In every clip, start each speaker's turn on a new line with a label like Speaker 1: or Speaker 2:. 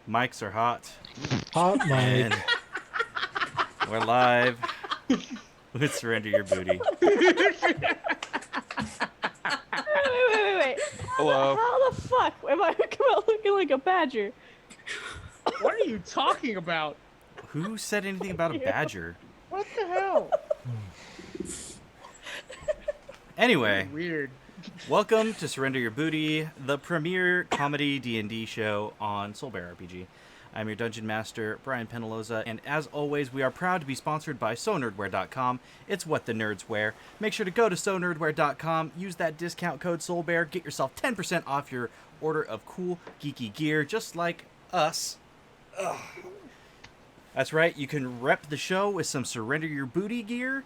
Speaker 1: Mics are hot.
Speaker 2: Hot mic.
Speaker 1: And we're live with Surrender Your Booty.
Speaker 3: Wait.
Speaker 4: Hello.
Speaker 3: How the fuck am I come out looking like a badger?
Speaker 5: What are you talking about?
Speaker 1: Who said anything about a badger?
Speaker 5: What the hell?
Speaker 1: Anyway,
Speaker 5: Weird.
Speaker 1: welcome to Surrender Your Booty, the premier comedy D&D show on Soulbear RPG. I'm your Dungeon Master, Brian Penaloza, and as always, we are proud to be sponsored by SoNerdwear.com. It's what the nerds wear. Make sure to go to SoNerdwear.com, use that discount code SoulBear, get yourself 10% off your order of cool, geeky gear, just like us. Ugh. That's right, you can rep the show with some Surrender Your Booty gear,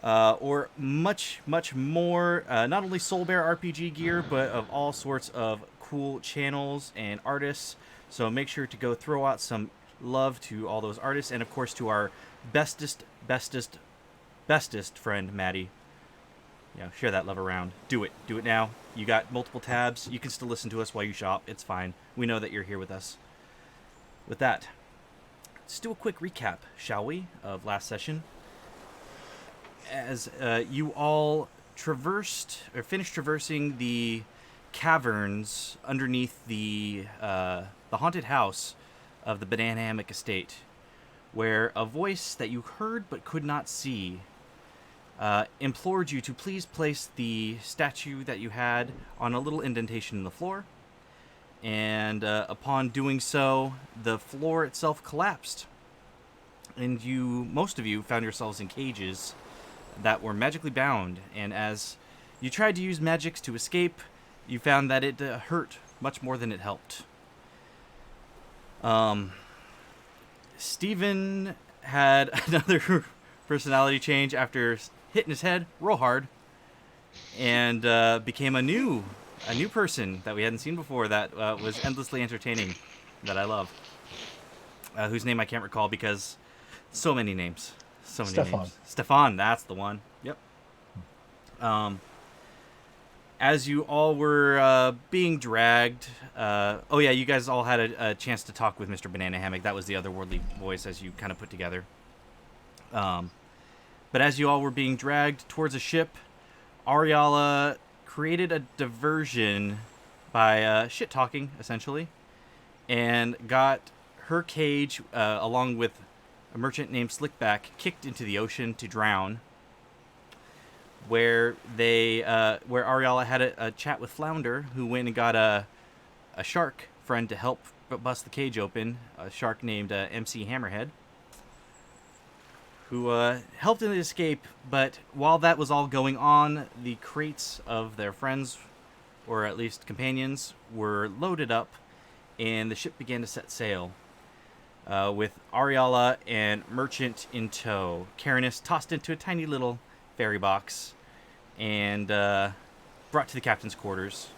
Speaker 1: or much, much more, not only Soulbear RPG gear, but of all sorts of cool channels and artists. So make sure to go throw out some love to all those artists, and of course to our bestest friend, Matty. Yeah, share that love around. Do it now. You got multiple tabs. You can still listen to us while you shop. It's fine. We know that you're here with us. With that, let's do a quick recap, shall we, of last session. As you all finished traversing the caverns underneath the haunted house of the Banana Hammock Estate, where a voice that you heard but could not see implored you to please place the statue that you had on a little indentation in the floor. And upon doing so, the floor itself collapsed, and most of you found yourselves in cages that were magically bound. And as you tried to use magics to escape, you found that it hurt much more than it helped. Stephan had another personality change after hitting his head real hard, and became a new person that we hadn't seen before that was endlessly entertaining, that I love. Whose name I can't recall because so many names. So many
Speaker 2: Stephan.
Speaker 1: names. Stephan, that's the one. Yep. As you all were being dragged, you guys all had a chance to talk with Mr. Banana Hammock. That was the otherworldly voice as you kind of put together. But as you all were being dragged towards a ship, Ariala created a diversion by shit-talking, essentially, and got her cage, along with a merchant named Slickback, kicked into the ocean to drown, where Ariala had a chat with Flounder, who went and got a shark friend to help bust the cage open, a shark named MC Hammerhead, who helped in the escape. But while that was all going on, the crates of their friends, or at least companions, were loaded up, and the ship began to set sail, with Ariala and Merchant in tow. Caranys tossed into a tiny little ferry box and brought to the captain's quarters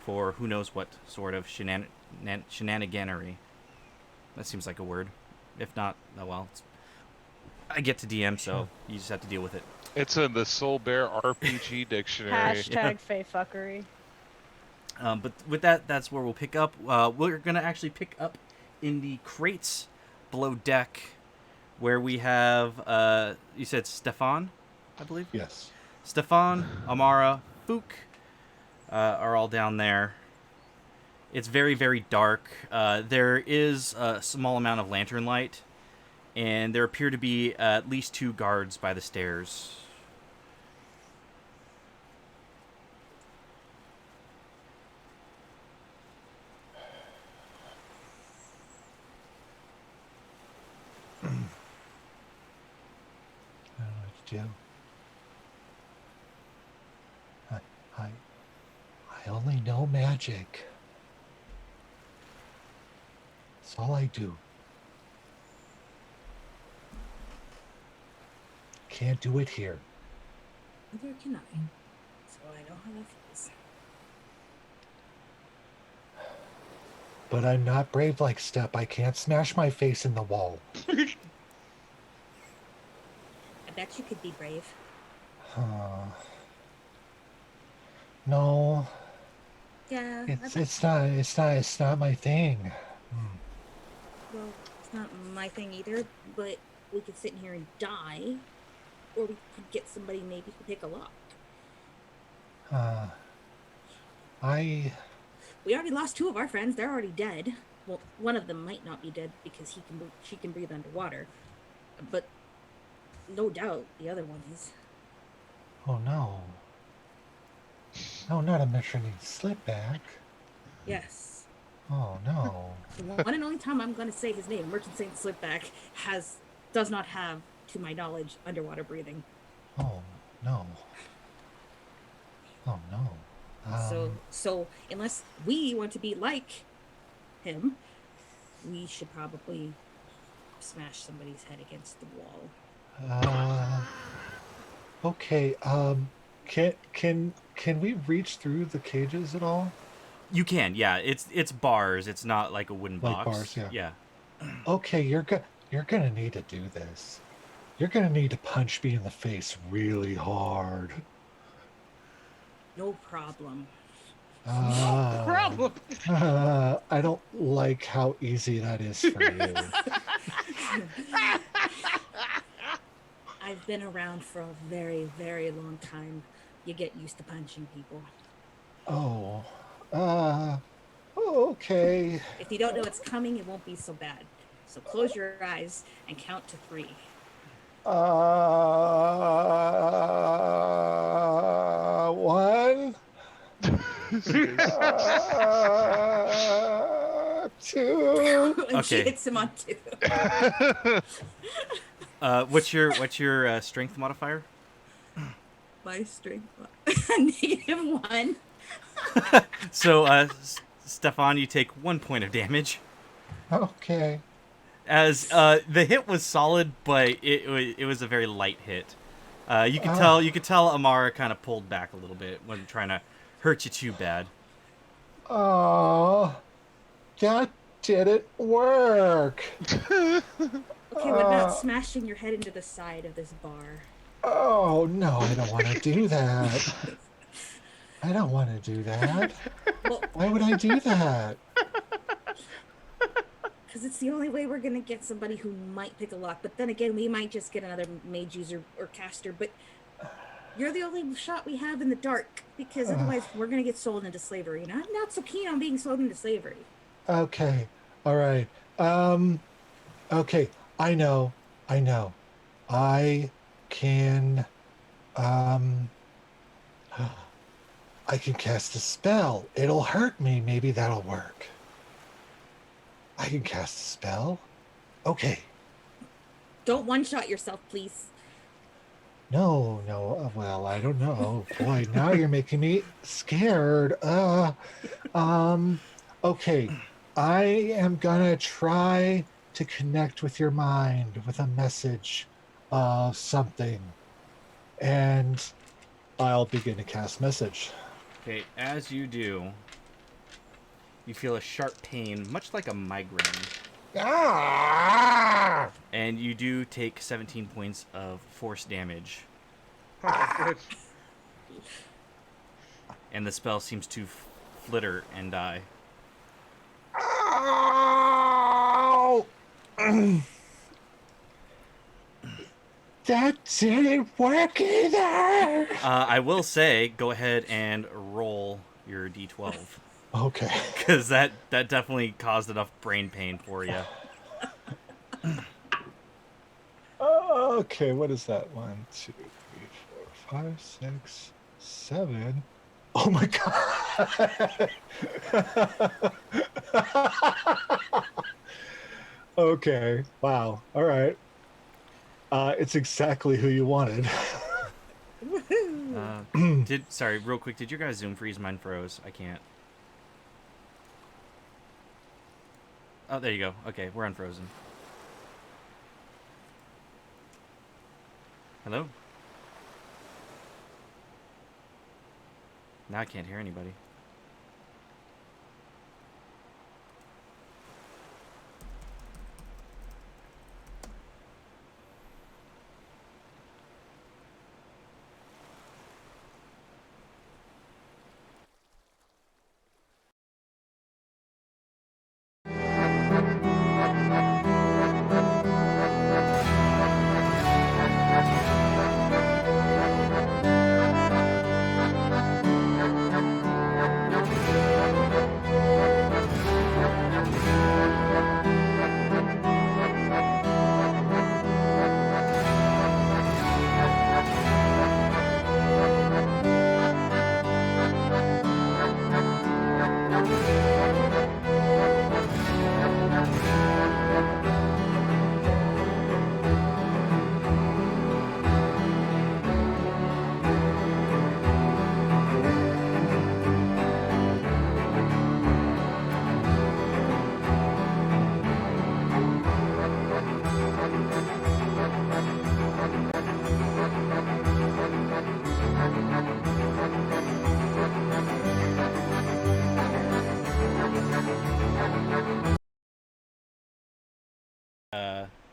Speaker 1: for who knows what sort of shenaniganery. That seems like a word. If not, oh well. I get to DM, so you just have to deal with it.
Speaker 4: It's in the Soulbear RPG dictionary.
Speaker 3: Hashtag fey fuckery.
Speaker 1: But with that, that's where we'll pick up. We're going to actually pick up in the crates below deck, where we have, you said Stephan, I believe?
Speaker 2: Yes.
Speaker 1: Stephan, Amara, Fouk are all down there. It's very, very dark. There is a small amount of lantern light, and there appear to be at least 2 guards by the stairs.
Speaker 2: I don't know what to do. I only know magic. That's all I do. Can't do it here.
Speaker 6: Neither can I, so I know how that feels.
Speaker 2: But I'm not brave like Step. I can't smash my face in the wall.
Speaker 6: I bet you could be brave.
Speaker 2: No.
Speaker 6: Yeah.
Speaker 2: It's not my thing.
Speaker 6: Well, it's not my thing either, but we could sit in here and die, or we could get somebody maybe to pick a lock. We already lost 2 of our friends. They're already dead. Well, one of them might not be dead because she can breathe underwater, but no doubt the other one is.
Speaker 2: Oh no. No, not a Michelin slip back.
Speaker 6: Yes.
Speaker 2: Oh no.
Speaker 6: The one and only time I'm going to say his name, Merchant Saint Slipback, does not have, to my knowledge, underwater breathing.
Speaker 2: Oh no. Oh no.
Speaker 6: So unless we want to be like him, we should probably smash somebody's head against the wall.
Speaker 2: Okay. Can we reach through the cages at all?
Speaker 1: You can, yeah. It's bars. It's not like a wooden
Speaker 2: Like
Speaker 1: box.
Speaker 2: bars, yeah.
Speaker 1: Yeah.
Speaker 2: Okay, you're gonna need to do this. You're gonna need to punch me in the face really hard.
Speaker 6: No problem.
Speaker 5: No problem.
Speaker 2: I don't like how easy that is for you.
Speaker 6: I've been around for a very, very long time. You get used to punching people.
Speaker 2: Oh. Okay.
Speaker 6: If you don't know it's coming, it won't be so bad. So close your eyes and count to 3.
Speaker 2: 1, 2.
Speaker 6: And she
Speaker 1: Okay.
Speaker 6: hits him on 2.
Speaker 1: What's your strength modifier?
Speaker 6: My strength. -1.
Speaker 1: So, Stephan, you take 1 point of damage.
Speaker 2: Okay.
Speaker 1: As the hit was solid, but it was a very light hit. You could tell Amara kind of pulled back a little bit, wasn't trying to hurt you too bad.
Speaker 2: Oh, that didn't work.
Speaker 6: Okay, what about smashing your head into the side of this bar?
Speaker 2: Oh no, I don't want to do that. I don't want to do that.
Speaker 6: Well,
Speaker 2: Why would I do that?
Speaker 6: because it's the only way we're gonna get somebody who might pick a lock. But then again, we might just get another mage user or caster. But you're the only shot we have in the dark, because otherwise we're gonna get sold into slavery. And I'm not so keen on being sold into slavery.
Speaker 2: Okay. All right. Okay. I know. I can I can cast a spell. It'll hurt me. Maybe that'll work. I can cast a spell. Okay.
Speaker 6: Don't one-shot yourself, please.
Speaker 2: No. Well, I don't know. Boy, now you're making me scared. Okay. I am gonna try to connect with your mind with a message of something. And I'll begin to cast message.
Speaker 1: Okay, as you do, you feel a sharp pain, much like a migraine.
Speaker 2: Ah!
Speaker 1: And you do take 17 points of force damage. And the spell seems to flitter and die.
Speaker 2: Ow! That didn't work either.
Speaker 1: I will say, go ahead and roll your d12.
Speaker 2: Okay.
Speaker 1: Because that definitely caused enough brain pain for you.
Speaker 2: Okay, what is that? 1, 2, 3, 4, 5, 6, 7. Oh my god. Okay. Wow. All right. It's exactly who you wanted.
Speaker 1: Sorry, real quick, did your guys Zoom freeze? Mine froze. I can't. Oh, there you go. Okay, we're unfrozen. Hello? Now I can't hear anybody.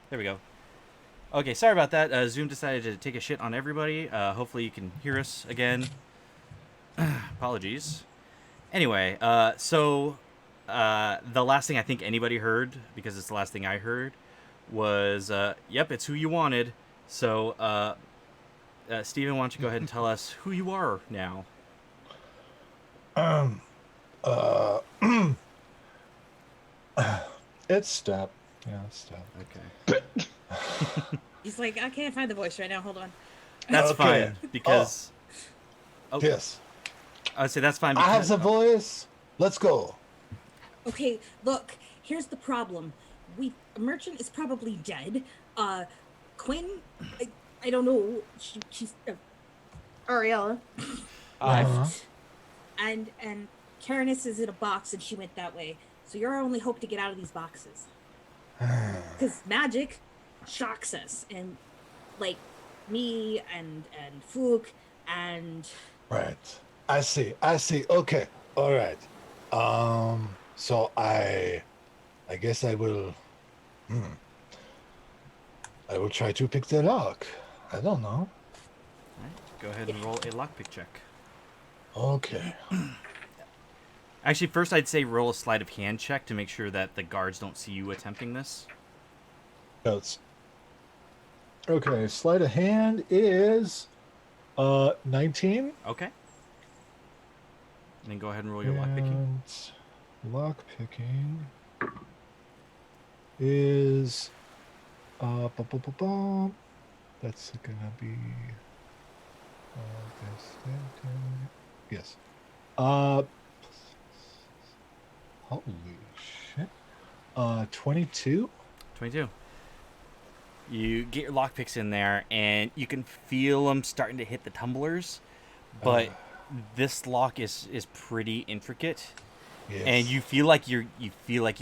Speaker 1: There we go. Okay, sorry about that. Zoom decided to take a shit on everybody. Hopefully you can hear us again. Apologies. Anyway, so the last thing I think anybody heard, because it's the last thing I heard, was, yep, it's who you wanted. So, Stephan, why don't you go ahead and tell us who you are now?
Speaker 2: It's Step. Yeah, it's Step.
Speaker 1: Okay.
Speaker 6: He's like, I can't find the voice right now. Hold on.
Speaker 1: That's
Speaker 2: Okay.
Speaker 1: fine, because... Oh,
Speaker 2: Yes.
Speaker 1: I would say that's fine
Speaker 2: I have
Speaker 1: because...
Speaker 2: the voice. Let's go.
Speaker 6: Okay, look. Here's the problem. Merchant is probably dead. Quinn, I don't know. She's Ariala.
Speaker 2: Uh-huh.
Speaker 6: And Caranys is in a box, and she went that way. So you're our only hope to get out of these boxes. Because magic shocks us, and like me and Fouk and
Speaker 2: Right. I see. Okay. All right. So I guess I will try to pick the lock. I don't know.
Speaker 1: Alright, go ahead and roll a lockpick check.
Speaker 2: Okay.
Speaker 1: Actually, first I'd say roll a sleight of hand check to make sure that the guards don't see you attempting this.
Speaker 2: Notes. Okay, sleight of hand is 19.
Speaker 1: Okay. And then go ahead and roll your lockpicking.
Speaker 2: And lockpicking is that's gonna be yes. Holy shit. 22.
Speaker 1: 22. You get your lockpicks in there, and you can feel them starting to hit the tumblers, but this lock is pretty intricate,
Speaker 2: Yes.
Speaker 1: and you feel like you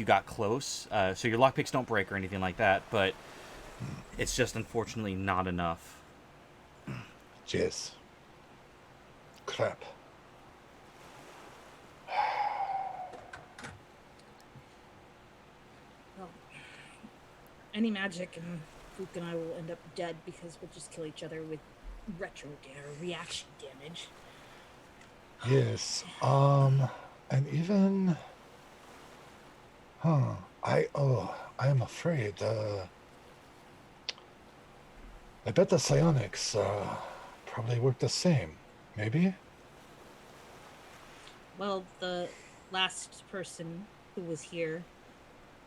Speaker 1: got close. So your lockpicks don't break or anything like that, but it's just unfortunately not enough.
Speaker 2: Yes. Crap.
Speaker 6: well, any magic, and Fouk and I will end up dead because we'll just kill each other with reaction damage.
Speaker 2: Yes. And even I am afraid I bet the psionics probably work the same. Maybe?
Speaker 6: Well, the last person who was here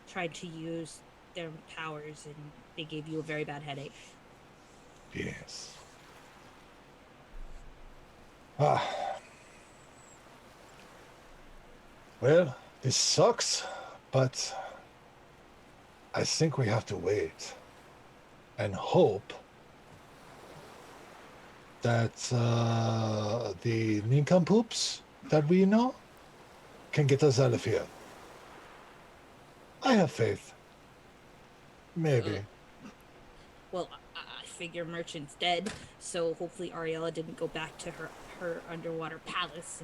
Speaker 6: tried to use their powers, and they gave you a very bad headache.
Speaker 2: Yes. Well, this sucks, but I think we have to wait and hope that the nincompoops that we know can get us out of here. I have faith. Maybe.
Speaker 6: Well, I figure Merchant's dead, so hopefully Ariala didn't go back to her underwater palace,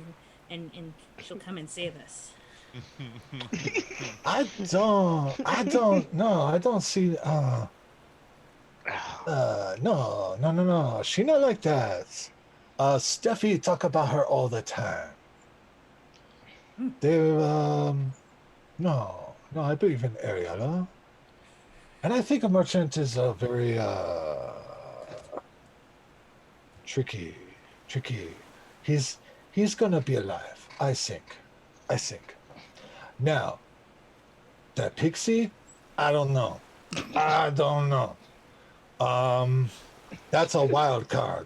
Speaker 6: and she'll come and save us.
Speaker 2: I don't know. I don't see no. She not like that. Steffi talk about her all the time. They're no, I believe in Ariala. And I think a merchant is a very tricky. He's gonna be alive, I think. Now, that Pixie, I don't know. That's a wild card.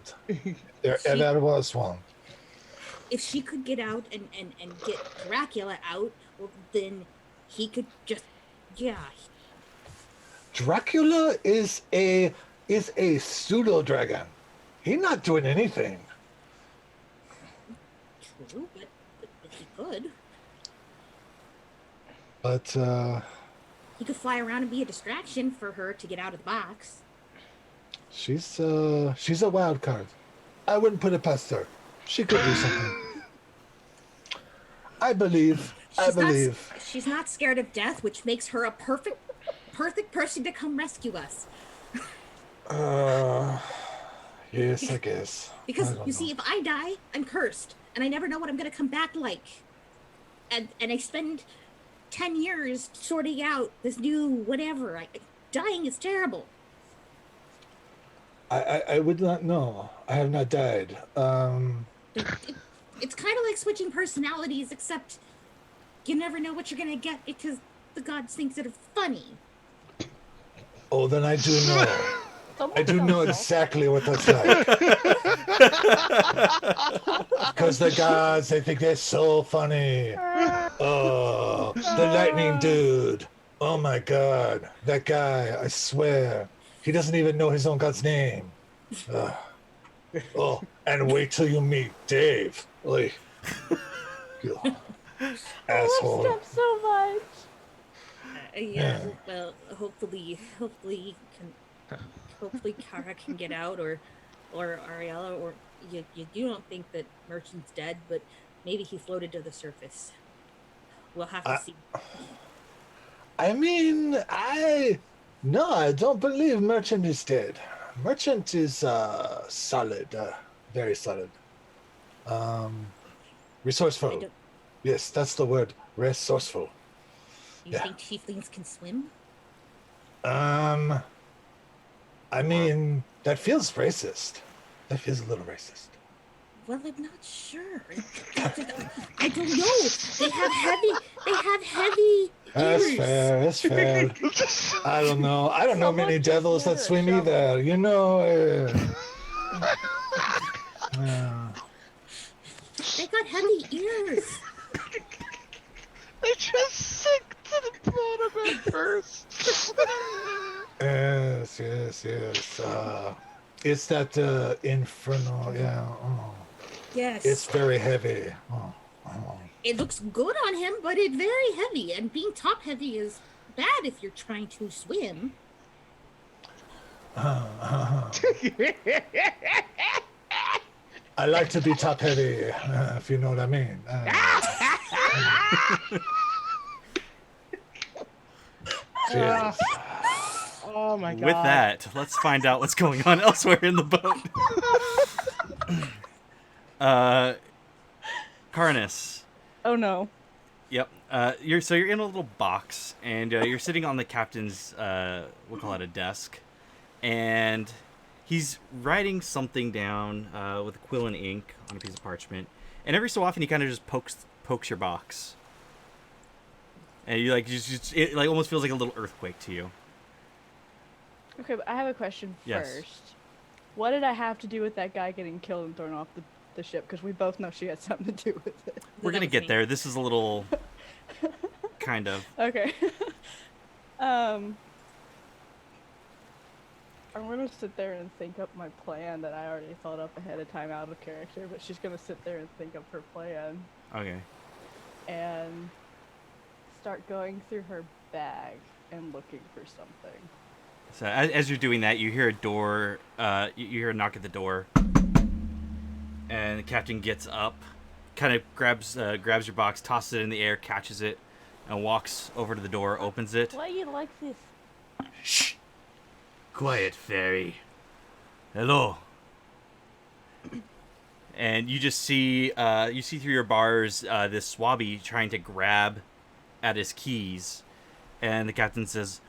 Speaker 2: There ever was one.
Speaker 6: If she could get out and get Dracula out, well, then he could just, yeah.
Speaker 2: Dracula is a pseudo dragon. He's not doing anything.
Speaker 6: True, but he could.
Speaker 2: But
Speaker 6: He could fly around and be a distraction for her to get out of the box.
Speaker 2: she's a wild card. I wouldn't put it past her. She could do something. I believe.
Speaker 6: She's not scared of death, which makes her a perfect perfect person to come rescue us.
Speaker 2: Yes, I guess.
Speaker 6: Because
Speaker 2: I don't
Speaker 6: you see,
Speaker 2: know.
Speaker 6: if I die, I'm cursed, and I never know what I'm gonna come back like. And I spend 10 years sorting out this new whatever. Dying is terrible.
Speaker 2: I would not know. I have not died.
Speaker 6: It's kind of like switching personalities, except you never know what you're gonna get because the gods think that are funny.
Speaker 2: Oh, then I do know. I do know exactly what that's like. Because the gods, they think they're so funny. Oh, the lightning dude. Oh my god. That guy, I swear. He doesn't even know his own god's name. Oh, and wait till you meet Dave. Like, asshole.
Speaker 3: I love Steph so much.
Speaker 6: Yeah. Well, hopefully Kara can get out, or Ariala, or you don't think that Merchant's dead, but maybe he floated to the surface. We'll have to see.
Speaker 2: I mean, I don't believe Merchant is dead. Merchant is solid, very solid. Resourceful. Yes, that's the word. Resourceful.
Speaker 6: You think tieflings can swim?
Speaker 2: I mean, that feels racist. That feels a little racist.
Speaker 6: Well, I'm not sure. I don't know. They have heavy.
Speaker 2: That's
Speaker 6: ears.
Speaker 2: fair. That's fair. I don't know. I don't know many devils that swim either. You know.
Speaker 6: They got heavy ears.
Speaker 4: They just sink to the bottom at first.
Speaker 2: Yes. It's that infernal. Yeah. Oh.
Speaker 6: Yes.
Speaker 2: It's very heavy. Oh.
Speaker 6: It looks good on him, but it's very heavy, and being top heavy is bad if you're trying to swim.
Speaker 2: I like to be top heavy, if you know what I mean. Cheers.
Speaker 5: Oh my god.
Speaker 1: With that, let's find out what's going on elsewhere in the boat. Caranys.
Speaker 3: Oh no.
Speaker 1: Yep. You're in a little box, and you're sitting on the captain's we'll call it a desk, and he's writing something down with a quill and ink on a piece of parchment, and every so often he kind of just pokes your box, and you it almost feels like a little earthquake to you.
Speaker 3: Okay, but I have a question
Speaker 1: Yes.
Speaker 3: first. What did I have to do with that guy getting killed and thrown off the ship? Because we both know she had something to do with it.
Speaker 1: We're gonna get there. This is a little kind of.
Speaker 3: Okay. I'm gonna sit there and think up my plan that I already thought up ahead of time out of character, but she's gonna sit there and think up her plan
Speaker 1: Okay.
Speaker 3: and start going through her bag and looking for something.
Speaker 1: So as you're doing that, you hear a door. You hear a knock at the door, and the captain gets up, kind of grabs your box, tosses it in the air, catches it, and walks over to the door, opens it.
Speaker 3: Why you like this?
Speaker 1: Shh! Quiet, fairy. Hello. And you just see through your bars this swabby trying to grab at his keys, and the captain says,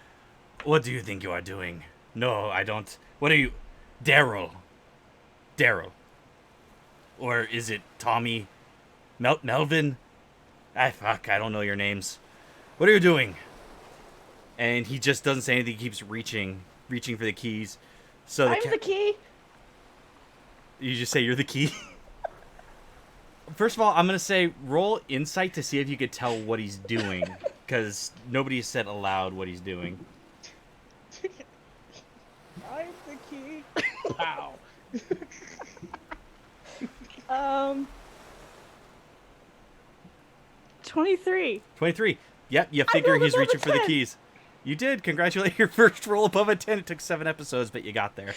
Speaker 1: "What do you think you are doing?" "No, I don't. What are you, Daryl? Or is it Tommy? Melvin? I don't know your names. What are you doing?" And he just doesn't say anything. He keeps reaching for the keys. So
Speaker 3: I'm the key.
Speaker 1: You just say you're the key. First of all, I'm gonna say roll insight to see if you could tell what he's doing, because nobody said aloud what he's doing.
Speaker 5: I'm the key. Wow.
Speaker 3: 23.
Speaker 1: 23. Yep, you figure
Speaker 3: rolled
Speaker 1: he's
Speaker 3: above a
Speaker 1: reaching for the
Speaker 3: 10.
Speaker 1: keys. You did. Congratulate your first roll above a 10. It took 7 episodes, but you got there.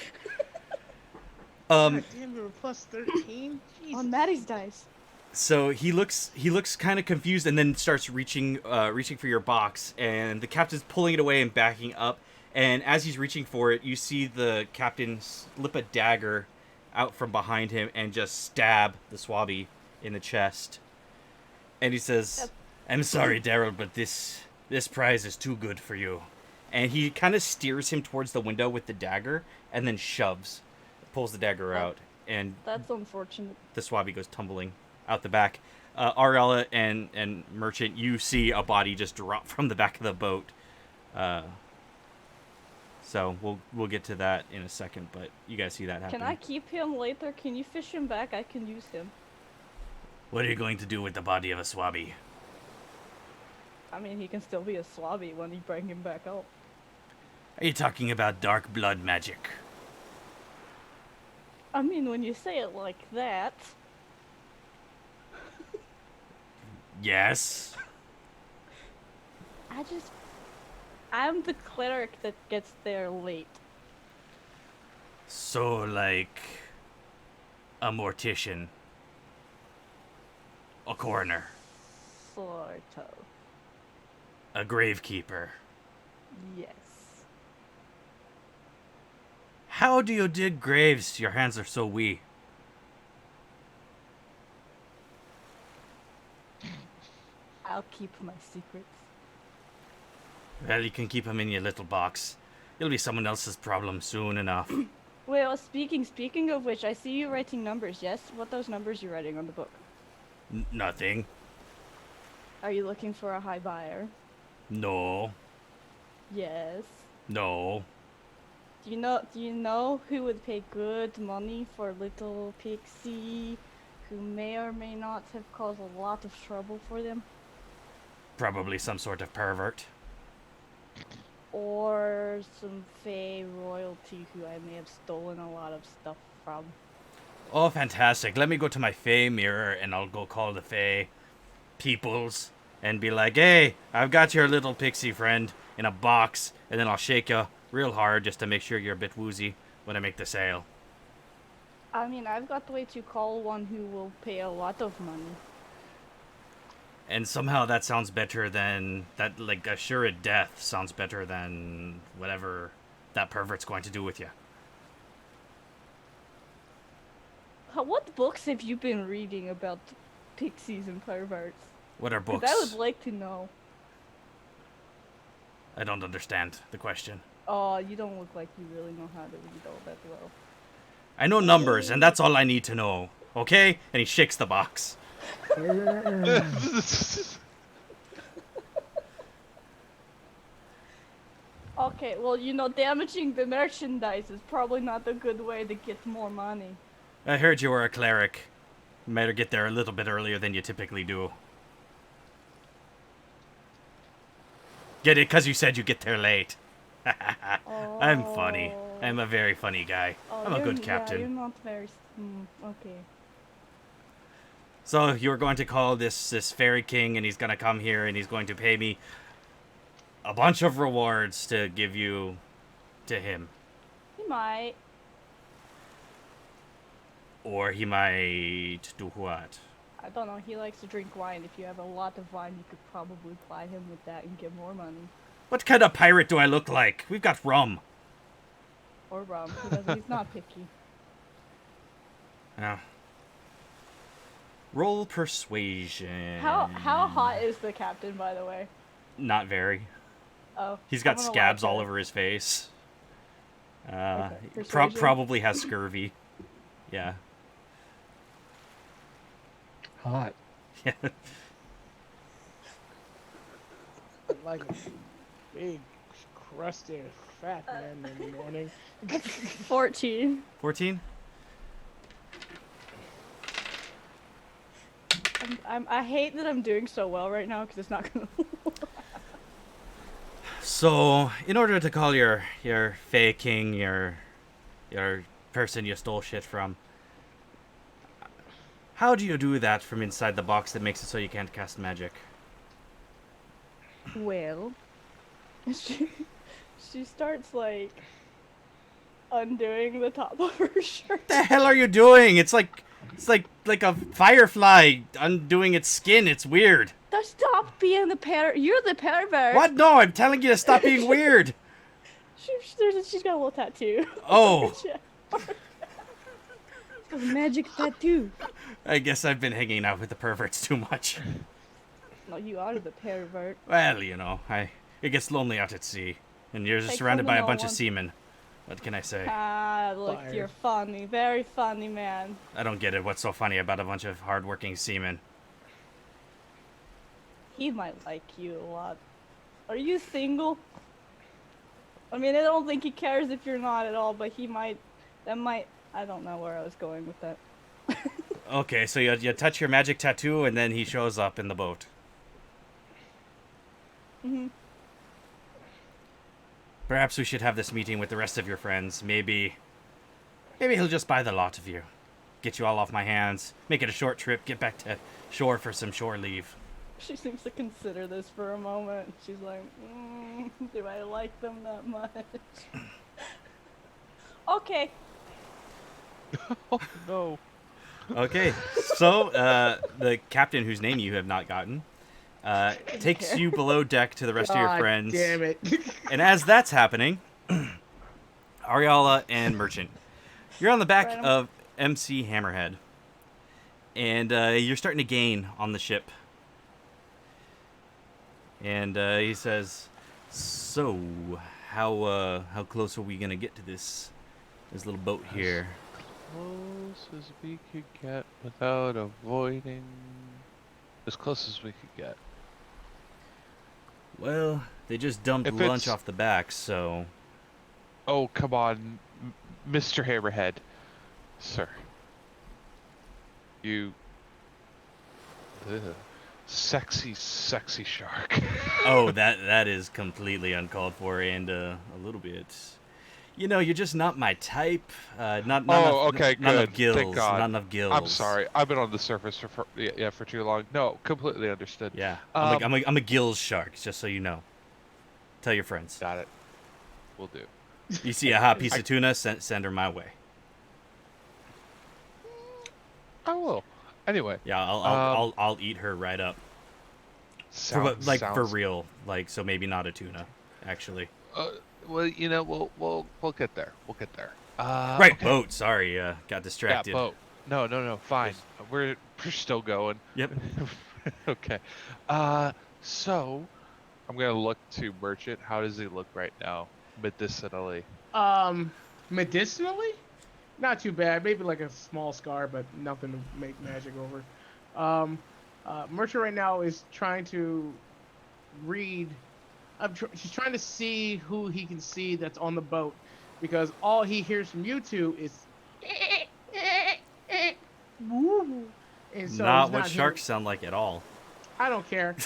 Speaker 5: God damn, we were plus 13. Jesus.
Speaker 3: On Matty's dice.
Speaker 1: So he looks kind of confused and then starts reaching for your box, and the captain's pulling it away and backing up. And as he's reaching for it, you see the captain slip a dagger out from behind him and just stab the swabby in the chest. And he says, "I'm sorry, Daryl, but this prize is too good for you." And he kind of steers him towards the window with the dagger and then pulls the dagger out. And
Speaker 3: That's unfortunate.
Speaker 1: the swabby goes tumbling out the back. Ariala and Merchant, you see a body just drop from the back of the boat. So we'll get to that in a second, but you guys see that happen.
Speaker 3: Can I keep him later? Can you fish him back? I can use him.
Speaker 1: What are you going to do with the body of a swabby?
Speaker 3: I mean, he can still be a swabby when you bring him back up.
Speaker 1: Are you talking about dark blood magic?
Speaker 3: I mean, when you say it like that...
Speaker 1: Yes.
Speaker 3: I'm the cleric that gets there late.
Speaker 1: So, like, a mortician. A coroner.
Speaker 3: Sort of.
Speaker 1: A gravekeeper.
Speaker 3: Yes.
Speaker 1: How do you dig graves? Your hands are so wee.
Speaker 3: I'll keep my secrets.
Speaker 1: Well, you can keep them in your little box. It'll be someone else's problem soon enough.
Speaker 3: Well, speaking of which, I see you writing numbers, yes? What those numbers you're writing on the book?
Speaker 1: Nothing.
Speaker 3: Are you looking for a high buyer?
Speaker 1: No.
Speaker 3: Yes.
Speaker 1: No.
Speaker 3: Do you know who would pay good money for little Pixie, who may or may not have caused a lot of trouble for them?
Speaker 1: Probably some sort of pervert.
Speaker 3: Or some Fae royalty who I may have stolen a lot of stuff from.
Speaker 1: Oh, fantastic. Let me go to my Fae mirror and I'll go call the Fae peoples and be like, "Hey, I've got your little pixie friend in a box," and then I'll shake you real hard just to make sure you're a bit woozy when I make the sale.
Speaker 3: I mean, I've got the way to call one who will pay a lot of money.
Speaker 1: And somehow that sounds better than that, like, assured death sounds better than whatever that pervert's going to do with you.
Speaker 3: What books have you been reading about pixies and perverts?
Speaker 1: What are
Speaker 3: 'Cause
Speaker 1: books?
Speaker 3: I would like to know.
Speaker 1: I don't understand the question.
Speaker 3: Oh, you don't look like you really know how to read all that well.
Speaker 1: I know numbers, and that's all I need to know. Okay? And he shakes the box.
Speaker 3: Okay, well, damaging the merchandise is probably not a good way to get more money.
Speaker 1: I heard you were a cleric. You better get there a little bit earlier than you typically do. Get it? 'Cause you said you get there late. I'm funny. I'm a very funny guy. I'm a good captain.
Speaker 3: Yeah, you're not very... okay.
Speaker 1: So you're going to call this fairy king, and he's going to come here, and he's going to pay me a bunch of rewards to give you to him.
Speaker 3: He might.
Speaker 1: Or he might do what?
Speaker 3: I don't know, he likes to drink wine. If you have a lot of wine, you could probably ply him with that and get more money.
Speaker 1: What kind of pirate do I look like? We've got rum.
Speaker 3: Or rum. He's not picky.
Speaker 1: Yeah. Roll persuasion.
Speaker 3: How hot is the captain, by the way?
Speaker 1: Not very.
Speaker 3: Oh.
Speaker 1: He's got
Speaker 3: I'm gonna
Speaker 1: scabs
Speaker 3: watch
Speaker 1: all
Speaker 3: it.
Speaker 1: over his face.
Speaker 3: Okay, persuasion?
Speaker 1: Probably has scurvy. Yeah.
Speaker 2: Hot.
Speaker 1: Yeah.
Speaker 5: Like a big, crusty, fat man in the morning.
Speaker 3: 14.
Speaker 1: 14?
Speaker 3: I hate that I'm doing so well right now because it's not gonna.
Speaker 1: So, in order to call your Fae King, your person you stole shit from, how do you do that from inside the box that makes it so you can't cast magic?
Speaker 3: Well, she starts like undoing the top of her shirt.
Speaker 1: What the hell are you doing? It's like It's like a firefly undoing its skin. It's weird.
Speaker 3: Stop being the You're the pervert.
Speaker 1: What? No, I'm telling you to stop being weird.
Speaker 3: She's got a little tattoo.
Speaker 1: Oh.
Speaker 3: She's got a magic tattoo.
Speaker 1: I guess I've been hanging out with the perverts too much.
Speaker 3: No, you are the pervert.
Speaker 1: Well, you know, it gets lonely out at sea, and you're just surrounded by a bunch of seamen. What can I say?
Speaker 3: Ah, look,
Speaker 5: Fire.
Speaker 3: you're funny. Very funny, man.
Speaker 1: I don't get it. What's so funny about a bunch of hardworking seamen?
Speaker 3: He might like you a lot. Are you single? I mean, I don't think he cares if you're not at all, but he might. I don't know where I was going with that.
Speaker 1: Okay, so you touch your magic tattoo, and then he shows up in the boat.
Speaker 3: Mhm.
Speaker 1: Perhaps we should have this meeting with the rest of your friends. Maybe he'll just buy the lot of you. Get you all off my hands. Make it a short trip. Get back to shore for some shore leave.
Speaker 3: She seems to consider this for a moment. She's like, do I like them that much? Okay.
Speaker 4: Oh no.
Speaker 1: Okay, so the captain, whose name you have not gotten, takes you below deck to the rest of your
Speaker 5: God
Speaker 1: friends.
Speaker 5: damn it.
Speaker 1: And as that's happening, Ariala and Merchant, you're on the back
Speaker 3: Right.
Speaker 1: of MC Hammerhead, and you're starting to gain on the ship. And he says, "So, how close are we gonna get to this little boat here?"
Speaker 4: Close as we could get without avoiding. As close as we could get.
Speaker 1: Well, they just dumped
Speaker 4: If
Speaker 1: lunch
Speaker 4: it's-
Speaker 1: off the back, so
Speaker 4: Oh, come on, Mr. Hammerhead. Sir. You. Ugh. Sexy, sexy shark.
Speaker 1: oh, that is completely uncalled for and a little bit. You know, you're just not my type. Not
Speaker 4: Oh,
Speaker 1: enough,
Speaker 4: okay,
Speaker 1: not enough
Speaker 4: good.
Speaker 1: gills.
Speaker 4: Thank God.
Speaker 1: Not enough gills.
Speaker 4: I'm sorry. I've been on the surface for too long. No, completely understood.
Speaker 1: Yeah, I'm a gills shark, just so you know. Tell your friends.
Speaker 4: Got it. Will do.
Speaker 1: You see a hot piece of tuna, send her my way.
Speaker 4: I will. Anyway.
Speaker 1: Yeah, I'll eat her right up. For
Speaker 4: Sounds
Speaker 1: real, so maybe not a tuna, actually.
Speaker 4: Well, you know, we'll get there. We'll get there.
Speaker 1: Right,
Speaker 4: okay.
Speaker 1: boat. Sorry, got distracted.
Speaker 4: Yeah, boat. No, fine. We're still going.
Speaker 1: Yep.
Speaker 4: Okay. So I'm gonna look to Merchant. How does he look right now, medicinally?
Speaker 5: Medicinally? Not too bad. Maybe like a small scar, but nothing to make magic over. Merchant right now is trying to read. She's trying to see who he can see that's on the boat, because all he hears from you two is. And so
Speaker 1: Not
Speaker 5: he's
Speaker 1: what
Speaker 5: hearing-
Speaker 1: sharks sound like at all.
Speaker 5: I don't care.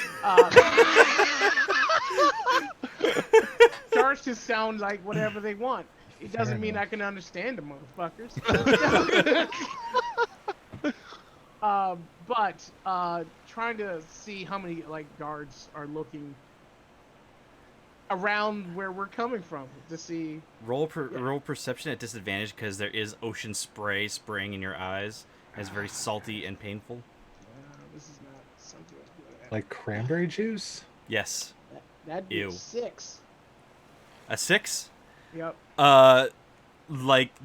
Speaker 5: Sharks just sound like whatever they want. It doesn't
Speaker 2: Fair
Speaker 5: mean
Speaker 2: enough.
Speaker 5: I can understand them, motherfuckers. But trying to see how many guards are looking around where we're coming from to see.
Speaker 1: Roll perception at disadvantage because there is ocean spray spraying in your eyes. It's very salty and painful.
Speaker 5: This is not something I'm good at.
Speaker 2: Like cranberry juice?
Speaker 1: Yes.
Speaker 5: That'd be
Speaker 1: Ew.
Speaker 5: a 6.
Speaker 1: A 6?
Speaker 5: Yep.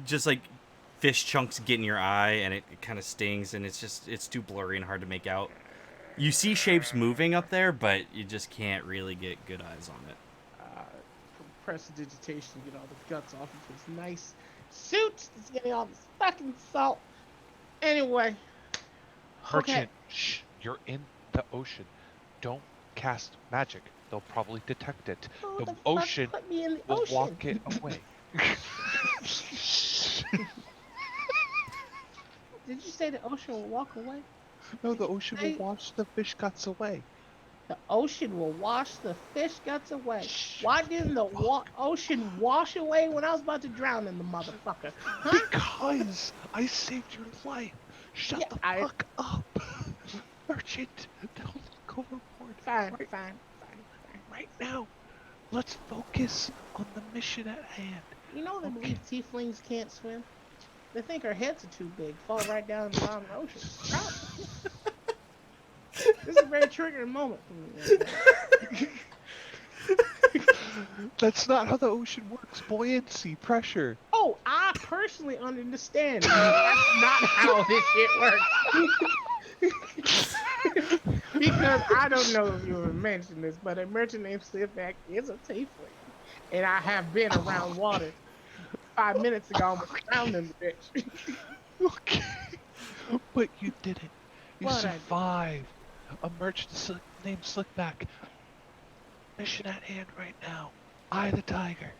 Speaker 1: Just fish chunks get in your eye and it kind of stings and it's too blurry and hard to make out. You see shapes moving up there, but you just can't really get good eyes on it.
Speaker 5: Prestidigitation to get all the guts off of his nice suit. He's getting all this fucking salt. Anyway.
Speaker 4: Merchant, shh. You're in the ocean. Don't cast magic. They'll probably detect it.
Speaker 5: Who
Speaker 4: The
Speaker 5: the fuck
Speaker 4: ocean
Speaker 5: put me in the
Speaker 4: will
Speaker 5: ocean?
Speaker 4: walk it away.
Speaker 5: Did you say the ocean will walk away?
Speaker 4: No, the ocean will
Speaker 5: Hey.
Speaker 4: wash the fish guts away.
Speaker 5: The ocean will wash the fish guts away.
Speaker 4: Shh.
Speaker 5: Why didn't the ocean wash away when I was about to drown in the motherfucker? Huh?
Speaker 4: Because I saved your life. Shut
Speaker 5: Yeah,
Speaker 4: the
Speaker 5: I-
Speaker 4: fuck up. Merchant, don't look overboard.
Speaker 5: Fine.
Speaker 4: Right now, let's focus on the mission at hand.
Speaker 5: You know they
Speaker 4: Okay.
Speaker 5: believe tieflings can't swim? They think our heads are too big, fall right down in the bottom of the ocean. Drop. This is a very triggering moment for me right now.
Speaker 4: That's not how the ocean works. Buoyancy, pressure.
Speaker 5: Oh, I personally understand. That's not how this shit works. Because I don't know if you ever mentioned this, but a merchant named Stephan is a tiefling. And I have been around water. 5 minutes ago, I almost drowned in the bitch.
Speaker 4: Okay. But you didn't. You
Speaker 5: What I did.
Speaker 4: survived. A merchant named Slickback. Mission at hand right now. Eye the tiger.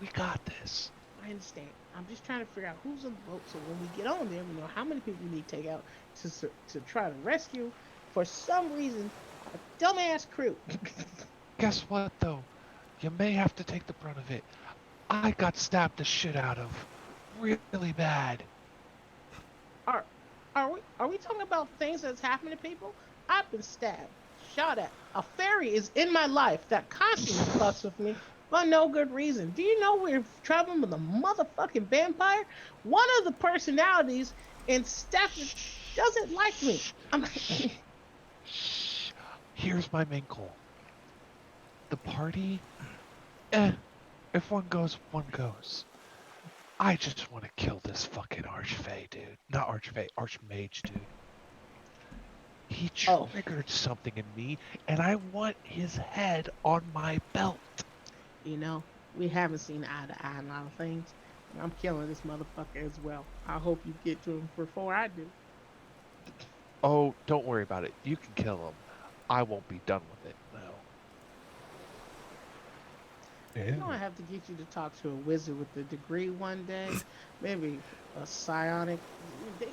Speaker 4: We got this.
Speaker 5: I understand. I'm just trying to figure out who's on the boat so when we get on there, we know how many people we need to take out to try to rescue, for some reason, a dumbass crew.
Speaker 4: Guess what, though? You may have to take the brunt of it. I got stabbed the shit out of. Really bad.
Speaker 5: Are we talking about things that's happening to people? I've been stabbed, shot at. A fairy is in my life that constantly fucks with me for no good reason. Do you know we're traveling with a motherfucking vampire? One of the personalities in Stephan doesn't like me.
Speaker 4: Here's my main goal. The party, if one goes, one goes. I just want to kill this fucking Archfey, dude. Not Archfey, Archmage, dude. He triggered something in me, and I want his head on my belt.
Speaker 5: You know, we haven't seen eye to eye on a lot of things. And I'm killing this motherfucker as well. I hope you get to him before I do.
Speaker 4: Oh, don't worry about it. You can kill him. I won't be done with it, no.
Speaker 5: You know, I have to get you to talk to a wizard with a degree one day. Maybe a psionic. They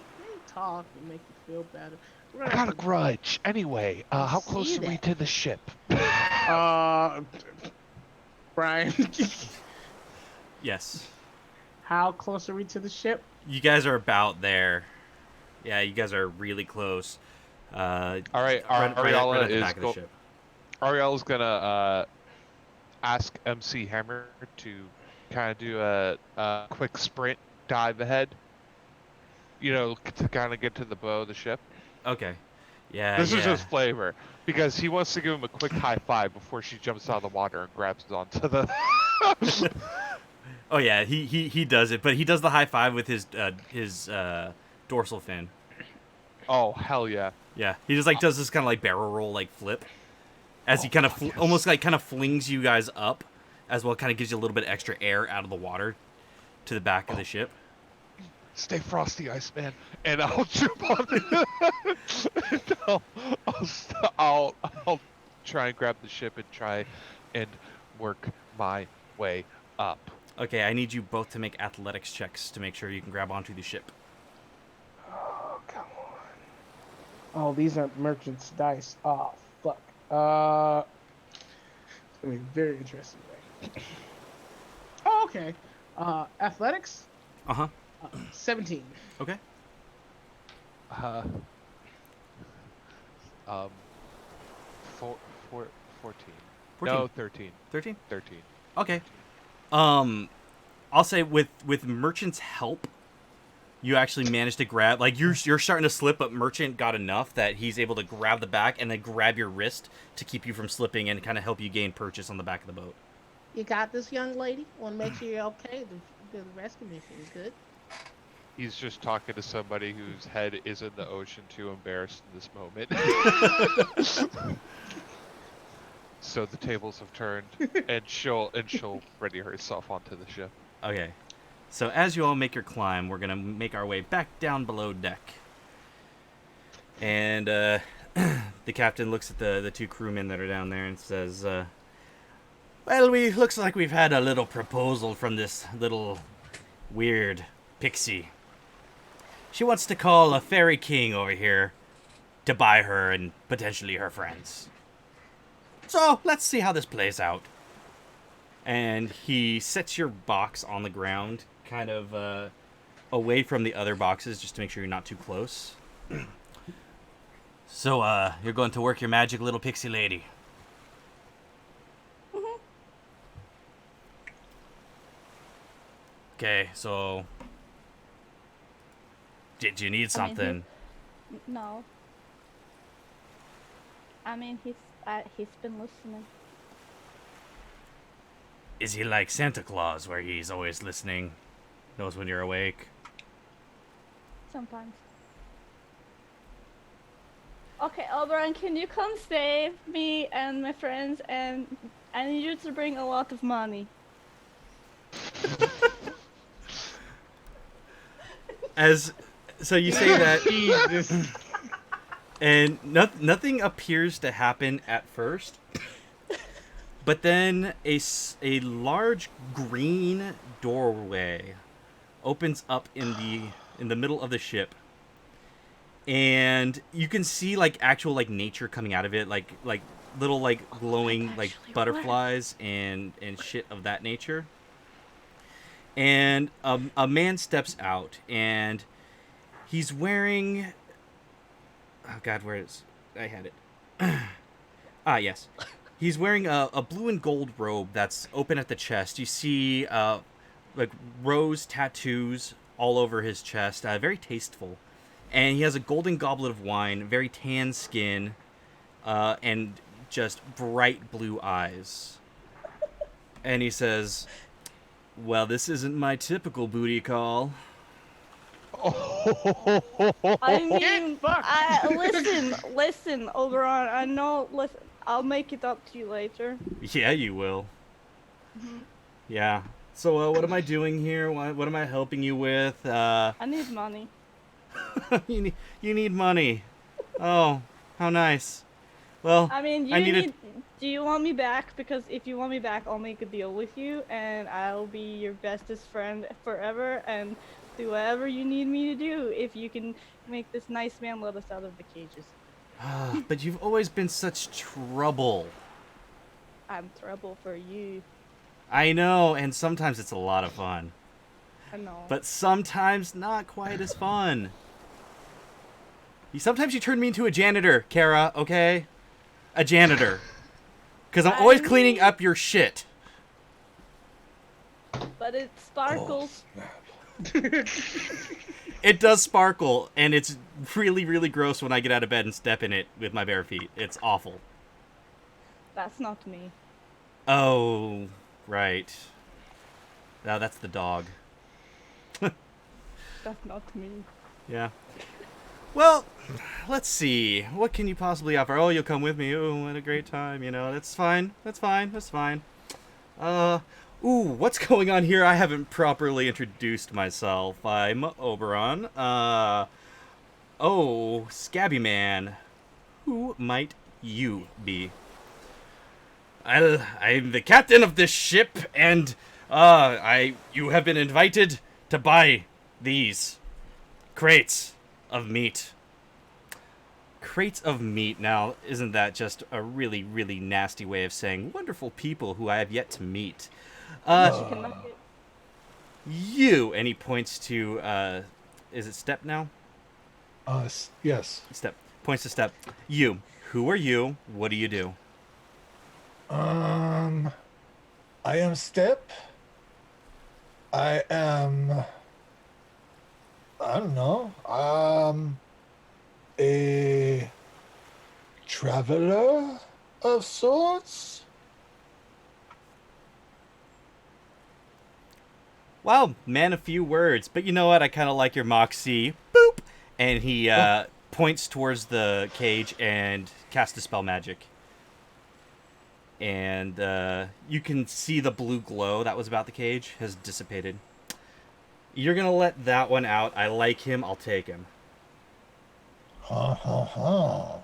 Speaker 5: talk and make you feel better.
Speaker 4: I got a grudge. Anyway, how close are we to the ship?
Speaker 5: Brian.
Speaker 1: Yes.
Speaker 5: How close are we to the ship?
Speaker 1: You guys are about there. Yeah, you guys are really close.
Speaker 4: All right,
Speaker 1: right at
Speaker 4: Ariala
Speaker 1: the
Speaker 4: is
Speaker 1: back of the ship.
Speaker 4: Ariala's gonna ask MC Hammer to kind of do a quick sprint dive ahead. You know, to kind of get to the bow of the ship.
Speaker 1: Okay. Yeah.
Speaker 4: This
Speaker 1: yeah.
Speaker 4: is just flavor because he wants to give him a quick high five before she jumps out of the water and grabs onto the.
Speaker 1: Oh yeah, he does it, but he does the high five with his dorsal fin.
Speaker 4: Oh hell yeah!
Speaker 1: Yeah, he just like does this kind of like barrel roll like flip, as he kind of
Speaker 4: yes.
Speaker 1: almost like kind of flings you guys up, as well, kind of gives you a little bit extra air out of the water to the back of the ship.
Speaker 4: Stay frosty, Iceman, and I'll jump on it. And I'll try and grab the ship and try and work my way up.
Speaker 1: Okay, I need you both to make athletics checks to make sure you can grab onto the ship.
Speaker 5: Oh, come on. Oh, these aren't merchant's dice. Oh, fuck. It's gonna be a very interesting way. Oh, okay. Athletics?
Speaker 1: Uh-huh.
Speaker 5: 17.
Speaker 1: Okay.
Speaker 4: 14.
Speaker 1: 14.
Speaker 4: No, 13.
Speaker 1: 13?
Speaker 4: 13.
Speaker 1: Okay. I'll say with Merchant's help, you actually managed to grab, like, you're starting to slip, but Merchant got enough that he's able to grab the back and then grab your wrist to keep you from slipping and kind of help you gain purchase on the back of the boat.
Speaker 5: You got this, young lady? Want to make sure you're okay? The rescue mission is good.
Speaker 4: He's just talking to somebody whose head is in the ocean, too embarrassed in this moment. So the tables have turned, and she'll ready herself onto the ship.
Speaker 1: Okay. So as you all make your climb, we're gonna make our way back down below deck. And the captain looks at the two crewmen that are down there and says, "Well, looks like we've had a little proposal from this little weird Pixie. She wants to call a fairy king over here to buy her and potentially her friends. So let's see how this plays out." And he sets your box on the ground, kind of away from the other boxes, just to make sure you're not too close. So, you're going to work your magic, little pixie lady.
Speaker 6: Mhm.
Speaker 1: Okay, so Did you need something?
Speaker 3: No. I mean, he's been listening.
Speaker 1: Is he like Santa Claus, where he's always listening, knows when you're awake?
Speaker 3: Sometimes. Okay, Oberon, can you come save me and my friends? And I need you to bring a lot of money.
Speaker 1: So you say that,
Speaker 5: Jesus.
Speaker 1: and nothing appears to happen at first. But then a large green doorway opens up in the middle of the ship, and you can see like actual like nature coming out of it, like little like glowing like butterflies and shit of that nature. And a man steps out, and he's wearing. Oh God, where is I had it? Yes. He's wearing a blue and gold robe that's open at the chest. You see like rose tattoos all over his chest, very tasteful. And he has a golden goblet of wine, very tan skin, and just bright blue eyes. And he says, "Well, this isn't my typical booty call."
Speaker 3: I mean,
Speaker 5: fucked.
Speaker 3: listen, Oberon. I know. Listen, I'll make it up to you later.
Speaker 1: Yeah, you will.
Speaker 3: Mm-hmm.
Speaker 1: Yeah. So, what am I doing here? What am I helping you with?
Speaker 3: I need money.
Speaker 1: you need money. Oh, how nice. Well,
Speaker 3: I mean, do you want me back? Because if you want me back, I'll make a deal with you, and I'll be your bestest friend forever, and do whatever you need me to do if you can make this nice man let us out of the cages.
Speaker 1: But you've always been such trouble.
Speaker 3: I'm trouble for you.
Speaker 1: I know, and sometimes it's a lot of fun.
Speaker 3: I know.
Speaker 1: But sometimes not quite as fun. Sometimes you turn me into a janitor, Kara, okay? A janitor. Because I'm always cleaning up your shit.
Speaker 3: But it sparkles.
Speaker 1: It does sparkle, and it's really, really gross when I get out of bed and step in it with my bare feet. It's awful.
Speaker 3: That's not me.
Speaker 1: Oh, right. Now that's the dog.
Speaker 3: That's not me.
Speaker 1: Yeah. Well, let's see. What can you possibly offer? Oh, you'll come with me. Oh, what a great time. You know, that's fine. That's fine. That's fine. Ooh, what's going on here? I haven't properly introduced myself. I'm Oberon. Oh, Scabby Man. Who might you be? I'm the captain of this ship, and, you have been invited to buy these crates of meat. Crates of meat. Now, isn't that just a really, really nasty way of saying wonderful people who I have yet to meet? You, and he points to, is it Step now?
Speaker 2: Yes.
Speaker 1: Step. Points to Step. You. Who are you? What do you do?
Speaker 2: I am Step. I don't know. A traveler of sorts.
Speaker 1: Wow, man, a few words. But you know what? I kind of like your moxie. Boop! And he points towards the cage and casts a spell magic. And you can see the blue glow that was about the cage has dissipated. You're going to let that one out. I like him. I'll take him. Well,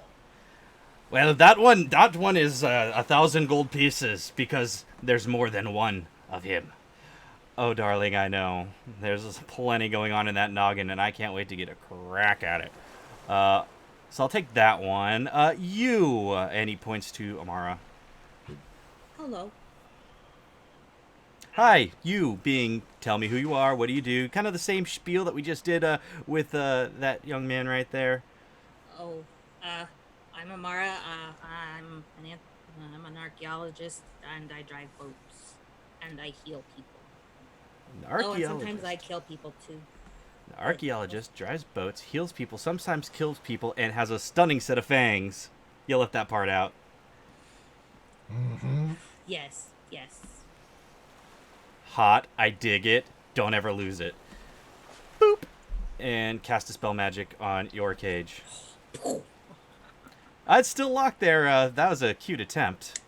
Speaker 1: that one is 1,000 gold pieces because there's more than one of him. Oh, darling, I know. There's plenty going on in that noggin, and I can't wait to get a crack at it. So I'll take that one. You, and he points to Amara.
Speaker 6: Hello.
Speaker 1: Hi, you being, tell me who you are, what do you do? Kind of the same spiel that we just did with that young man right there.
Speaker 6: Oh, I'm Amara. I'm an archaeologist, and I drive boats, and I heal people.
Speaker 1: An
Speaker 6: Oh, and
Speaker 1: archaeologist.
Speaker 6: sometimes I kill people too.
Speaker 1: The archaeologist drives boats, heals people, sometimes kills people, and has a stunning set of fangs. You left that part out.
Speaker 2: Mm-hmm.
Speaker 6: Yes, yes.
Speaker 1: Hot. I dig it. Don't ever lose it. Boop. And cast a spell magic on your cage. It's still locked there. That was a cute attempt.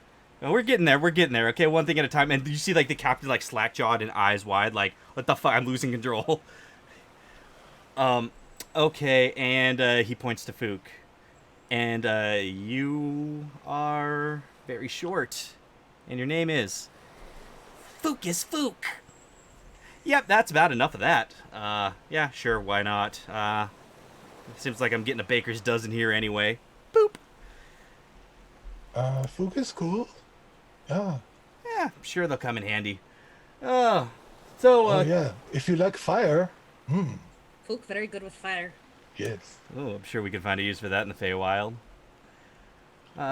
Speaker 1: We're getting there. We're getting there. Okay, one thing at a time. And you see, like, the captain, like, slack-jawed and eyes wide. Like, what the fuck? I'm losing control. Okay, and he points to Fouk. And you are very short. And your name is... Fouk is Fouk. Yep, that's about enough of that. Yeah, sure, why not? Seems like I'm getting a baker's dozen here anyway. Boop.
Speaker 2: Fouk is cool. Yeah.
Speaker 1: Yeah, sure they'll come in handy.
Speaker 2: Oh, yeah. If you like fire.
Speaker 6: Fouk very good with fire.
Speaker 2: Yes.
Speaker 1: Oh, I'm sure we can find a use for that in the Feywild.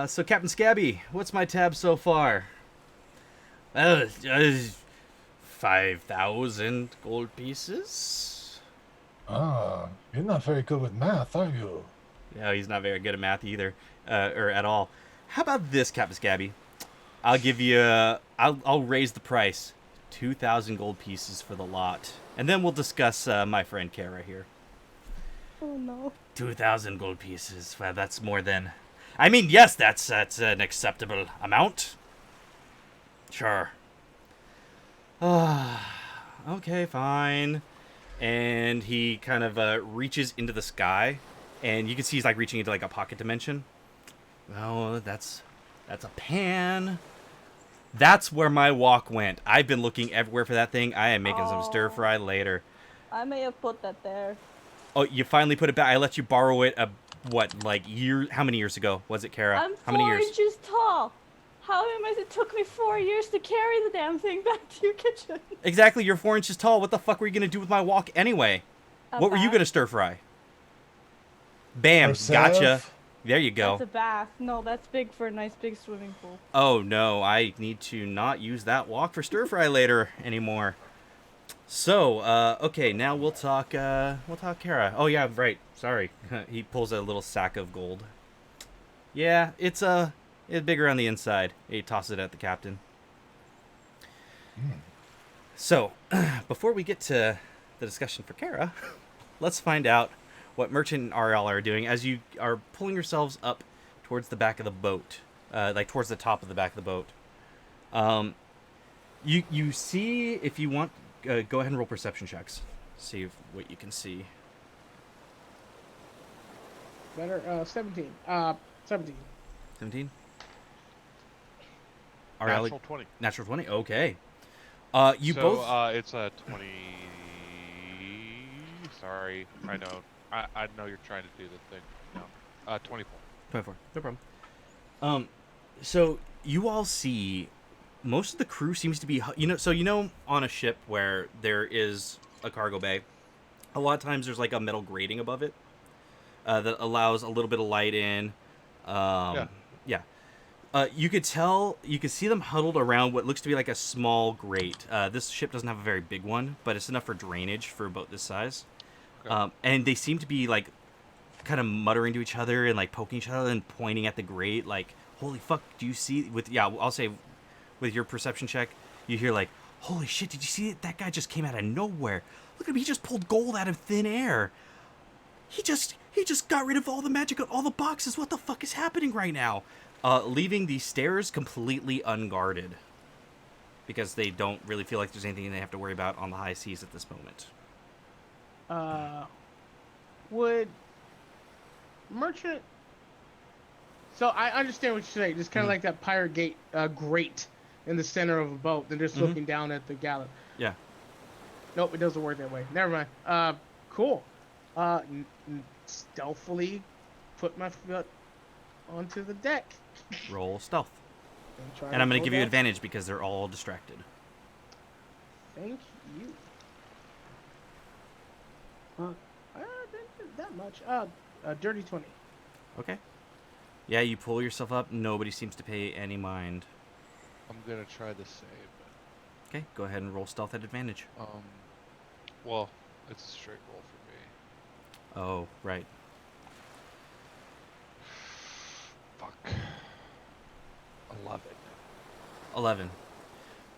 Speaker 1: So Captain Scabby, what's my tab so far? 5,000 gold pieces?
Speaker 2: You're not very good with math, are you?
Speaker 1: Yeah, he's not very good at math either, or at all. How about this, Captain Scabby? I'll give you, I'll raise the price. 2,000 gold pieces for the lot. And then we'll discuss my friend Kara here.
Speaker 3: Oh no.
Speaker 1: 2,000 gold pieces. Well, that's more than... I mean, yes, that's an acceptable amount. Sure. Okay, fine. And he kind of reaches into the sky, and you can see he's like reaching into like a pocket dimension. Oh, that's a pan. That's where my walk went. I've been looking everywhere for that thing. I am making some stir fry later.
Speaker 3: I may have put that there.
Speaker 1: Oh, you finally put it back. I let you borrow it. How many years ago was it, Kara?
Speaker 3: I'm
Speaker 1: How many
Speaker 3: 4
Speaker 1: years?
Speaker 3: inches tall. How am I? It took me 4 years to carry the damn thing back to your kitchen.
Speaker 1: Exactly, you're 4 inches tall. What the fuck were you gonna do with my walk anyway? What were you
Speaker 3: bath.
Speaker 1: gonna stir fry? Bam,
Speaker 2: Herself?
Speaker 1: gotcha. There you go.
Speaker 3: That's a bath. No, that's big for a nice big swimming pool.
Speaker 1: Oh no, I need to not use that walk for stir fry later anymore. So, okay, now we'll talk Kara. Oh yeah, right. Sorry. He pulls a little sack of gold. Yeah, it's bigger on the inside. He tosses it at the captain. So, before we get to the discussion for Kara, let's find out what Merchant and Ariala are doing as you are pulling yourselves up towards the back of the boat, like towards the top of the back of the boat. You see, if you want, go ahead and roll perception checks. See what you can see.
Speaker 5: Better, 17. 17.
Speaker 1: 17?
Speaker 4: Natural 20.
Speaker 1: Natural 20? Okay. You
Speaker 4: so,
Speaker 1: both...
Speaker 4: it's a 20... Sorry, I know. I know you're trying to do the thing. No. 24.
Speaker 1: 24. No problem. So you all see most of the crew seems to be, on a ship where there is a cargo bay, a lot of times there's like a metal grating above it that allows a little bit of light in. Yeah. You could see them huddled around what looks to be like a small grate. This ship doesn't have a very big one, but it's enough for drainage for a boat this size. Okay. And they seem to be like kind of muttering to each other and like poking each other and pointing at the grate like, holy fuck, do you see I'll say with your perception check, you hear like, holy shit, did you see it? That guy just came out of nowhere. Look at him, he just pulled gold out of thin air. He just got rid of all the magic on all the boxes. What the fuck is happening right now? Leaving the stairs completely unguarded because they don't really feel like there's anything they have to worry about on the high seas at this moment.
Speaker 5: Would Merchant... So I understand what you're saying. Just kind of like that pirate gate grate in the center of a boat. They're just looking down at the galley.
Speaker 1: Yeah.
Speaker 5: Nope, it doesn't work that way. Never mind. Cool. Stealthily put my foot onto the deck.
Speaker 1: Roll stealth. And I'm going to give you advantage because they're all distracted.
Speaker 5: Thank you. Didn't do that much. Dirty 20.
Speaker 1: Okay. Yeah, you pull yourself up. Nobody seems to pay any mind.
Speaker 4: I'm gonna try the save.
Speaker 1: Okay, go ahead and roll stealth at advantage.
Speaker 4: Well, it's a straight roll for
Speaker 1: Oh, right.
Speaker 4: Fuck. 11.
Speaker 1: 11.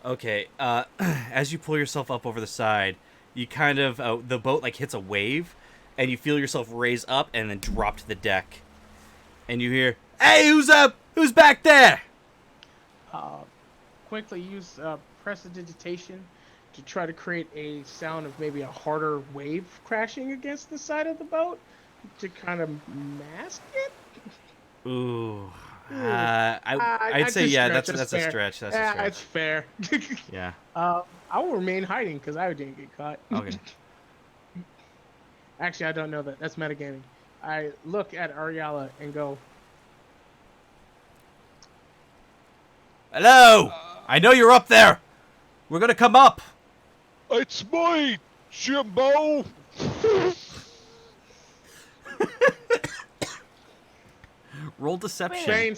Speaker 1: Okay, as you pull yourself up over the side, you kind of, the boat, like, hits a wave, and you feel yourself raise up and then drop to the deck. And you hear, "Hey, who's up? Who's back there?"
Speaker 5: Quickly use prestidigitation to try to create a sound of maybe a harder wave crashing against the side of the boat to kind of mask it.
Speaker 1: Ooh. I'd say, yeah, that's a stretch. That's a stretch.
Speaker 5: It's fair.
Speaker 1: Yeah.
Speaker 5: I will remain hiding because I didn't get caught.
Speaker 1: Okay.
Speaker 5: Actually, I don't know that. That's metagaming. I look at Ariala and go,
Speaker 1: Hello! I know you're up there! We're gonna come up!
Speaker 4: It's me, Jimbo!
Speaker 1: Roll deception.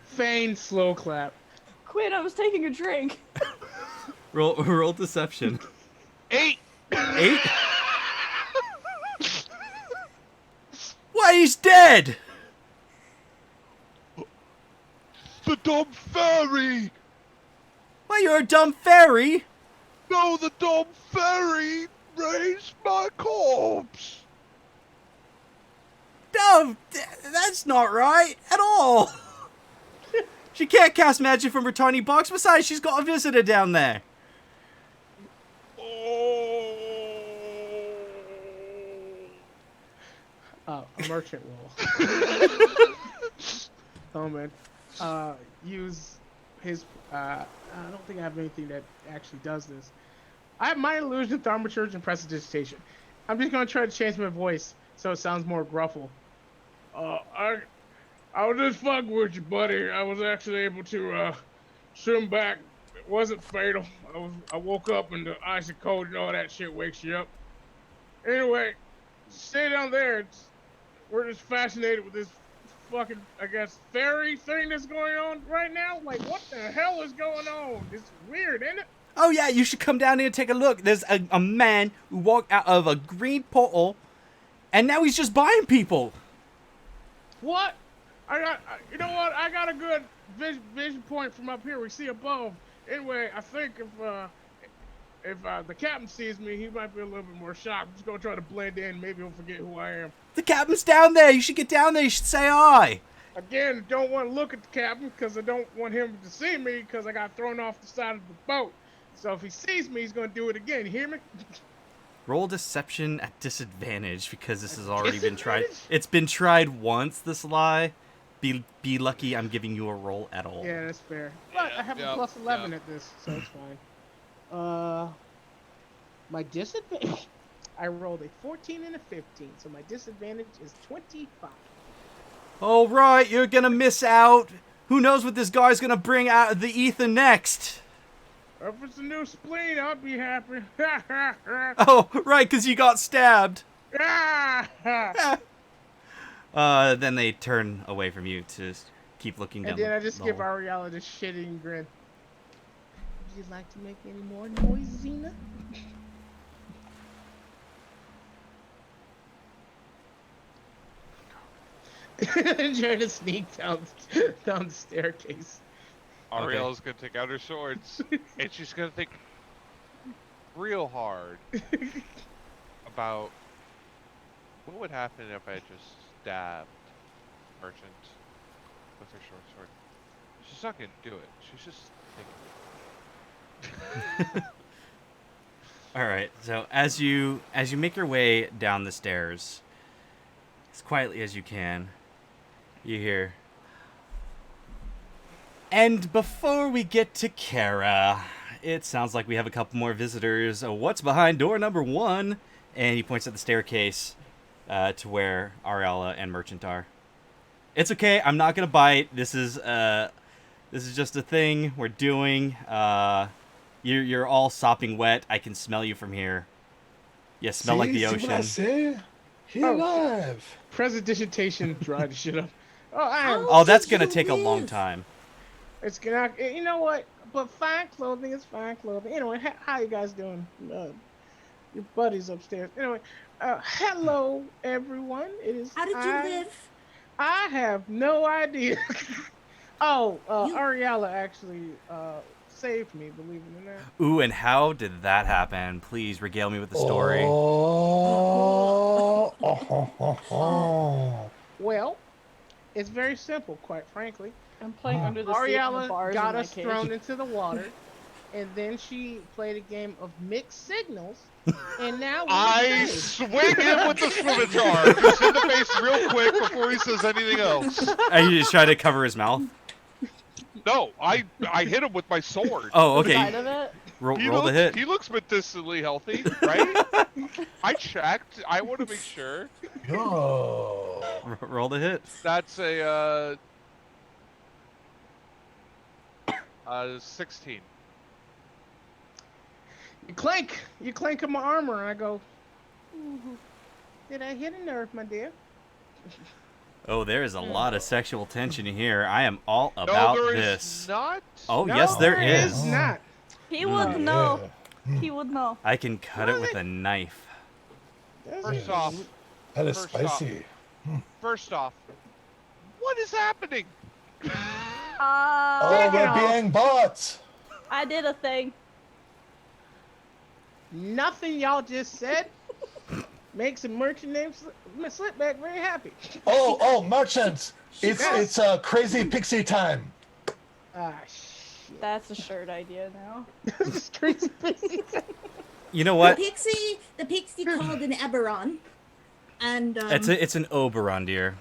Speaker 5: feign slow clap.
Speaker 3: Quinn, I was taking a drink.
Speaker 1: Roll deception.
Speaker 4: 8!
Speaker 1: 8? Why, he's dead!
Speaker 4: The dumb fairy!
Speaker 1: Why, you're a dumb fairy?
Speaker 4: No, the dumb fairy raised my corpse!
Speaker 1: No, that's not right at all. She can't cast magic from her tiny box. Besides, she's got a visitor down there.
Speaker 5: A merchant will. Oh man. Use his. I don't think I have anything that actually does this. I have Minor Illusion, Thaumaturge, and Prestidigitation. I'm just gonna try to change my voice so it sounds more gruffle. I was just fucking with you, buddy. I was actually able to swim back. It wasn't fatal. I woke up and the icy cold and all that shit wakes you up. Anyway, stay down there. We're just fascinated with this fucking, I guess, fairy thing that's going on right now. Like, what the hell is going on? It's weird, isn't it?
Speaker 1: Oh yeah, you should come down here and take a look. There's a man who walked out of a green portal, and now he's just buying people.
Speaker 5: What? You know what? I got a good vision point from up here. We see above. Anyway, I think if the captain sees me, he might be a little bit more shocked. I'm just gonna try to blend in. Maybe he'll forget who I am.
Speaker 1: The captain's down there. You should get down there. You should say hi.
Speaker 5: Again, I don't want to look at the captain because I don't want him to see me because I got thrown off the side of the boat. So if he sees me, he's gonna do it again. You hear me?
Speaker 1: Roll deception at disadvantage because this has already been tried. It's been tried once, this lie. Be lucky I'm giving you a roll at all.
Speaker 5: Yeah, that's fair. But I have a plus 11 at this, so it's fine. My disadvantage. I rolled a 14 and a 15, so my disadvantage is 25.
Speaker 1: All right, you're gonna miss out. Who knows what this guy's gonna bring out of the ether next?
Speaker 5: If it's a new spleen, I'll be happy.
Speaker 1: Oh, right, because you got stabbed. Then they turn away from you to keep looking down.
Speaker 5: And then I just
Speaker 1: the
Speaker 5: give
Speaker 1: hole.
Speaker 5: Ariala this shitting grin. Would you like to make any more noise, Xena? And trying to sneak down the staircase.
Speaker 4: Ariela's gonna take out her swords, and she's gonna think real hard about what would happen if I just stabbed Merchant with her short sword. She's not gonna do it. She's just thinking.
Speaker 1: All right. So as you make your way down the stairs, as quietly as you can, you hear. And before we get to Kara, it sounds like we have a couple more visitors. What's behind door number 1? And he points at the staircase to where Ariala and Merchant are. It's okay. I'm not gonna bite. This is just a thing we're doing. You're all sopping wet. I can smell you from here. You smell like the
Speaker 2: See what I
Speaker 1: ocean.
Speaker 2: say? He alive.
Speaker 5: Prestidigitation dried the shit up.
Speaker 1: Oh, that's gonna take a long time.
Speaker 5: It's gonna. You know what? But fine clothing is fine clothing. Anyway, how you guys doing? Your buddy's upstairs. Anyway, Hello, everyone. It is.
Speaker 6: How did you live?
Speaker 5: I have no idea.
Speaker 6: You-
Speaker 5: Ariala actually saved me. Believe it or not.
Speaker 1: Ooh, and how did that happen? Please regale me with the story.
Speaker 2: Oh.
Speaker 5: Well, it's very simple, quite frankly.
Speaker 3: I'm playing Under the Sea in the
Speaker 5: Ariala
Speaker 3: bars
Speaker 5: got
Speaker 3: in my
Speaker 5: us
Speaker 3: cage.
Speaker 5: thrown into the water, and then she played a game of mixed signals, and now
Speaker 4: I
Speaker 5: we're safe.
Speaker 4: swing him with the scimitar just in the face real quick before he says anything else.
Speaker 1: Are you just trying to cover his mouth?
Speaker 4: No, I hit him with my sword.
Speaker 1: Oh,
Speaker 3: Side
Speaker 1: okay.
Speaker 3: of it.
Speaker 1: Roll the hit.
Speaker 4: He looks medicinally healthy, right? I checked. I want to make sure.
Speaker 2: Yo.
Speaker 1: Roll the hit.
Speaker 4: That's a 16.
Speaker 5: You clank on my armor, and I go, "Ooh, did I hit a nerve, my dear?"
Speaker 1: Oh, there is a lot of sexual tension here. I am all
Speaker 4: No,
Speaker 1: about
Speaker 4: there is
Speaker 1: this.
Speaker 4: not.
Speaker 1: Oh,
Speaker 5: No,
Speaker 1: yes, there
Speaker 5: there
Speaker 1: is.
Speaker 5: not.
Speaker 3: He would know. He would know.
Speaker 1: I can cut it with a knife.
Speaker 4: First off,
Speaker 2: That is
Speaker 4: First off.
Speaker 2: spicy.
Speaker 4: first off, what is happening?
Speaker 2: Oh,
Speaker 5: Take it
Speaker 2: we're
Speaker 5: off.
Speaker 2: being bought.
Speaker 3: I did a thing.
Speaker 5: Nothing y'all just said makes a merchant named Slipback very happy.
Speaker 2: Oh, merchants. It's crazy pixie time.
Speaker 5: Ah, shit.
Speaker 3: That's a shirt idea now.
Speaker 5: It's crazy.
Speaker 1: You know what?
Speaker 6: The pixie called an Eberron, and
Speaker 1: It's an Oberon, dear.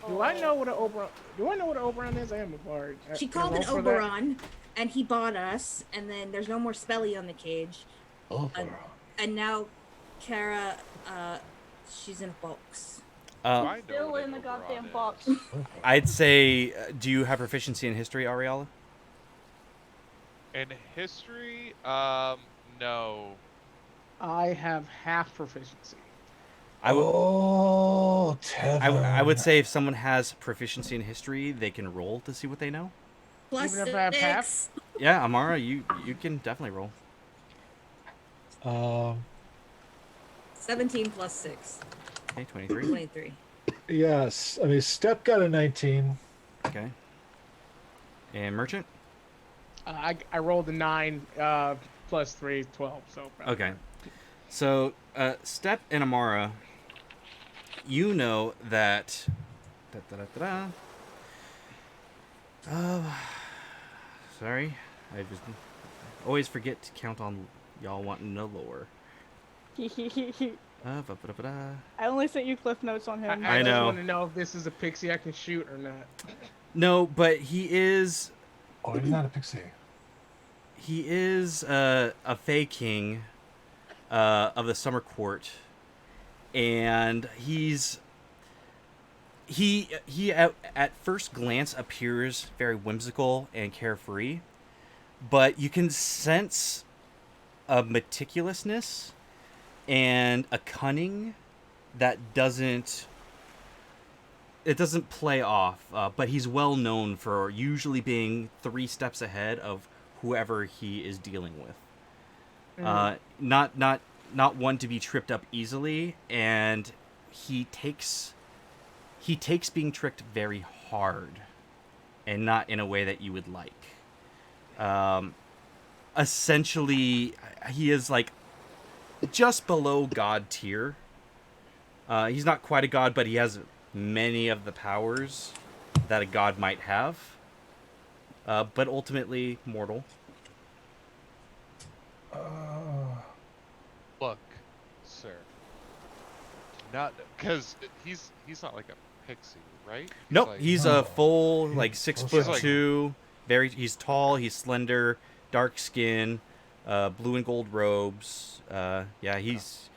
Speaker 5: Do I know what an Oberon? Do I know what an Oberon is? I am a bard.
Speaker 6: she
Speaker 5: Can I
Speaker 6: called an
Speaker 5: roll for that?
Speaker 6: Oberon, and he bought us, and then there's no more spelly on the cage,
Speaker 2: Oh,
Speaker 6: and now Kara, she's in a box.
Speaker 4: I know
Speaker 3: Still
Speaker 4: what
Speaker 3: in the
Speaker 4: an Oberon
Speaker 3: goddamn
Speaker 4: is.
Speaker 3: box.
Speaker 1: I'd say, do you have proficiency in history, Ariala?
Speaker 4: In history, no.
Speaker 5: I have half proficiency.
Speaker 1: I would.
Speaker 2: Oh, Tevin.
Speaker 1: I would say if someone has proficiency in history, they can roll to see what they know.
Speaker 6: Plus
Speaker 5: Even if I have half?
Speaker 6: 6.
Speaker 1: Yeah, Amara, you can definitely roll.
Speaker 6: 17 plus 6.
Speaker 1: Okay, 23.
Speaker 6: 23.
Speaker 2: Yes. I mean, Step got a 19.
Speaker 1: Okay. And merchant?
Speaker 5: I rolled a 9 plus 3, 12. So probably
Speaker 1: Okay. So, Step and Amara, you know that. Sorry, I just always forget to count on y'all wanting to know lore.
Speaker 3: I only sent you cliff notes on him.
Speaker 1: I
Speaker 5: I
Speaker 1: know.
Speaker 5: just want to know if this is a pixie I can shoot or not.
Speaker 1: No, but he is
Speaker 2: Oh, he's not a pixie.
Speaker 1: a Fey King of the Summer Court, and he at first glance appears very whimsical and carefree, but you can sense a meticulousness and a cunning that doesn't play off, but he's well known for usually being 3 steps ahead of whoever he is dealing with. Not one to be tripped up easily, and he takes being tricked very hard, and not in a way that you would like. Essentially, he is like just below god tier. He's not quite a god, but he has many of the powers that a god might have. But ultimately mortal.
Speaker 4: Look, sir. Not because he's not like a pixie, right?
Speaker 1: Nope,
Speaker 4: like,
Speaker 1: he's a full like 6'2". He's tall. He's slender, dark skin, blue and gold robes. Yeah, he's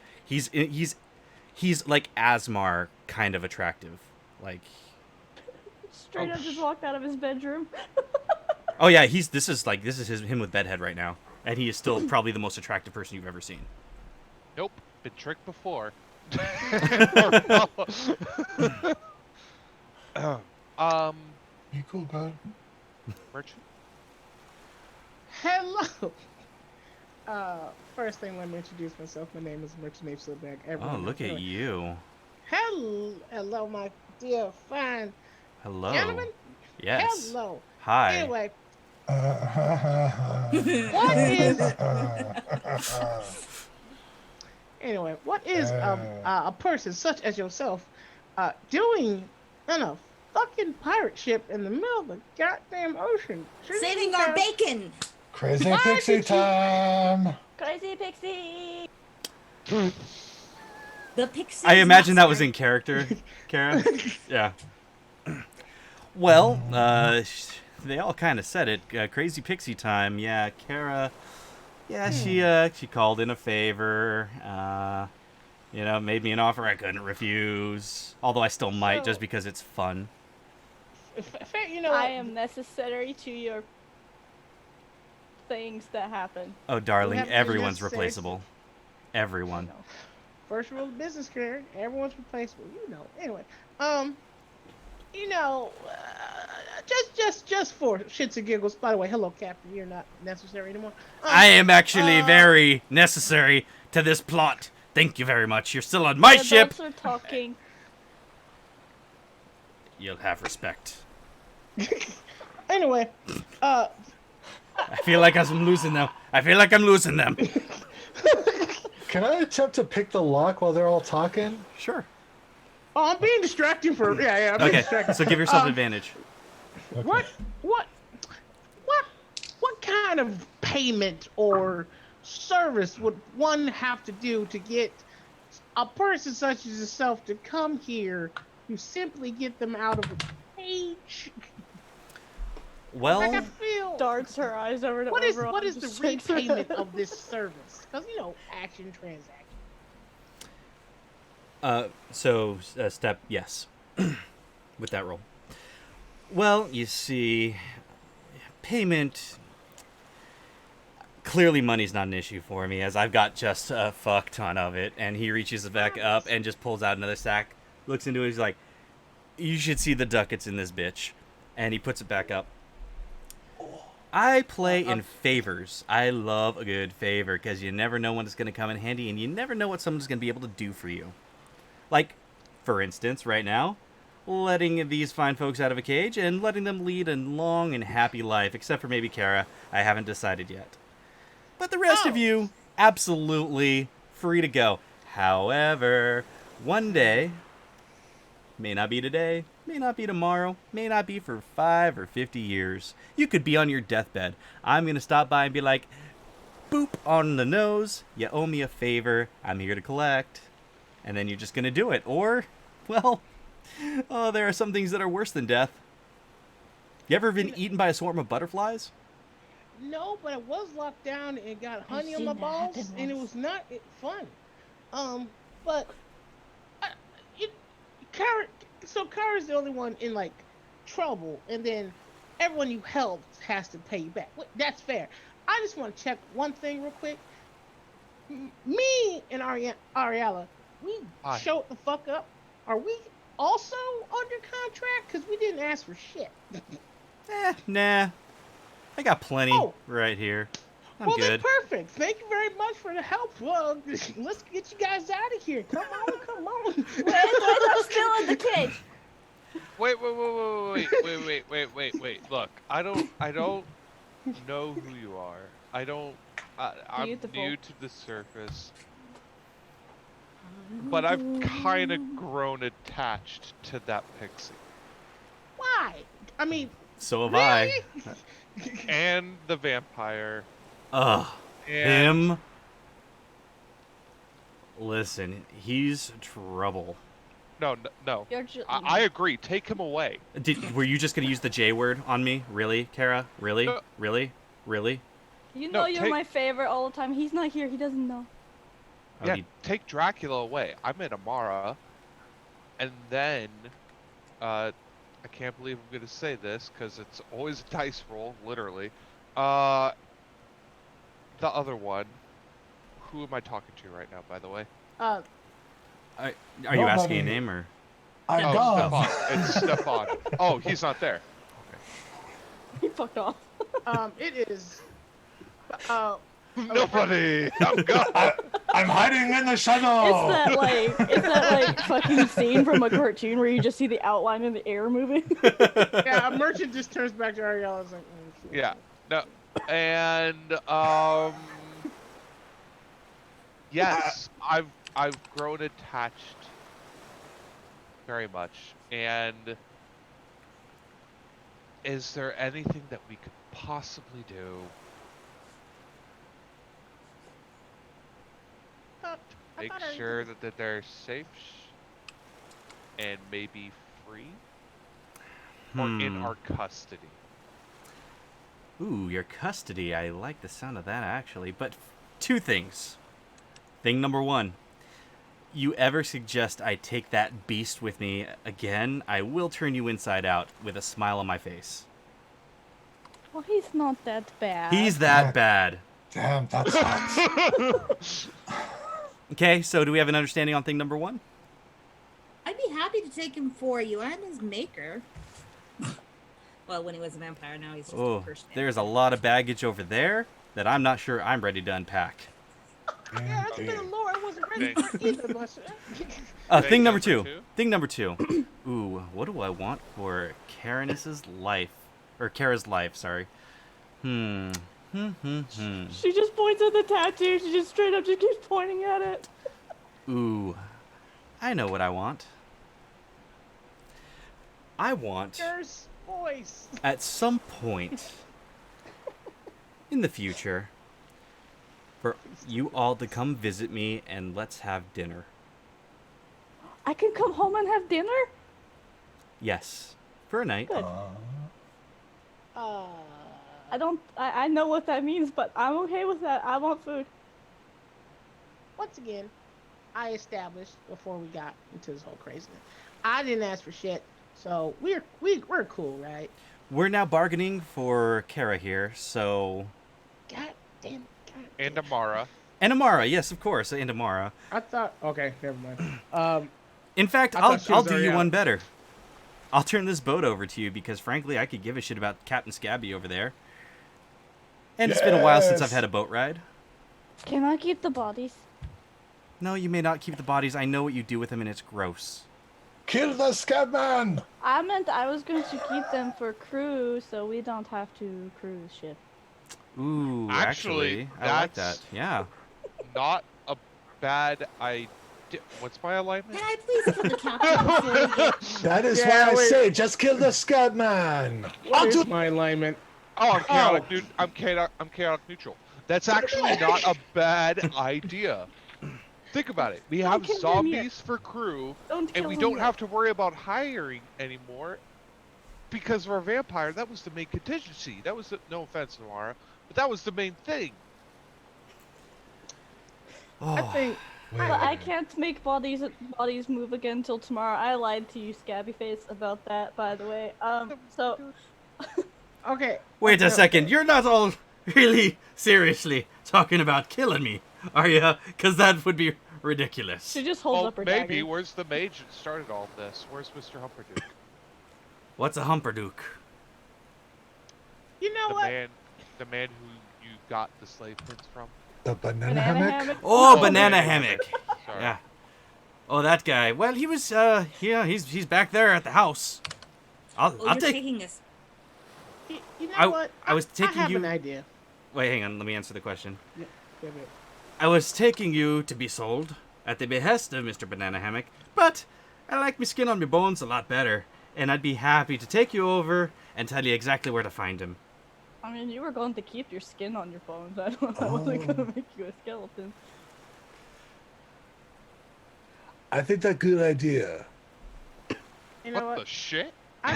Speaker 1: like Asmar kind of attractive. Like,
Speaker 3: Straight up just walked out of his bedroom.
Speaker 1: oh yeah, this is him with bedhead right now, and he is still probably the most attractive person you've ever seen.
Speaker 4: Nope, been tricked before.
Speaker 2: You cool, bud?
Speaker 4: Merchant.
Speaker 5: Hello. First thing, let me introduce myself. My name is Merchant Silverback.
Speaker 1: Oh, look at you.
Speaker 5: Hello, my dear fine
Speaker 1: Hello.
Speaker 5: gentlemen.
Speaker 1: Yes.
Speaker 5: Hello.
Speaker 1: Hi.
Speaker 5: Anyway, what is what is a person such as yourself doing on a fucking pirate ship in the middle of the goddamn ocean?
Speaker 6: Saving our bacon.
Speaker 2: Crazy Pixie time.
Speaker 3: Crazy Pixie!
Speaker 6: The Pixie.
Speaker 1: I
Speaker 6: is
Speaker 1: imagine
Speaker 6: not
Speaker 1: that was
Speaker 6: sorry.
Speaker 1: in character, Kara. Yeah. Well, they all kind of said it. Crazy Pixie time. Yeah, Kara. Yeah, she called in a favor. Made me an offer I couldn't refuse. Although I still might, just because it's fun.
Speaker 3: I am necessary to your things that happen.
Speaker 1: Oh, darling,
Speaker 5: have to be
Speaker 1: everyone's
Speaker 5: necessary.
Speaker 1: Replaceable. Everyone.
Speaker 5: First rule of business, Kerry. Everyone's replaceable. Anyway, just for shits and giggles. By the way, hello, Captain. You're not necessary anymore.
Speaker 1: I am actually very necessary to this plot. Thank you very much. You're still on my ship.
Speaker 3: Adults are talking.
Speaker 1: You'll have respect.
Speaker 5: Anyway,
Speaker 1: I feel like I'm losing them.
Speaker 2: Can I attempt to pick the lock while they're all talking?
Speaker 1: Sure.
Speaker 5: I'm being distracting for I'm being
Speaker 1: Okay,
Speaker 5: distracted.
Speaker 1: so give yourself advantage.
Speaker 2: Okay.
Speaker 5: What kind of payment or service would one have to do to get a person such as yourself to come here to simply get them out of a cage? Like I
Speaker 1: Well,
Speaker 5: feel.
Speaker 3: Darts her eyes over to
Speaker 5: What is
Speaker 3: Oberon,
Speaker 5: the
Speaker 3: just shakes her
Speaker 5: repayment
Speaker 3: head.
Speaker 5: of this service? Because action transaction.
Speaker 1: step yes, with that roll. Well, you see, payment. Clearly, money's not an issue for me, as I've got just a fuck ton of it. And he reaches back up and just pulls out another sack, looks into it, he's like, "You should see the ducats in this bitch," and he puts it back up. I play in favors. I love a good favor because you never know when it's going to come in handy, and you never know what someone's going to be able to do for you. Like, for instance, right now, letting these fine folks out of a cage and letting them lead a long and happy life, except for maybe Kara. I haven't decided yet. But the rest of you, absolutely free to go. However, one day, may not be today, may not be tomorrow, may not be for 5 or 50 years. You could be on your deathbed. I'm going to stop by and be like, boop on the nose. You owe me a favor. I'm here to collect. And then you're just going to do it. Or, well, there are some things that are worse than death. You ever been eaten by a swarm of butterflies?
Speaker 5: No, but I was locked down and got honey on
Speaker 3: seen
Speaker 5: my
Speaker 3: that
Speaker 5: balls,
Speaker 3: happen
Speaker 5: and it
Speaker 3: once.
Speaker 5: was not fun. But Kara's the only one in like trouble, and then everyone you helped has to pay you back. That's fair. I just want to check one thing real quick. Me and Ariala, we
Speaker 4: Hi.
Speaker 5: showed the fuck up. Are we also under contract? Because we didn't ask for shit.
Speaker 1: Nah. I got plenty
Speaker 5: Oh.
Speaker 1: right here. I'm
Speaker 5: Well,
Speaker 1: good.
Speaker 5: then perfect. Thank you very much for the help. Well, let's get you guys out of here. Come on.
Speaker 3: Wait, I'm still in the cage.
Speaker 4: Wait. Look, I don't know who you are. I'm
Speaker 3: Beautiful.
Speaker 4: new to the surface. But I've kind of grown attached to that pixie.
Speaker 5: Why? I mean,
Speaker 1: So have
Speaker 5: really?
Speaker 4: And the vampire.
Speaker 1: Ugh.
Speaker 4: And
Speaker 1: Him. Listen, he's trouble.
Speaker 4: No.
Speaker 3: You're just,
Speaker 4: I agree. Take him away.
Speaker 1: Were you just going to use the J word on me? Really, Kara? Really?
Speaker 4: No.
Speaker 1: Really?
Speaker 3: You
Speaker 4: No,
Speaker 3: know you're
Speaker 4: take-
Speaker 3: my favorite all the time. He's not here. He doesn't know.
Speaker 1: Oh,
Speaker 4: Yeah, take Dracula away. I'm in Amara. And then, I can't believe I'm going to say this, because it's always a dice roll, literally. The other one. Who am I talking to right now, by the way?
Speaker 1: Are you asking a
Speaker 2: Nobody.
Speaker 1: name or?
Speaker 2: I'm
Speaker 4: Oh,
Speaker 2: gone.
Speaker 4: Stephan. It's Stephan. Oh, he's not there.
Speaker 3: He fucked off.
Speaker 5: It is
Speaker 4: Nobody. I'm gone.
Speaker 2: I'm hiding in the
Speaker 3: It's
Speaker 2: shadow.
Speaker 3: that like fucking scene from a cartoon where you just see the outline in the air moving.
Speaker 5: Yeah, a merchant just turns back to Ariala and is like, shit.
Speaker 4: Yeah. No. And yes, I've grown attached very much. And is there anything that we could possibly do
Speaker 5: I
Speaker 4: make
Speaker 5: thought
Speaker 4: sure
Speaker 5: everything
Speaker 4: that they're safe and maybe free or in our custody?
Speaker 1: Ooh, your custody. I like the sound of that, actually. But two things. Thing number one. You ever suggest I take that beast with me again, I will turn you inside out with a smile on my face.
Speaker 3: Well, he's not that bad.
Speaker 1: He's that bad.
Speaker 2: Damn, that's hot.
Speaker 1: Okay, so do we have an understanding on thing number one?
Speaker 6: I'd be happy to take him for you. I'm his maker. Well, when he was a vampire, now he's just a
Speaker 1: Oh,
Speaker 6: person.
Speaker 1: there's a lot of baggage over there that I'm not sure I'm ready to unpack.
Speaker 5: Yeah, that's a bit of lore. I wasn't ready for it either.
Speaker 1: Thing number two. Thing number two. Ooh, what do I want for Caranys' life? Or Kara's life, sorry.
Speaker 3: She just points at the tattoo. She just straight up just keeps pointing at it.
Speaker 1: Ooh, I know what I want. I want,
Speaker 5: There's voice.
Speaker 1: at some point in the future, for you all to come visit me and let's have dinner.
Speaker 3: I can come home and have dinner?
Speaker 1: Yes, for a night.
Speaker 3: Good. I know what that means, but I'm okay with that. I want food.
Speaker 5: Once again, I established before we got into this whole craziness, I didn't ask for shit, so we're cool, right?
Speaker 1: We're now bargaining for Kara here, so...
Speaker 5: God damn.
Speaker 4: And Amara.
Speaker 1: And Amara, yes, of course, and Amara.
Speaker 5: I thought. Okay, never mind.
Speaker 1: In fact,
Speaker 5: I
Speaker 1: I'll
Speaker 5: thought she was
Speaker 1: do you
Speaker 5: already
Speaker 1: one
Speaker 5: out.
Speaker 1: better. I'll turn this boat over to you because, frankly, I could give a shit about Captain Scabby over there. And it's been a while since I've
Speaker 2: Yes.
Speaker 1: had a boat ride.
Speaker 3: Can I keep the bodies?
Speaker 1: No, you may not keep the bodies. I know what you do with them, and it's gross.
Speaker 2: Kill the scabman.
Speaker 3: I meant I was going to keep them for crew, so we don't have to cruise ship.
Speaker 1: Ooh,
Speaker 4: Actually,
Speaker 1: I like that.
Speaker 4: that's-
Speaker 1: Yeah.
Speaker 4: Not a bad idea. What's my alignment?
Speaker 6: Can I please kill the captain before we get...
Speaker 2: That is
Speaker 5: Yeah,
Speaker 2: why I
Speaker 5: wait.
Speaker 2: say just kill the scabman.
Speaker 5: What is my alignment?
Speaker 4: Oh, I'm chaotic. I'm chaotic neutral. That's actually not a bad idea. Think about it. We have
Speaker 3: kill him
Speaker 4: zombies for crew,
Speaker 3: Don't kill
Speaker 4: and we
Speaker 3: him
Speaker 4: don't
Speaker 3: yet.
Speaker 4: have to worry about hiring anymore because we're a vampire. That was the main contingency. That was the, no offense, Amara, but that was the main thing.
Speaker 5: I think.
Speaker 3: But I can't make bodies move again till tomorrow. I lied to you, Scabby Face, about that, by the way. So
Speaker 5: Okay.
Speaker 1: Wait
Speaker 5: no,
Speaker 1: a second. You're not all really seriously talking about killing me, are you? Because that would be ridiculous.
Speaker 3: she just holds
Speaker 4: Well,
Speaker 3: up her
Speaker 4: maybe.
Speaker 3: dagger.
Speaker 4: Where's the mage that started all of this? Where's Mr. Humperduke?
Speaker 1: What's a humperduke?
Speaker 5: You know
Speaker 4: The
Speaker 5: what?
Speaker 4: the man who you got the slave pins from?
Speaker 2: The banana
Speaker 3: Banana
Speaker 2: hammock.
Speaker 3: hammock?
Speaker 1: Oh,
Speaker 4: Oh,
Speaker 1: banana
Speaker 4: banana
Speaker 1: hammock.
Speaker 4: Sorry.
Speaker 1: Yeah. Oh, that guy. Well, he was. Yeah, he's back there at the house. I'll
Speaker 6: Oh, you're
Speaker 1: take.
Speaker 6: taking us.
Speaker 5: You know
Speaker 1: I-
Speaker 5: what?
Speaker 1: I was taking
Speaker 5: I have
Speaker 1: you-
Speaker 5: an idea.
Speaker 1: Wait, hang on. Let me answer the question.
Speaker 5: Yeah, but-
Speaker 1: I was taking you to be sold at the behest of Mr. Banana Hammock, but I like my skin on my bones a lot better, and I'd be happy to take you over and tell you exactly where to find him.
Speaker 3: I mean, you were going to keep your skin on your bones. I wasn't going to make you a skeleton.
Speaker 2: I think that's a good idea.
Speaker 5: You know
Speaker 4: What the
Speaker 5: what?
Speaker 4: shit?
Speaker 5: I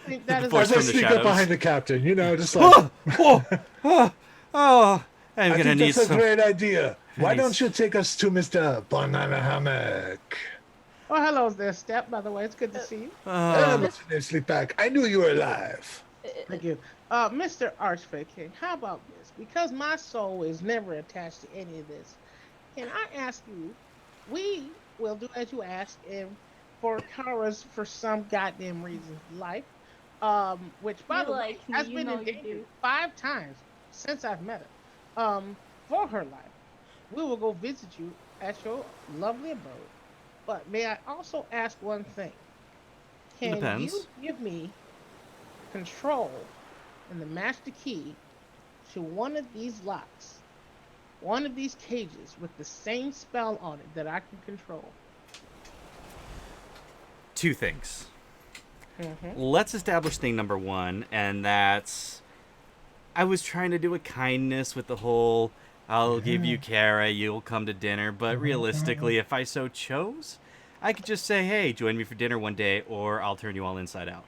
Speaker 5: think that is.
Speaker 1: Voice
Speaker 2: As I
Speaker 1: from the
Speaker 2: sneak
Speaker 1: shadows.
Speaker 2: up behind the captain, you know, just like.
Speaker 1: Oh, I'm
Speaker 2: I
Speaker 1: gonna
Speaker 2: think
Speaker 1: need
Speaker 2: that's a
Speaker 1: some.
Speaker 2: great idea. Why
Speaker 1: need
Speaker 2: don't you take us to Mr. Banana Hammock?
Speaker 5: Oh, hello there, Step. By the way, it's good to see you.
Speaker 2: Hello, Sleepback. I knew you were alive.
Speaker 5: Thank you. Mr. Archfey King, how about this? Because my soul is never attached to any of this, can I ask you, we will do as you ask, and for Kara's, for some goddamn reason, life, which, by
Speaker 3: You
Speaker 5: the way,
Speaker 3: like me,
Speaker 5: has
Speaker 3: you
Speaker 5: been
Speaker 3: know
Speaker 5: in
Speaker 3: you
Speaker 5: danger
Speaker 3: do.
Speaker 5: 5 times since I've met her. for her life. We will go visit you at your lovely abode. But may I also ask one thing? Can
Speaker 1: Depends.
Speaker 5: you give me control and the master key to one of these locks, one of these cages with the same spell on it that I can control?
Speaker 1: Two things.
Speaker 5: Mm-hmm.
Speaker 1: Let's establish thing number one, and that's I was trying to do a kindness with the whole I'll give you Kara, you'll come to dinner, but realistically, if I so chose, I could just say, hey, join me for dinner one day, or I'll turn you all inside out.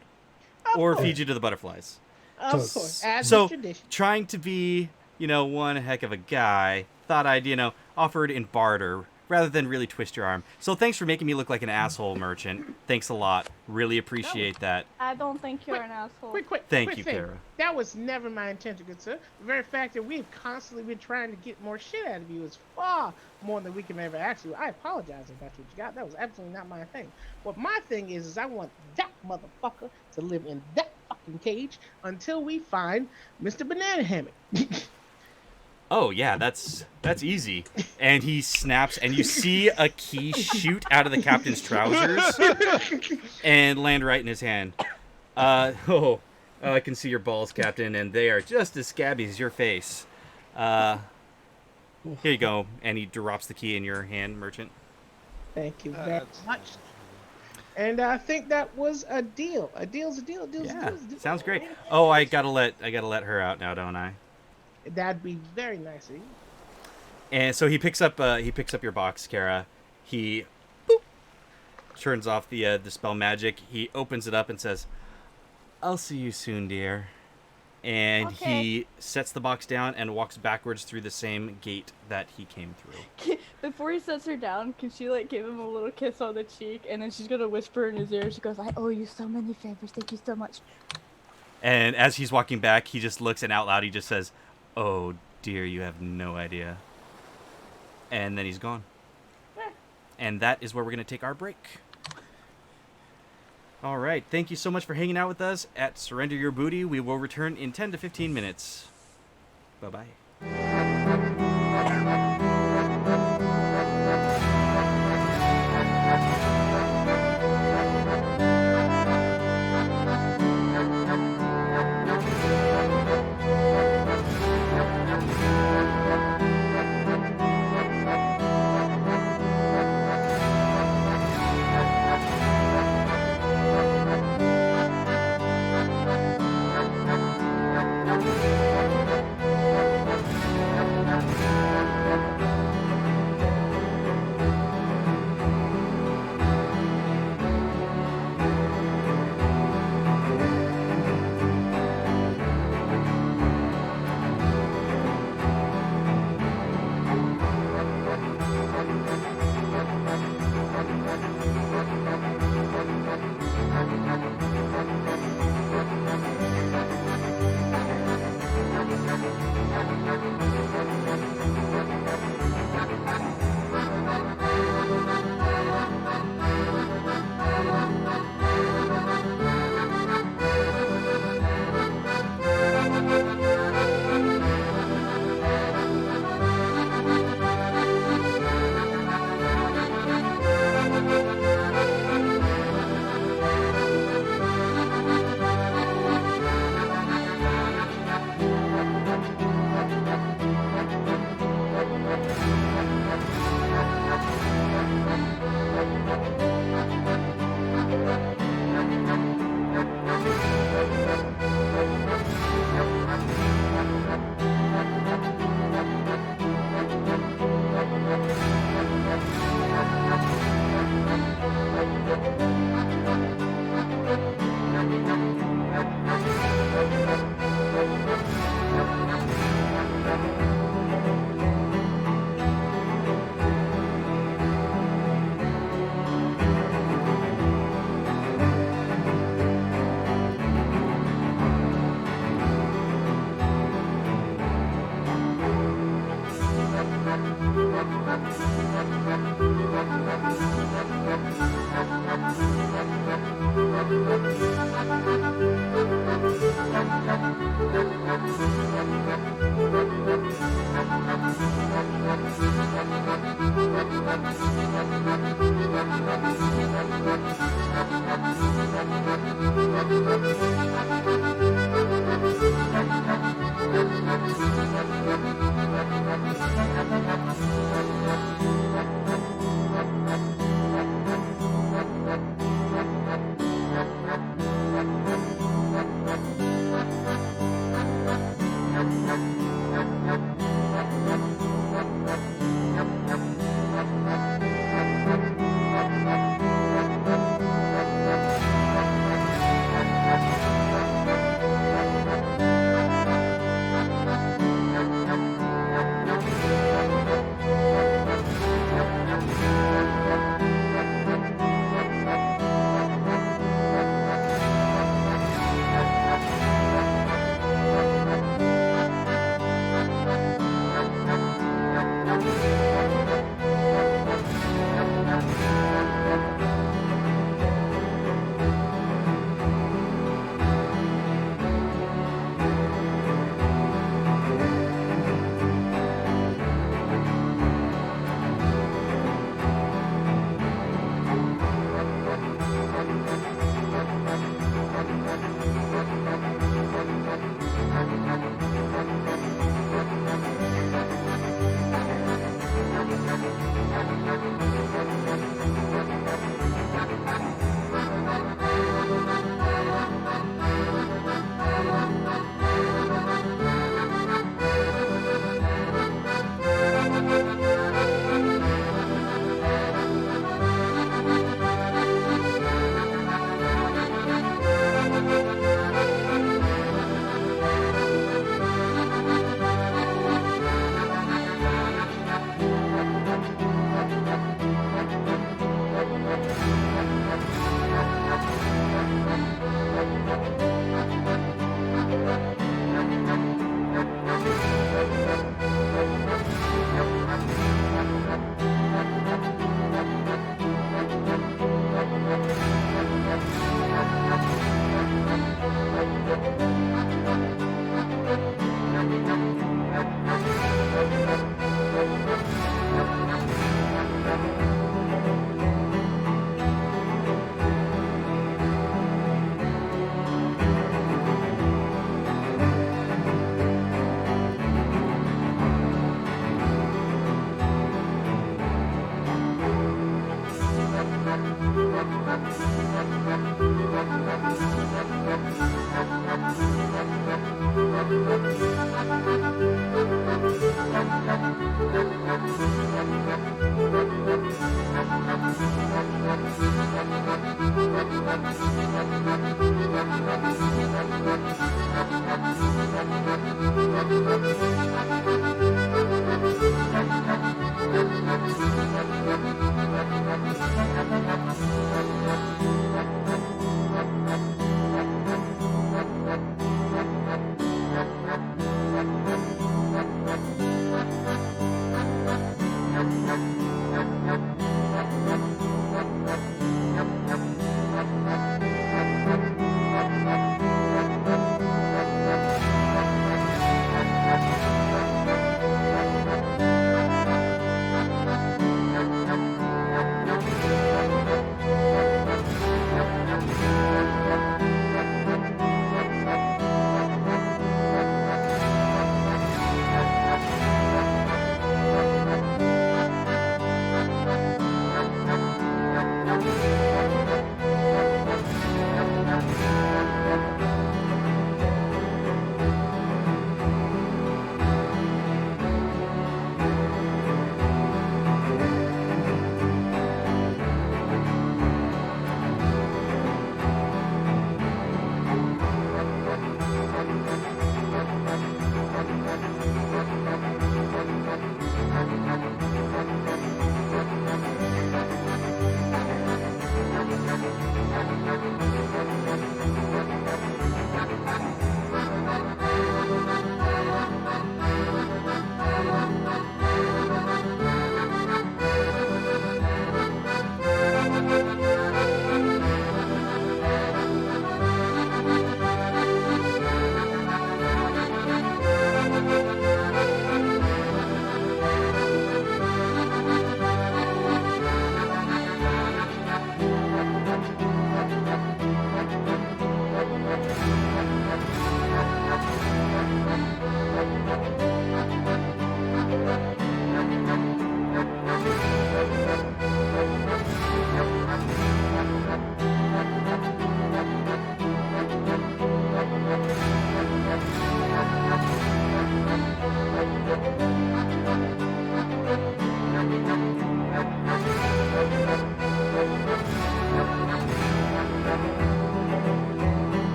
Speaker 1: Or feed you to the butterflies.
Speaker 5: Of course, as
Speaker 1: So,
Speaker 5: is tradition.
Speaker 1: trying to be, one heck of a guy, thought I'd, offer it in barter rather than really twist your arm. So thanks for making me look like an asshole, merchant. Thanks a lot. Really appreciate that.
Speaker 3: I don't think you're an asshole.
Speaker 5: Quick,
Speaker 1: Thank you,
Speaker 5: favor.
Speaker 1: Kara.
Speaker 5: That was never my intention, good sir. The very fact that we've constantly been trying to get more shit out of you is far more than we can ever ask you. I apologize if that's what you got. That was absolutely not my thing. What my thing is I want that motherfucker to live in that fucking cage until we find Mr. Banana Hammock.
Speaker 1: Oh, yeah, that's easy. And he snaps, and you see a key shoot out of the captain's trousers and land right in his hand. I can see your balls, Captain, and they are just as scabby as your face. Here you go. And he drops the key in your hand, merchant.
Speaker 5: Thank you very much. And I think that was a deal. A deal's a deal.
Speaker 1: Yeah, sounds great. Oh, I gotta let her out now, don't I?
Speaker 5: That'd be very nice of you.
Speaker 1: And so he picks up your box, Kara. He turns off the spell magic. He opens it up and says, "I'll see you soon, dear." And he sets the box down and walks backwards through the same gate that he came through.
Speaker 3: Before he sets her down, can she give him a little kiss on the cheek, and then she's gonna whisper in his ear. She goes, "I owe you so many favors. Thank you so much."
Speaker 1: And as he's walking back, he just looks, and out loud he just says, "Oh dear, you have no idea." And then he's gone. And that is where we're going to take our break. All right. Thank you so much for hanging out with us at Surrender Your Booty. We will return in 10 to 15 minutes. Bye-bye.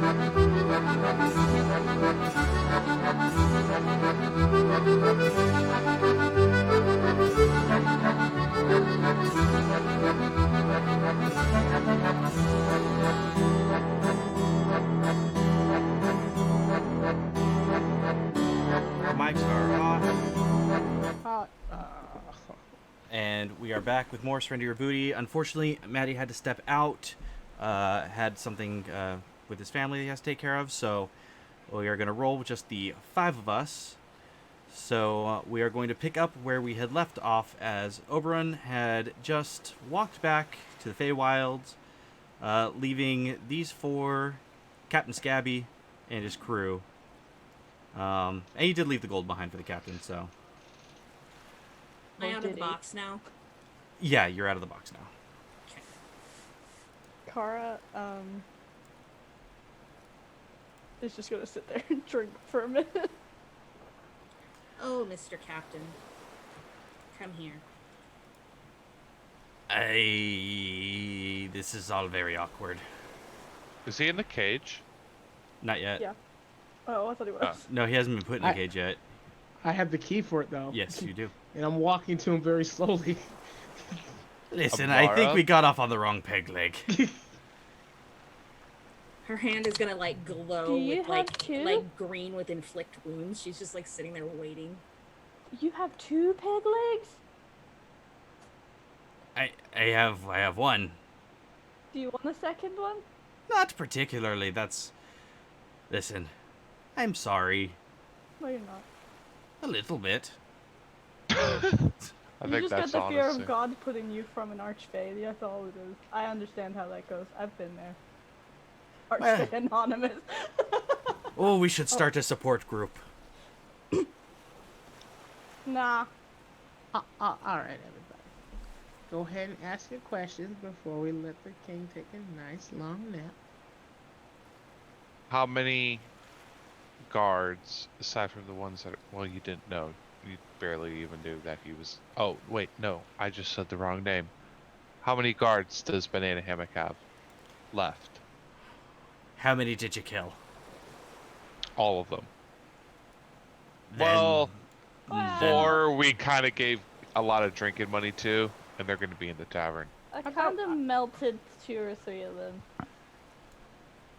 Speaker 1: Mics are on.
Speaker 5: Hot.
Speaker 1: And we are back with more Surrender Your Booty. Unfortunately, Matty had to step out. Had something with his family he has to take care of. So we are going to roll with just the 5 of us. So we are going to pick up where we had left off as Oberon had just walked back to the Feywilds, leaving these 4, Captain Scabby and his crew. And he did leave the gold behind for the captain, so...
Speaker 6: Am I out of the box now?
Speaker 1: Yeah, you're out of the box now.
Speaker 6: Okay.
Speaker 3: Kara, is just gonna sit there and drink for a minute.
Speaker 6: Oh, Mr. Captain. Come here.
Speaker 1: This is all very awkward.
Speaker 4: Is he in the cage?
Speaker 1: Not yet.
Speaker 3: Yeah. Oh, I thought he was.
Speaker 1: No, he hasn't been put in the cage yet.
Speaker 5: I have the key for it though.
Speaker 1: Yes, you do.
Speaker 5: And I'm walking to him very slowly.
Speaker 1: Listen, I think
Speaker 4: Amara?
Speaker 1: we got off on the wrong peg leg.
Speaker 6: Her hand is gonna like glow
Speaker 3: Do you
Speaker 6: with
Speaker 3: have
Speaker 6: like
Speaker 3: two?
Speaker 6: green with inflict wounds. She's just like sitting there waiting.
Speaker 3: You have 2 peg legs?
Speaker 1: I have one.
Speaker 3: Do you want a second one?
Speaker 1: Not particularly. Listen, I'm sorry.
Speaker 3: No, you're not.
Speaker 1: A little bit.
Speaker 4: I
Speaker 3: You
Speaker 4: think
Speaker 3: just
Speaker 4: that's
Speaker 3: got the fear
Speaker 4: honestly.
Speaker 3: of God putting you from an archfey. That's all it is. I understand how that goes. I've been there. Archfey Anonymous.
Speaker 1: Oh, we should start a support group.
Speaker 3: Nah.
Speaker 5: All right, everybody. Go ahead and ask your questions before we let the king take a nice long nap.
Speaker 4: How many guards, aside from the ones that, well, you didn't know. You barely even knew that he was... Oh, wait, no. I just said the wrong name. How many guards does Banana Hammock have left?
Speaker 1: How many did you kill?
Speaker 4: All of them.
Speaker 1: Then-
Speaker 4: Well,
Speaker 3: Well,
Speaker 4: 4 we kind of gave a lot of drinking money to, and they're going to be in the tavern.
Speaker 3: I kind of melted 2 or 3 of them.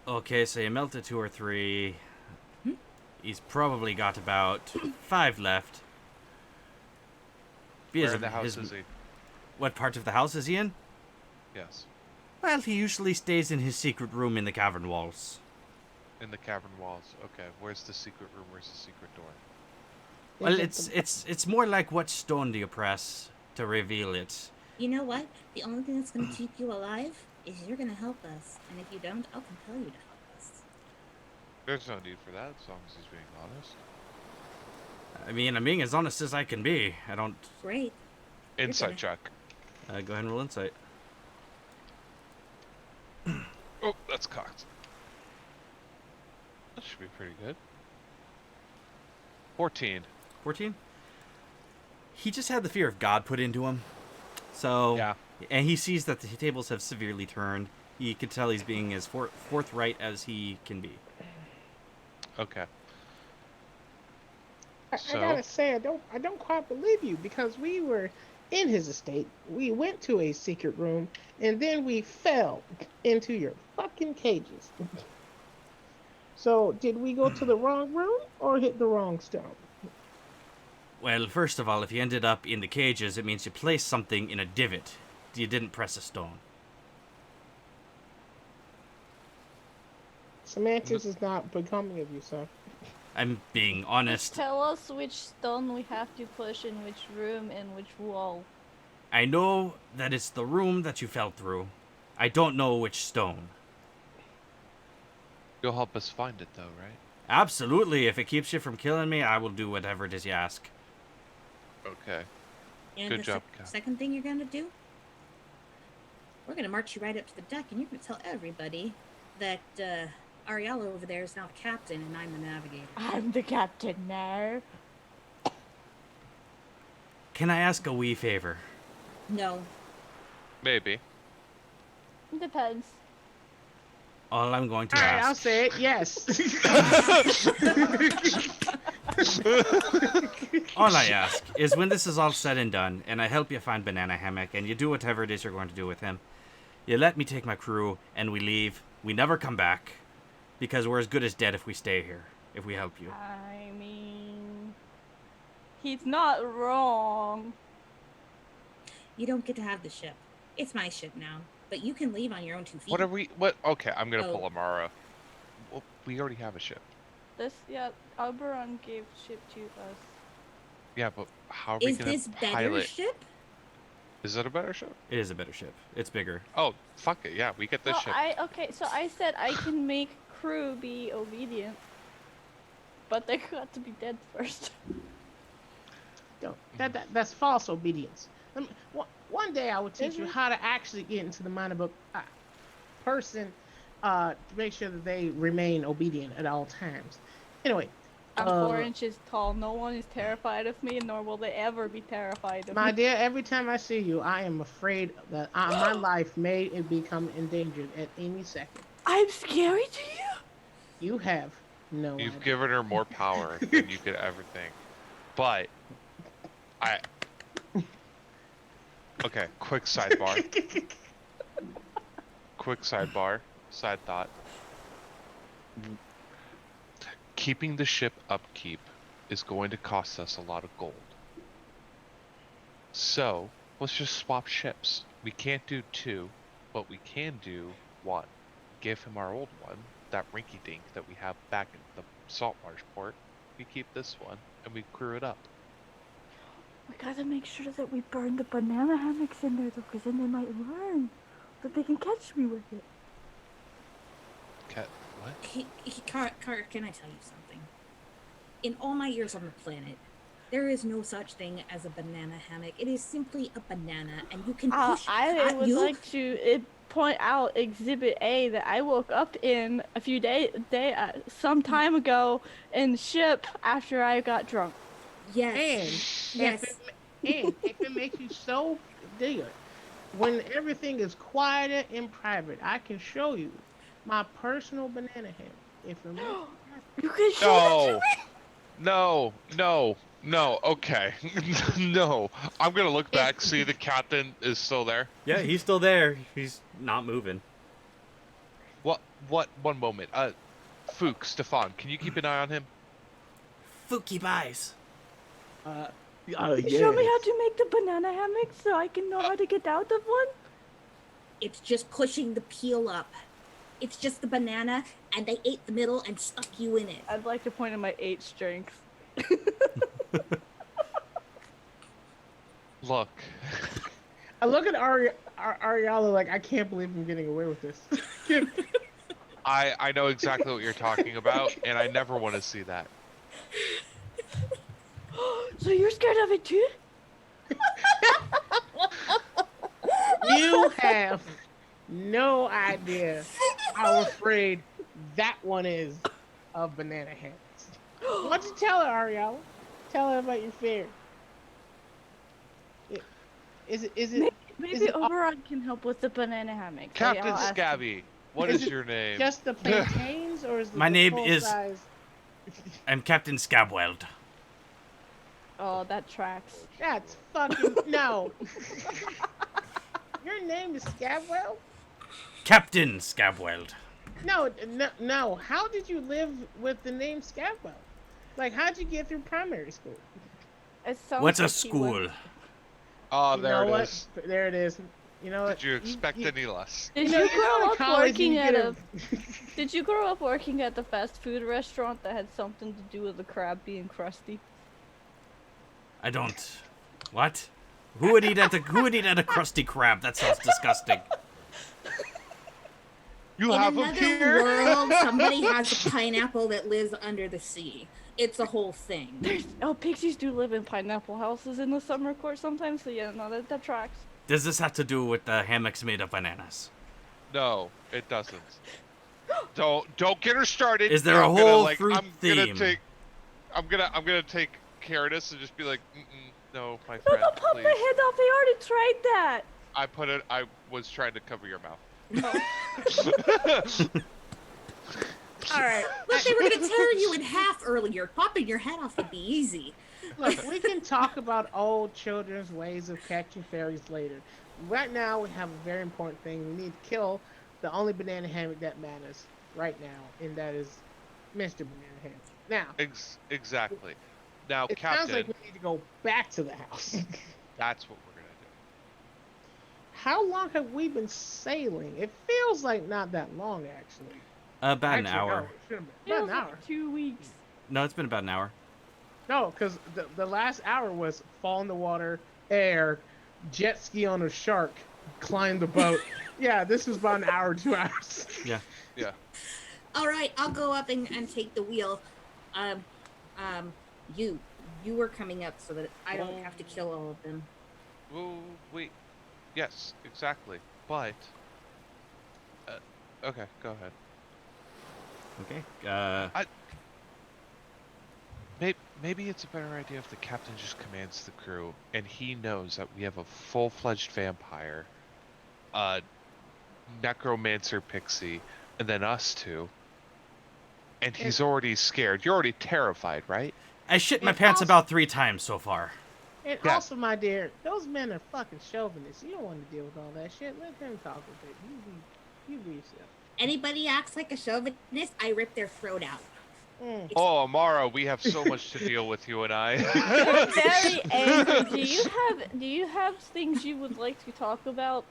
Speaker 1: Okay, so you melted 2 or 3. He's probably got about 5 left.
Speaker 4: Where in the house is he?
Speaker 1: What part of the house is he in?
Speaker 4: Yes.
Speaker 1: Well, he usually stays in his secret room in the cavern walls.
Speaker 4: In the cavern walls. Okay, where's the secret room? Where's the secret door?
Speaker 1: Well, it's more like what stone do you press to reveal it?
Speaker 6: You know what? The only thing that's gonna keep you alive is you're gonna help us. And if you don't, I'll compel you to help us.
Speaker 4: There's no need for that, as long as he's being honest.
Speaker 1: I mean, I'm being as honest as I can be. I don't...
Speaker 6: Great.
Speaker 4: Insight
Speaker 6: gonna-
Speaker 4: check.
Speaker 1: Go ahead and roll insight.
Speaker 4: Oh, that's cocked. That should be pretty good. 14.
Speaker 1: 14? He just had the fear of God put into him. So...
Speaker 4: Yeah.
Speaker 1: And he sees that the tables have severely turned. He can tell he's being as forthright as he can be.
Speaker 4: Okay.
Speaker 5: I gotta say, I don't quite believe you, because we were in his estate. We went to a secret room, and then we fell into your fucking cages. So, did we go to the wrong room or hit the wrong stone?
Speaker 1: Well, first of all, if you ended up in the cages, it means you placed something in a divot. You didn't press a stone.
Speaker 5: Semantics is not becoming of you, sir.
Speaker 1: I'm being honest.
Speaker 3: Tell us which stone we have to push in which room and which wall.
Speaker 1: I know that it's the room that you fell through. I don't know which stone.
Speaker 4: You'll help us find it, though, right?
Speaker 1: Absolutely. If it keeps you from killing me, I will do whatever it is you ask.
Speaker 4: Okay.
Speaker 6: And
Speaker 4: Good
Speaker 6: the
Speaker 4: job, Kat.
Speaker 6: second thing you're gonna do? We're gonna march you right up to the deck, and you're gonna tell everybody that Ariala over there is now the captain, and I'm the navigator.
Speaker 3: I'm the captain now.
Speaker 1: Can I ask a wee favor?
Speaker 6: No.
Speaker 4: Maybe.
Speaker 3: Depends.
Speaker 1: All I'm going to
Speaker 5: All right, I'll
Speaker 1: ask.
Speaker 5: say it. Yes.
Speaker 1: All I ask is when this is all said and done, and I help you find Banana Hammock, and you do whatever it is you're going to do with him, you let me take my crew, and we leave. We never come back, because we're as good as dead if we stay here, if we help you.
Speaker 3: I mean, he's not wrong.
Speaker 6: You don't get to have the ship. It's my ship now, but you can leave on your own 2 feet.
Speaker 4: What are we? What? Okay, I'm gonna
Speaker 6: Oh.
Speaker 4: pull Amara. Well, we already have a ship.
Speaker 3: Oberon gave ship to us.
Speaker 4: Yeah, but how are we
Speaker 6: Is
Speaker 4: gonna
Speaker 6: this better
Speaker 4: pilot?
Speaker 6: ship?
Speaker 4: Is it a better ship?
Speaker 1: It is a better ship. It's bigger.
Speaker 4: Oh, fuck it. Yeah, we get this ship.
Speaker 3: So I said I can make crew be obedient, but they got to be dead first.
Speaker 5: No, that's false obedience. One day I will teach you how to actually get into the mind of a person to make sure that they remain obedient at all times. Anyway,
Speaker 3: I'm 4 inches tall. No one is terrified of me, nor will they ever be terrified of
Speaker 5: my
Speaker 3: me.
Speaker 5: dear, every time I see you, I am afraid that my life may become endangered at any second.
Speaker 3: I'm scary to you?
Speaker 5: You have no
Speaker 4: You've
Speaker 5: idea.
Speaker 4: given her more power than you could ever think. But okay, quick sidebar. Side thought. Keeping the ship upkeep is going to cost us a lot of gold. So, let's just swap ships. We can't do 2, but we can do 1. Give him our old one, that rinky-dink that we have back in the salt marsh port. We keep this one, and we crew it up.
Speaker 3: We gotta make sure that we burn the banana hammocks in there, though, because then they might learn that they can catch me with it.
Speaker 4: What?
Speaker 6: Car, can I tell you something? In all my years on the planet, there is no such thing as a banana hammock. It is simply a banana, and you can push.
Speaker 3: I would like to point out Exhibit A that I woke up in a few some time ago in ship after I got drunk.
Speaker 6: Yes.
Speaker 5: And
Speaker 6: Yes.
Speaker 5: if it makes you so dear, when everything is quieter in private, I can show you my personal banana hammock. If it makes
Speaker 3: You can show
Speaker 4: No, okay. No. I'm gonna look back, see the captain is still there.
Speaker 1: Yeah, he's still there. He's not moving.
Speaker 4: What, one moment. Fouk, Stephan, can you keep an eye on him?
Speaker 1: Fouk, keep eyes.
Speaker 3: Show me how to make the banana hammock so I can know how to get out of one.
Speaker 6: It's just pushing the peel up. It's just the banana, and they ate the middle and stuck you in it.
Speaker 3: I'd like to point at my 8 strength.
Speaker 4: Look.
Speaker 5: I look at Ariala like, I can't believe I'm getting away with this.
Speaker 4: I know exactly what you're talking about, and I never want to see that.
Speaker 3: So you're scared of it too?
Speaker 5: You have no idea how afraid that one is of banana hammocks. Why don't you tell her, Ariala? Tell her about your fear. Is it
Speaker 3: Maybe Oberon can help with the banana hammock.
Speaker 4: Captain Scabby, what is your name?
Speaker 5: just the plantains, or is it
Speaker 1: My
Speaker 5: the
Speaker 1: name
Speaker 5: full
Speaker 1: is-
Speaker 5: size?
Speaker 1: I'm Captain Scabweld.
Speaker 3: Oh, that tracks.
Speaker 5: That's fucking no. Your name is Scabwell?
Speaker 1: Captain Scabweld.
Speaker 5: No. How did you live with the name Scabwell? Like, how'd you get through primary school?
Speaker 3: It sounds
Speaker 1: What's a
Speaker 3: like he
Speaker 1: school?
Speaker 3: went-
Speaker 4: Oh,
Speaker 5: You
Speaker 4: there
Speaker 5: know
Speaker 4: it
Speaker 5: what?
Speaker 4: is.
Speaker 5: There it is. You know what?
Speaker 4: Did you expect any less?
Speaker 3: Did
Speaker 5: know,
Speaker 3: you
Speaker 5: you know
Speaker 3: grow
Speaker 5: in
Speaker 3: up
Speaker 5: college
Speaker 3: working
Speaker 5: you
Speaker 3: at
Speaker 5: get
Speaker 3: a? Did you grow up working at the fast food restaurant that had something to do with the crab being crusty?
Speaker 1: I don't. What? Who would eat at a Krusty Krab? That sounds disgusting.
Speaker 4: You
Speaker 6: In
Speaker 4: have them
Speaker 6: another
Speaker 4: here?
Speaker 6: world, somebody has a pineapple that lives under the sea. It's a whole thing.
Speaker 3: Pixies do live in pineapple houses in the summer court sometimes, so yeah, no, that tracks.
Speaker 1: Does this have to do with the hammocks made of bananas?
Speaker 4: No, it doesn't. Don't get her started.
Speaker 1: Is there a
Speaker 4: I'm gonna,
Speaker 1: whole
Speaker 4: like,
Speaker 1: fruit
Speaker 4: I'm gonna
Speaker 1: theme?
Speaker 4: I'm gonna take Caranys and just be like, no, my
Speaker 3: No,
Speaker 4: friend,
Speaker 3: don't pop
Speaker 4: please.
Speaker 3: their head off. They already tried that.
Speaker 4: I was trying to cover your mouth.
Speaker 6: thought they were going to tear you in half earlier. Popping your head off would be easy.
Speaker 5: Look, we can talk about old children's ways of catching fairies later. Right now, we have a very important thing. We need to kill the only banana hammock that matters right now, and that is Mr. Banana Hammock. Now,
Speaker 7: exactly. Now,
Speaker 5: it
Speaker 7: Captain,
Speaker 5: sounds like we need to go back to the house.
Speaker 7: that's what we're gonna do.
Speaker 5: How long have we been sailing? It feels like not that long, actually.
Speaker 1: About an
Speaker 5: Actually,
Speaker 1: hour.
Speaker 5: No, it shouldn't have been.
Speaker 3: Feels
Speaker 5: About an
Speaker 3: like
Speaker 5: hour.
Speaker 3: 2 weeks.
Speaker 1: No, it's been about an hour.
Speaker 5: No, because the last hour was fall in the water, air, jet ski on a shark, climb the boat. Yeah, this was about an hour, 2 hours.
Speaker 1: Yeah.
Speaker 7: Yeah.
Speaker 6: All right, I'll go up and take the wheel. You were coming up so that I don't have to kill all of them.
Speaker 7: Well, wait. Yes, exactly. But. Okay, go ahead.
Speaker 1: Okay.
Speaker 7: Maybe it's a better idea if the captain just commands the crew, and he knows that we have a full-fledged vampire, necromancer Pixie, and then us two. And he's already scared. You're already terrified, right?
Speaker 1: I shit my
Speaker 5: And
Speaker 1: pants
Speaker 5: also-
Speaker 1: about 3 times so far.
Speaker 5: And
Speaker 7: Yeah.
Speaker 5: also, my dear, those men are fucking chauvinists. You don't want to deal with all that shit. Let them talk with it. You be yourself.
Speaker 6: Anybody acts like a chauvinist, I rip their throat out.
Speaker 5: Mm.
Speaker 7: Oh, Amara, we have so much to deal with, you and I.
Speaker 3: You're very angry. Do you have things you would like to talk about?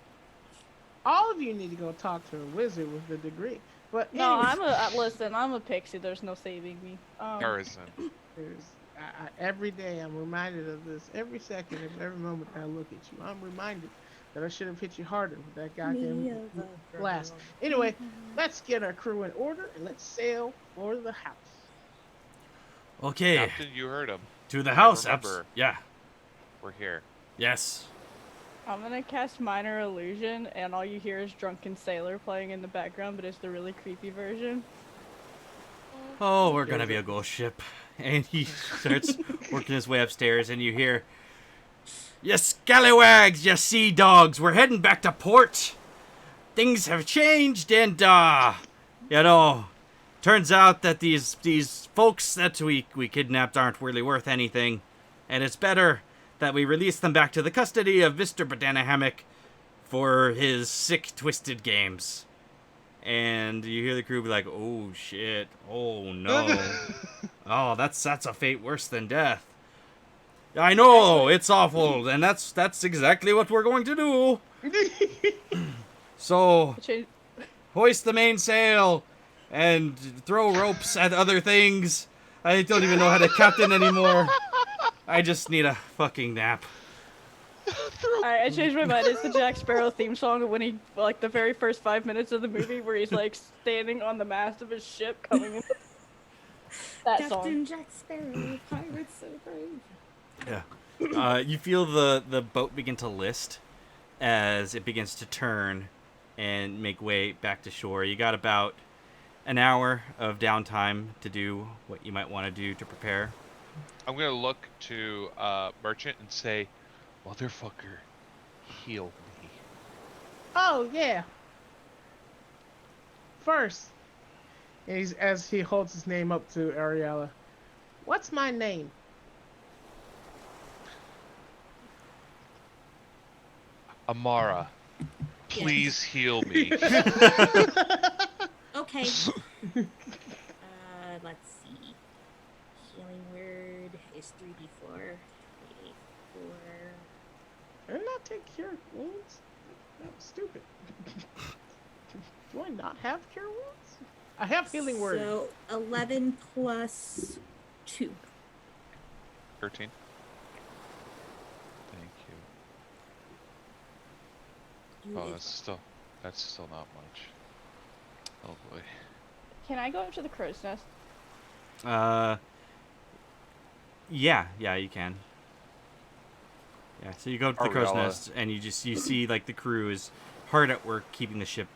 Speaker 5: All of you need to go talk to a wizard with a degree. But
Speaker 3: No,
Speaker 5: anyway,
Speaker 3: listen. I'm a pixie. There's no saving me.
Speaker 7: There isn't.
Speaker 5: every day I'm reminded of this. Every second of every moment that I look at you, I'm reminded that I should have hit you harder with that goddamn blast. Anyway, let's get our crew in order and let's sail for the house.
Speaker 1: Okay.
Speaker 7: Captain, you heard him.
Speaker 1: To the house,
Speaker 7: remember.
Speaker 1: Yeah.
Speaker 7: We're here.
Speaker 1: Yes.
Speaker 3: I'm gonna cast Minor Illusion, and all you hear is Drunken Sailor playing in the background, but it's the really creepy version.
Speaker 1: Oh, we're gonna be a ghost ship. And he starts working his way upstairs, and you hear, "You scallywags, you sea dogs, we're heading back to port. Things have changed, and, you know, turns out that these folks that we kidnapped aren't really worth anything, and it's better that we release them back to the custody of Mr. Banana Hammock for his sick, twisted games." And you hear the crew be like, "Oh shit, oh no, oh that's a fate worse than death." I know, it's awful, and that's exactly what we're going to do. So, hoist the mainsail and throw ropes at other things. I don't even know how to captain anymore. I just need a fucking nap.
Speaker 3: Alright, I changed my mind. It's the Jack Sparrow theme song when he, like, the very first 5 minutes of the movie where he's, like, standing on the mast of his ship coming in. That
Speaker 6: Captain
Speaker 3: song.
Speaker 6: Jack Sparrow, pirates so brave.
Speaker 1: Yeah. You feel the boat begin to list as it begins to turn and make way back to shore. You got about an hour of downtime to do what you might want to do to prepare.
Speaker 7: I'm gonna look to Merchant and say, "Motherfucker, heal me."
Speaker 5: Oh yeah. First, as he holds his name up to Ariala, what's my name?
Speaker 7: Amara, please heal me.
Speaker 6: Okay. Let's see. Healing word is 3d4. 3d4.
Speaker 5: Did I not take cure wounds? That was stupid. Do I not have cure wounds? I have healing word.
Speaker 6: So 11 plus 2.
Speaker 7: 13. Thank you.
Speaker 6: You
Speaker 7: Oh,
Speaker 6: is-
Speaker 7: that's still not much. Oh boy.
Speaker 3: Can I go up to the crow's nest?
Speaker 1: Yeah, you can. Yeah, so you go to the crow's
Speaker 7: Ariala.
Speaker 1: nest and you see like the crew is hard at work keeping the ship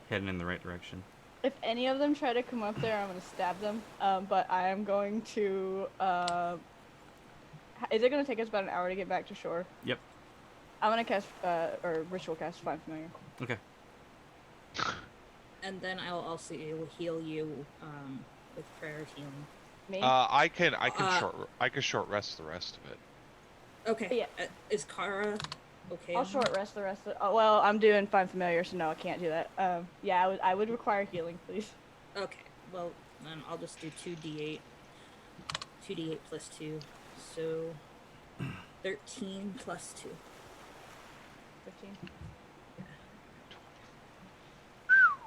Speaker 1: heading in the right direction.
Speaker 3: If any of them try to come up there, I'm gonna stab them. But I am going to. Is it gonna take us about an hour to get back to shore?
Speaker 1: Yep.
Speaker 3: I'm gonna cast or ritual cast Find Familiar.
Speaker 1: Okay.
Speaker 6: And then I'll also heal you with prayer healing?
Speaker 3: Me?
Speaker 7: I can short rest the rest of it.
Speaker 6: Okay.
Speaker 3: Yeah.
Speaker 6: Is Kara okay?
Speaker 3: I'll
Speaker 6: on
Speaker 3: short
Speaker 6: that?
Speaker 3: rest the rest of. Oh, well, I'm doing Find Familiar, so no, I can't do that. Yeah, I would require healing, please.
Speaker 6: Okay. Well, then I'll just do 2d8. 2d8 plus 2. So 13 plus 2.
Speaker 3: 15.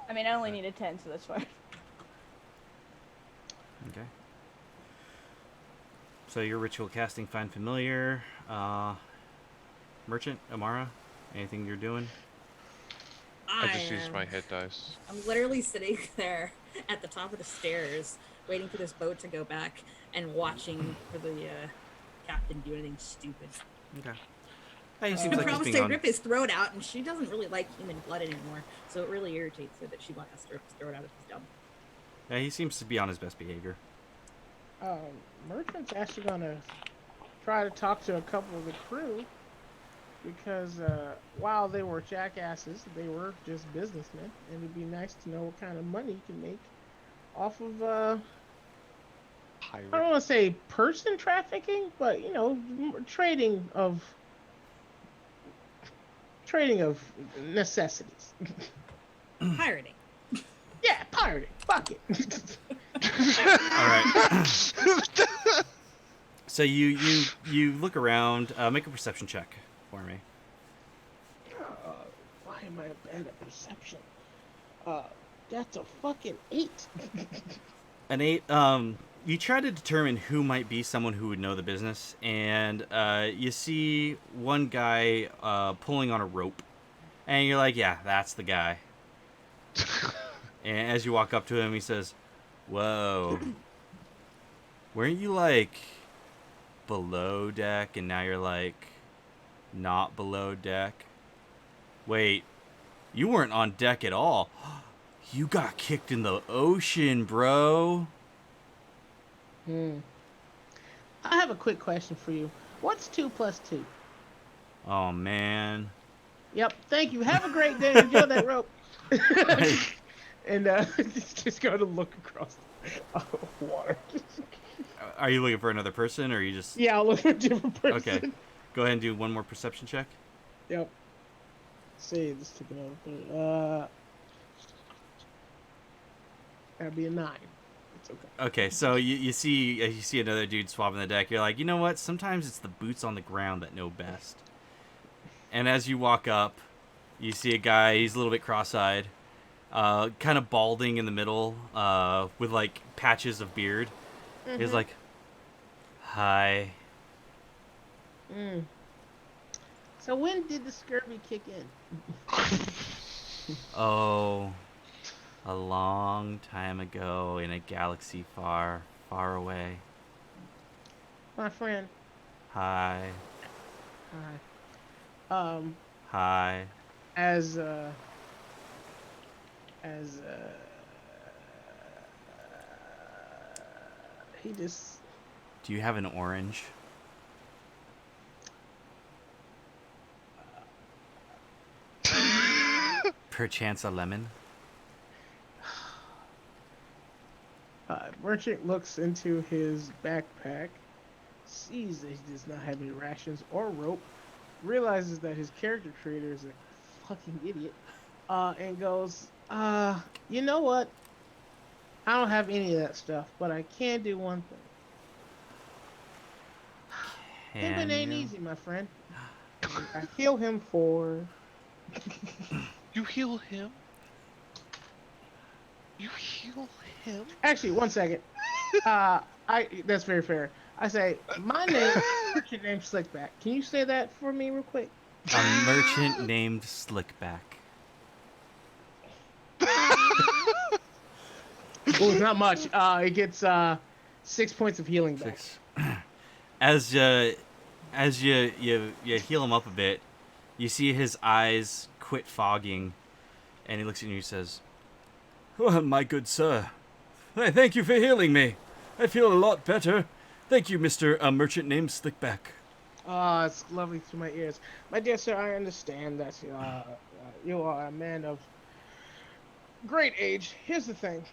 Speaker 3: I mean, I only needed 10, so that's fine.
Speaker 1: Okay. So your ritual casting Find Familiar. Merchant, Amara, anything you're doing?
Speaker 7: I just used my hit dice.
Speaker 6: I'm literally sitting there at the top of the stairs, waiting for this boat to go back and watching for the captain do anything stupid.
Speaker 1: Okay. He
Speaker 6: He
Speaker 1: seems like he's
Speaker 6: promised
Speaker 1: being
Speaker 6: to
Speaker 1: on.
Speaker 6: rip his throat out, and she doesn't really like human blood anymore, so it really irritates her that she wants to rip his throat out if he's dumb.
Speaker 1: Yeah, he seems to be on his best behavior.
Speaker 5: Merchant's actually gonna try to talk to a couple of the crew because while they were jackasses, they were just businessmen, and it'd be nice to know what kind of money you can make off of I don't want to say person trafficking, but you know, trading of necessities.
Speaker 6: Pirating.
Speaker 5: Yeah, pirating. Fuck it.
Speaker 1: All right. So you look around. Make a perception check for me.
Speaker 5: Why am I bad at perception? That's a fucking 8.
Speaker 1: An 8. You try to determine who might be someone who would know the business, and you see one guy pulling on a rope, and you're like, yeah, that's the guy. And as you walk up to him, he says, whoa, weren't you like below deck, and now you're like not below deck? Wait, you weren't on deck at all. You got kicked in the ocean, bro.
Speaker 5: I have a quick question for you. What's 2 plus 2?
Speaker 1: Oh, man.
Speaker 5: Yep, thank you. Have a great day. Enjoy that rope. And just go to look across the water.
Speaker 1: Are you looking for another person, or are you just...
Speaker 5: Yeah, I'll look for a different person.
Speaker 1: Okay. Go ahead and do one more perception check.
Speaker 5: Yep. See, this took another. That'd be a 9. It's okay.
Speaker 1: Okay, so you see another dude swapping the deck. You're like, you know what? Sometimes it's the boots on the ground that know best. And as you walk up, you see a guy. He's a little bit cross-eyed, kind of balding in the middle, with like patches of beard.
Speaker 5: Mm-hmm.
Speaker 1: He's like, "Hi."
Speaker 5: So when did the scurvy kick in?
Speaker 1: Oh, a long time ago in a galaxy far, far away.
Speaker 5: My friend.
Speaker 1: Hi.
Speaker 5: Hi.
Speaker 1: Hi.
Speaker 5: As he just
Speaker 1: Do you have an orange? Perchance a lemon?
Speaker 5: Merchant looks into his backpack, sees that he does not have any rations or rope, realizes that his character creator is a fucking idiot, and goes, you know what? I don't have any of that stuff, but I can do one thing. Pimpin' ain't easy, my friend. I heal him for...
Speaker 7: You heal him? You heal him?
Speaker 5: Actually, one second. That's very fair. I say, my name is your name Slickback. Can you say that for me real quick?
Speaker 1: A merchant named Slickback.
Speaker 5: Oh, it's not much. It gets 6 points of healing back.
Speaker 1: As you heal him up a bit, you see his eyes quit fogging, and he looks at you and he says, "Well, my good sir, I thank you for healing me. I feel a lot better. Thank you, Mr. Merchant named Slickback."
Speaker 5: Oh, it's lovely to my ears. My dear sir, I understand that you are a man of great age. Here's the thing.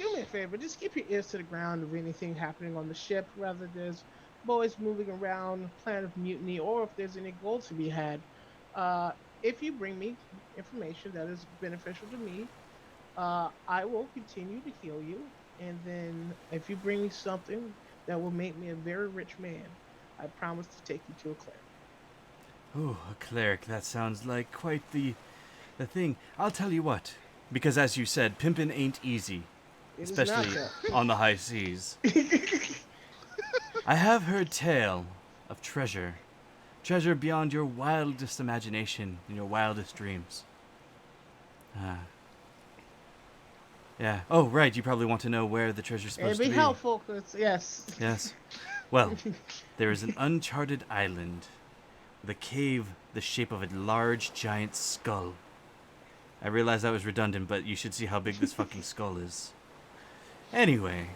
Speaker 5: do me a favor. Just keep your ears to the ground of anything happening on the ship, whether there's boys moving around, plan of mutiny, or if there's any gold to be had. If you bring me information that is beneficial to me, I will continue to heal you. And then if you bring me something that will make me a very rich man, I promise to take you to a cleric.
Speaker 1: Oh, a cleric. That sounds like quite the thing. I'll tell you what, because as you said, pimpin' ain't easy,
Speaker 5: It is not
Speaker 1: especially
Speaker 5: that.
Speaker 1: on the high seas. I have heard tale of treasure. Treasure beyond your wildest imagination and your wildest dreams. Yeah. Oh, right. You probably want to know where the treasure's supposed
Speaker 5: It'd
Speaker 1: to
Speaker 5: be
Speaker 1: be.
Speaker 5: helpful, cause yes.
Speaker 1: Yes. Well, there is an uncharted island with a cave the shape of a large, giant skull. I realize that was redundant, but you should see how big this fucking skull is. Anyway,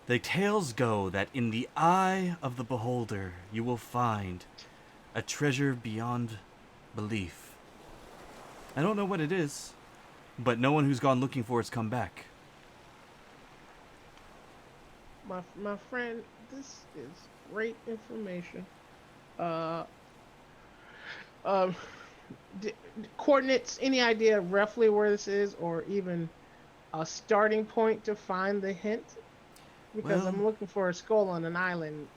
Speaker 1: the tales go that in the eye of the beholder you will find a treasure beyond belief. I don't know what it is, but no one who's gone looking for it's come back.
Speaker 5: My friend, this is great information. Coordinates, any idea roughly where this is, or even a starting point to find the hint? Because
Speaker 1: Well-
Speaker 5: I'm looking for a skull on an island.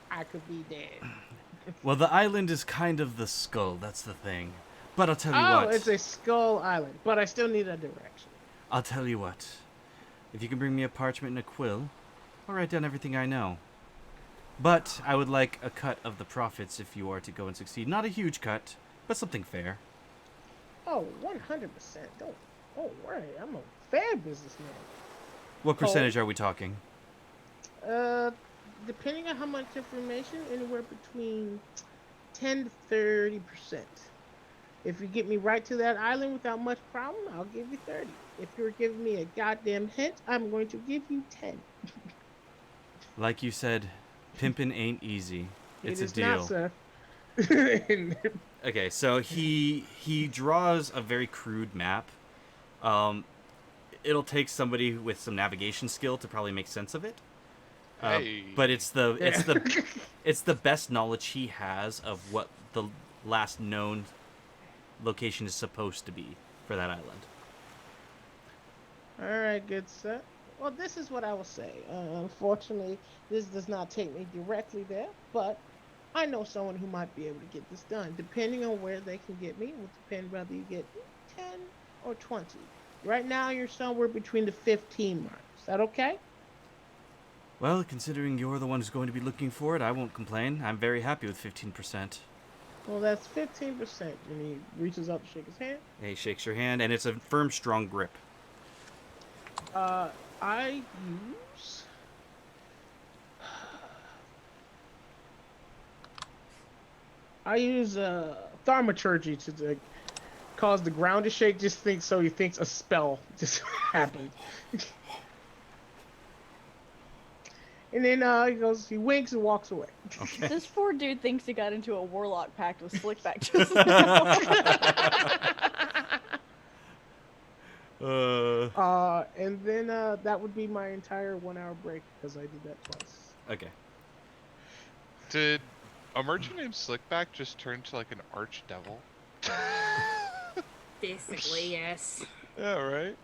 Speaker 5: I could be dead.
Speaker 1: Well, the island is kind of the skull, that's the thing. But I'll tell you
Speaker 5: Oh,
Speaker 1: what.
Speaker 5: it's a skull island, but I still need a direction.
Speaker 1: I'll tell you what. If you can bring me a parchment and a quill, I'll write down everything I know. But I would like a cut of the profits if you are to go and succeed. Not a huge cut, but something fair.
Speaker 5: Oh, 100%. Don't worry. I'm a fair businessman.
Speaker 1: What percentage are we talking?
Speaker 5: Depending on how much information, anywhere between 10 to 30%. If you get me right to that island without much problem, I'll give you 30. If you're giving me a goddamn hint, I'm going to give you 10.
Speaker 1: Like you said, pimpin' ain't easy. It's
Speaker 5: It
Speaker 1: a
Speaker 5: is
Speaker 1: deal.
Speaker 5: not, sir.
Speaker 1: Okay, so he draws a very crude map. It'll take somebody with some navigation skill to probably make sense of it.
Speaker 7: Hey.
Speaker 1: But it's the best knowledge he has of what the last known location is supposed to be for that island.
Speaker 5: All right, good sir. Well, this is what I will say. Unfortunately, this does not take me directly there, but I know someone who might be able to get this done. Depending on where they can get me, it will depend whether you get 10 or 20. Right now, you're somewhere between the 15 mark. Is that okay?
Speaker 1: Well, considering you're the one who's going to be looking for it, I won't complain. I'm very happy with 15%.
Speaker 5: Well, that's 15%. And he reaches up to shake his hand.
Speaker 1: He shakes your hand, and it's a firm, strong grip.
Speaker 5: I use thaumaturgy to cause the ground to shake. Just think so he thinks a spell just happened. And then he winks and walks away.
Speaker 1: Okay.
Speaker 3: This poor dude thinks he got into a warlock pact with Slickback just now.
Speaker 5: And then that would be my entire 1 hour break because I did that twice.
Speaker 1: Okay.
Speaker 7: Did a merchant named Slickback just turn into like an archdevil?
Speaker 6: Basically, yes.
Speaker 7: Yeah, right?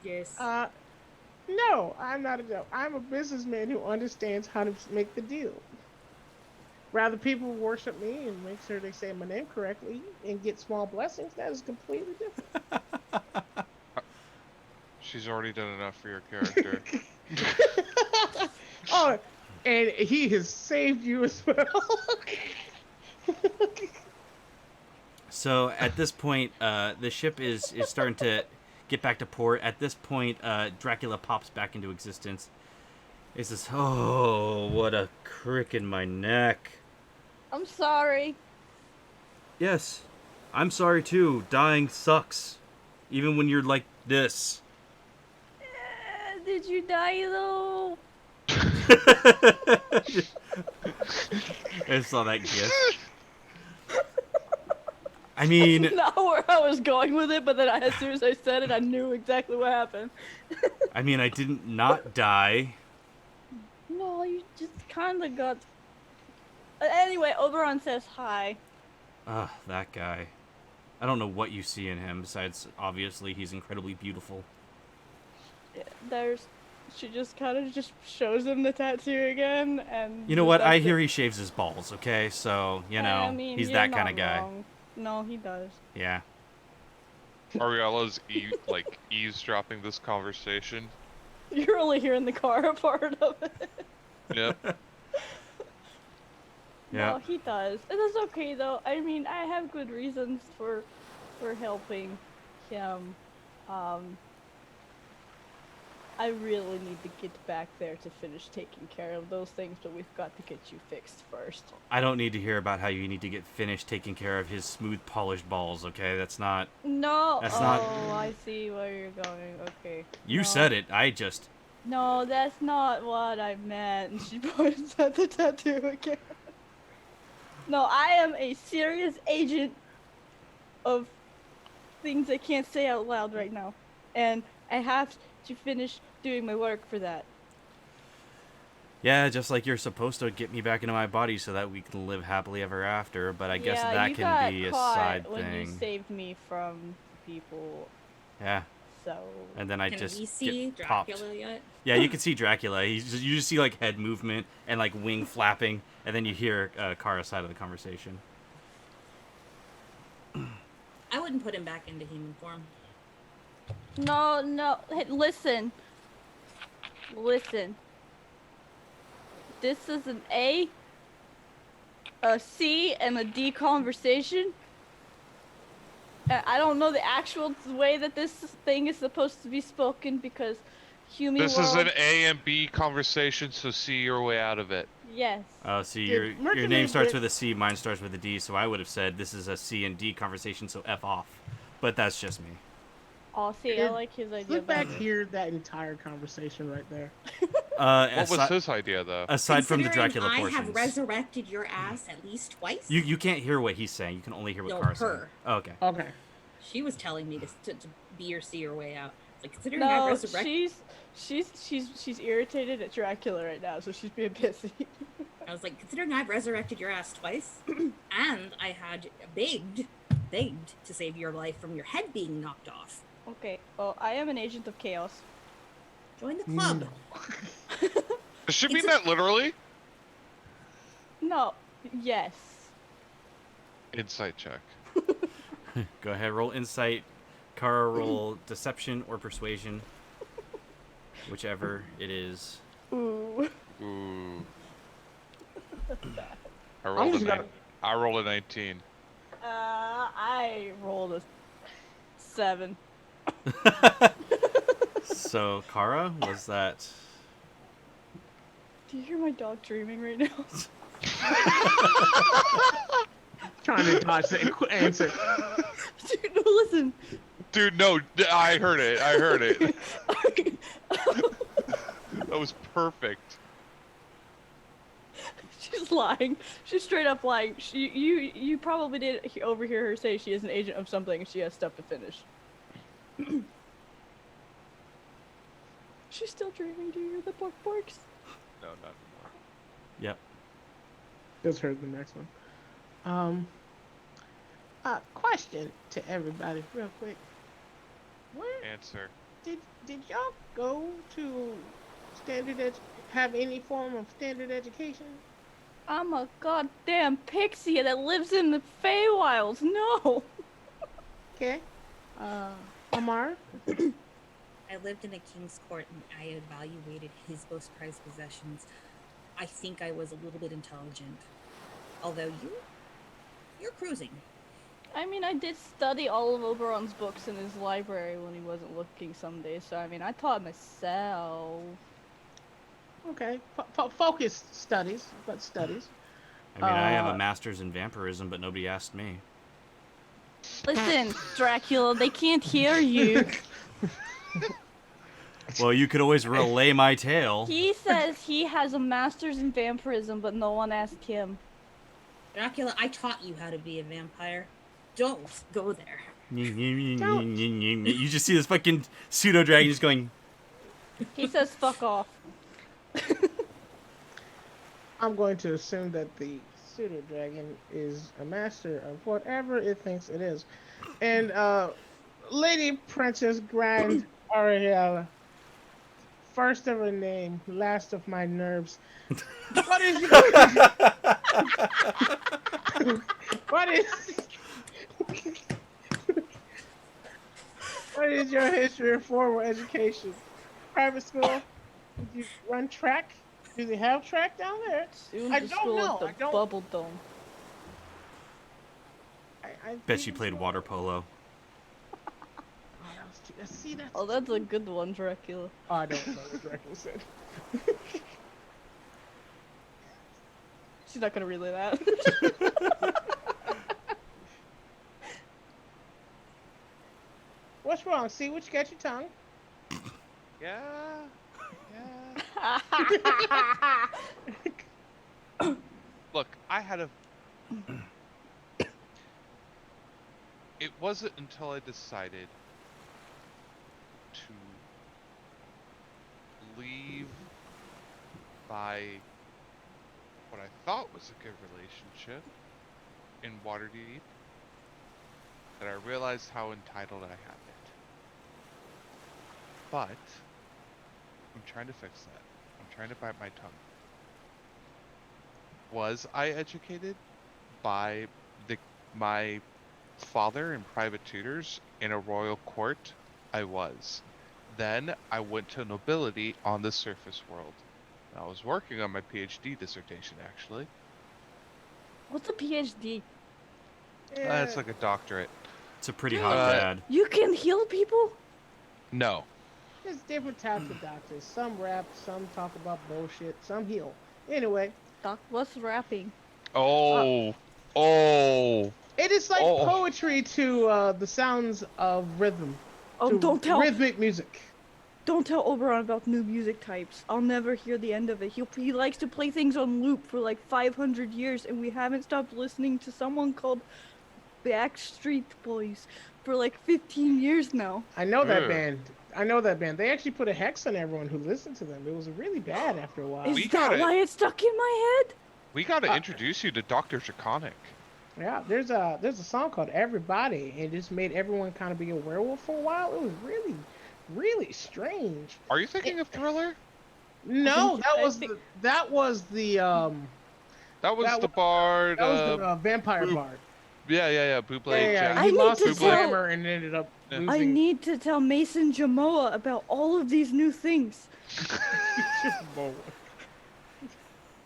Speaker 6: Yes.
Speaker 5: No, I'm not a devil. I'm a businessman who understands how to make the deal. Rather people worship me and make sure they say my name correctly and get small blessings, that is completely different.
Speaker 7: She's already done enough for your character.
Speaker 5: Oh, and he has saved you as well.
Speaker 1: So at this point, the ship is starting to get back to port. At this point, Dracula pops back into existence. He says, "Oh, what a crick in my neck."
Speaker 3: I'm sorry.
Speaker 1: Yes, I'm sorry too. Dying sucks, even when you're like this.
Speaker 3: Did you die though?
Speaker 1: I saw that gif. I mean,
Speaker 3: Not where I was going with it, but then as soon as I said it, I knew exactly what happened.
Speaker 1: I didn't not die.
Speaker 3: No, you just kind of got. Anyway, Oberon says hi.
Speaker 1: Ugh, that guy. I don't know what you see in him, besides obviously he's incredibly beautiful.
Speaker 3: She just kind of just shows him the tattoo again, and.
Speaker 1: You know what? I
Speaker 3: that's
Speaker 1: hear
Speaker 3: it.
Speaker 1: he shaves his balls, okay? So, you know,
Speaker 3: I mean,
Speaker 1: he's
Speaker 3: you're
Speaker 1: that kind
Speaker 3: not
Speaker 1: of guy.
Speaker 3: wrong. No, he does.
Speaker 1: Yeah.
Speaker 7: Ariala's eavesdropping this conversation.
Speaker 3: You're only hearing the car part of it.
Speaker 7: Yep.
Speaker 1: Yeah.
Speaker 3: No, he does. And that's okay though. I mean, I have good reasons for helping him. I really need to get back there to finish taking care of those things, but we've got to get you fixed first.
Speaker 1: I don't need to hear about how you need to get finished taking care of his smooth, polished balls, okay? That's not...
Speaker 3: No.
Speaker 1: That's
Speaker 3: oh,
Speaker 1: not-
Speaker 3: I see where you're going. Okay.
Speaker 1: You
Speaker 3: No.
Speaker 1: said it. I just...
Speaker 3: No, that's not what I meant. And she points at the tattoo again. No, I am a serious agent of things I can't say out loud right now. And I have to finish doing my work for that.
Speaker 1: Yeah, just like you're supposed to get me back into my body so that we can live happily ever after, but I guess
Speaker 3: Yeah,
Speaker 1: that
Speaker 3: you
Speaker 1: can
Speaker 3: got
Speaker 1: be a
Speaker 3: caught
Speaker 1: side
Speaker 3: when you
Speaker 1: thing.
Speaker 3: saved me from people,
Speaker 1: Yeah,
Speaker 3: so...
Speaker 1: and then I
Speaker 6: Can
Speaker 1: just
Speaker 6: we see
Speaker 1: get popped.
Speaker 6: Dracula yet?
Speaker 1: Yeah, you can see Dracula. You just see like head movement and like wing flapping, and then you hear Kara's side of the conversation.
Speaker 6: I wouldn't put him back into human form.
Speaker 3: No, hey, listen. This is an A, a C, and a D conversation. I don't know the actual way that this thing is supposed to be spoken because human
Speaker 7: This
Speaker 3: world...
Speaker 7: is an A and B conversation, so see your way out of it.
Speaker 3: Yes.
Speaker 1: Oh, see,
Speaker 5: Yeah,
Speaker 1: your
Speaker 5: Mercury
Speaker 1: name starts
Speaker 5: did-
Speaker 1: with a C, mine starts with a D, so I would have said this is a C and D conversation, so F off. But that's just me.
Speaker 3: Oh, see, I like his idea
Speaker 5: Look back
Speaker 3: better.
Speaker 5: here, that entire conversation right there.
Speaker 7: What was his idea, though?
Speaker 1: Aside from the
Speaker 6: Considering
Speaker 1: Dracula
Speaker 6: I
Speaker 1: portions.
Speaker 6: have resurrected your ass at least twice.
Speaker 1: You can't hear what he's saying. You can only hear what
Speaker 6: No,
Speaker 1: Kara's saying.
Speaker 6: her.
Speaker 1: Oh, okay.
Speaker 5: Okay.
Speaker 6: She was telling me to B or C your way out. Like considering I
Speaker 3: No,
Speaker 6: resurrected,
Speaker 3: she's irritated at Dracula right now, so she's being pissy.
Speaker 6: I was like, considering I've resurrected your ass twice, and I had begged to save your life from your head being knocked off.
Speaker 3: Okay, well, I am an agent of chaos.
Speaker 6: Join the club.
Speaker 7: Does she mean
Speaker 6: It's a-
Speaker 7: that literally?
Speaker 3: No, yes.
Speaker 7: Insight check.
Speaker 1: Go ahead, roll insight. Kara, roll deception or persuasion. Whichever it is.
Speaker 3: Ooh.
Speaker 7: Ooh. I
Speaker 5: I'm
Speaker 7: rolled a
Speaker 5: just
Speaker 7: nine.
Speaker 5: gonna-
Speaker 7: I rolled a 19.
Speaker 3: I rolled a 7.
Speaker 1: So, Kara, was that...
Speaker 3: Do you hear my dog dreaming right now?
Speaker 5: Trying to dodge the answer.
Speaker 3: Dude, no, listen.
Speaker 7: Dude, no, I heard it. I heard it. That was perfect.
Speaker 3: She's lying. She's straight up lying. You probably did overhear her say she is an agent of something and she has stuff to finish. She's still dreaming. Do you hear the barks?
Speaker 7: No, not anymore.
Speaker 1: Yep.
Speaker 5: Just heard the next one. Question to everybody, real quick. Where
Speaker 7: Answer.
Speaker 5: did y'all go to have any form of standard education?
Speaker 3: I'm a goddamn pixie that lives in the Feywilds. No.
Speaker 5: Okay. Amara?
Speaker 6: I lived in a king's court and I evaluated his most prized possessions. I think I was a little bit intelligent. Although you're cruising.
Speaker 3: I mean, I did study all of Oberon's books in his library when he wasn't looking some days, so I mean, I taught myself.
Speaker 5: Okay. Focused studies, but studies.
Speaker 1: I mean, I have a master's in vampirism, but nobody asked me.
Speaker 3: Listen, Dracula, they can't hear you.
Speaker 1: Well, you could always relay my tale.
Speaker 3: He says he has a master's in vampirism, but no one asked him.
Speaker 6: Dracula, I taught you how to be a vampire. Don't go there.
Speaker 1: You just see this fucking pseudo dragon just going.
Speaker 3: He says fuck off.
Speaker 5: I'm going to assume that the pseudo dragon is a master of whatever it thinks it is. And Lady Princess Grand Ariala, first of her name, last of my nerves. What is your what is your history of formal education? Private school? Did you run track? Do they have track down there?
Speaker 3: Soon
Speaker 5: I
Speaker 3: to
Speaker 5: don't
Speaker 3: school
Speaker 5: know.
Speaker 3: at the
Speaker 5: I don't-
Speaker 3: Bubble Dome.
Speaker 5: I
Speaker 1: Bet she played water polo.
Speaker 5: Oh, that was too, see, that's
Speaker 3: Oh, that's a good one, Dracula.
Speaker 5: Oh, I don't know what Dracula said.
Speaker 3: She's not gonna relay that.
Speaker 5: What's wrong? See what you got your tongue?
Speaker 7: Yeah. Look, I had a. It wasn't until I decided to leave by what I thought was a good relationship in Waterdeep that I realized how entitled I had it. But I'm trying to fix that. I'm trying to bite my tongue. Was I educated by my father and private tutors in a royal court? I was. Then I went to nobility on the surface world. I was working on my PhD dissertation, actually.
Speaker 3: What's a PhD?
Speaker 7: It's like a doctorate.
Speaker 1: It's a pretty hot dad.
Speaker 3: You can heal people?
Speaker 7: No.
Speaker 5: There's different types of doctors. Some rap, some talk about bullshit, some heal. Anyway,
Speaker 3: Doc, what's rapping?
Speaker 7: Oh.
Speaker 5: it is like
Speaker 7: Oh.
Speaker 5: poetry to the sounds of rhythm.
Speaker 3: Oh,
Speaker 5: to
Speaker 3: don't tell
Speaker 5: rhythmic music.
Speaker 3: Don't tell Oberon about new music types. I'll never hear the end of it. He likes to play things on loop for like 500 years, and we haven't stopped listening to someone called Backstreet Boys for like 15 years now.
Speaker 5: I know that
Speaker 7: Ugh.
Speaker 5: band. They actually put a hex on everyone who listened to them. It was really bad after a while.
Speaker 3: Is
Speaker 7: We
Speaker 3: that
Speaker 7: gotta-
Speaker 3: why it's stuck in my head?
Speaker 7: We gotta introduce you to Dr. Draconic.
Speaker 5: Yeah, there's a song called Everybody, and it just made everyone kind of be a werewolf for a while. It was really, really strange.
Speaker 7: Are you thinking of Thriller?
Speaker 5: No,
Speaker 3: I
Speaker 5: that was
Speaker 3: think-
Speaker 5: that was the
Speaker 7: That was
Speaker 5: That
Speaker 7: the
Speaker 5: wa-
Speaker 7: bard.
Speaker 5: that was the vampire
Speaker 7: Boop.
Speaker 5: bard.
Speaker 7: Yeah. Buble
Speaker 5: Yeah,
Speaker 7: Jack.
Speaker 3: I
Speaker 5: he
Speaker 3: need
Speaker 5: lost
Speaker 3: to
Speaker 5: his
Speaker 3: tell-
Speaker 5: glamour and ended up
Speaker 7: Yeah.
Speaker 5: losing.
Speaker 3: I need to tell Mason Jamoa about all of these new things.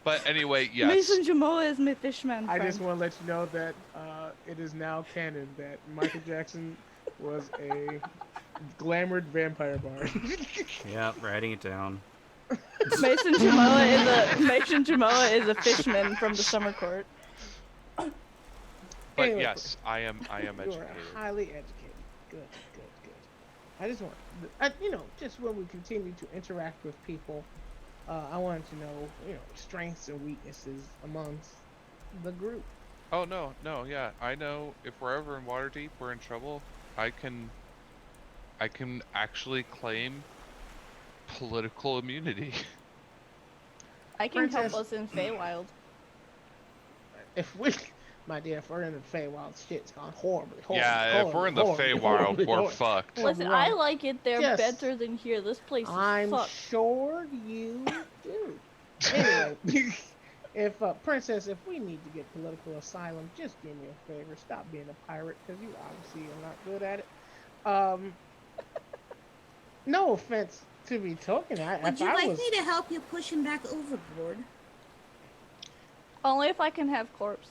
Speaker 7: But anyway, yes.
Speaker 3: Mason Jamoa is my fishman
Speaker 5: I
Speaker 3: friend.
Speaker 5: just want to let you know that it is now canon that Michael Jackson was a glamoured vampire bard.
Speaker 1: Yeah, writing it down.
Speaker 3: Mason Jamoa is a fishman from the summer court.
Speaker 7: But
Speaker 5: Anyway,
Speaker 7: yes, I am
Speaker 5: You are
Speaker 7: educated.
Speaker 5: highly educated. Good. I just want, just when we continue to interact with people, I wanted to know, strengths and weaknesses amongst the group.
Speaker 7: Oh no, yeah. I know if we're ever in Waterdeep, we're in trouble. I can actually claim political immunity.
Speaker 3: I can
Speaker 5: Princess-
Speaker 3: help us in Feywild.
Speaker 5: If we're in the Feywild, shit's gone horribly.
Speaker 7: Yeah, if we're in the Feywild, we're fucked.
Speaker 3: Listen, I like it there
Speaker 5: Yes.
Speaker 3: better than here. This place is
Speaker 5: I'm
Speaker 3: fucked.
Speaker 5: sure you do. Anyway, if Princess, if we need to get political asylum, just do me a favor. Stop being a pirate, because you obviously are not good at it. No offense to be taken.
Speaker 6: Would you like me to help you push him back overboard?
Speaker 3: Only if I can have corpse.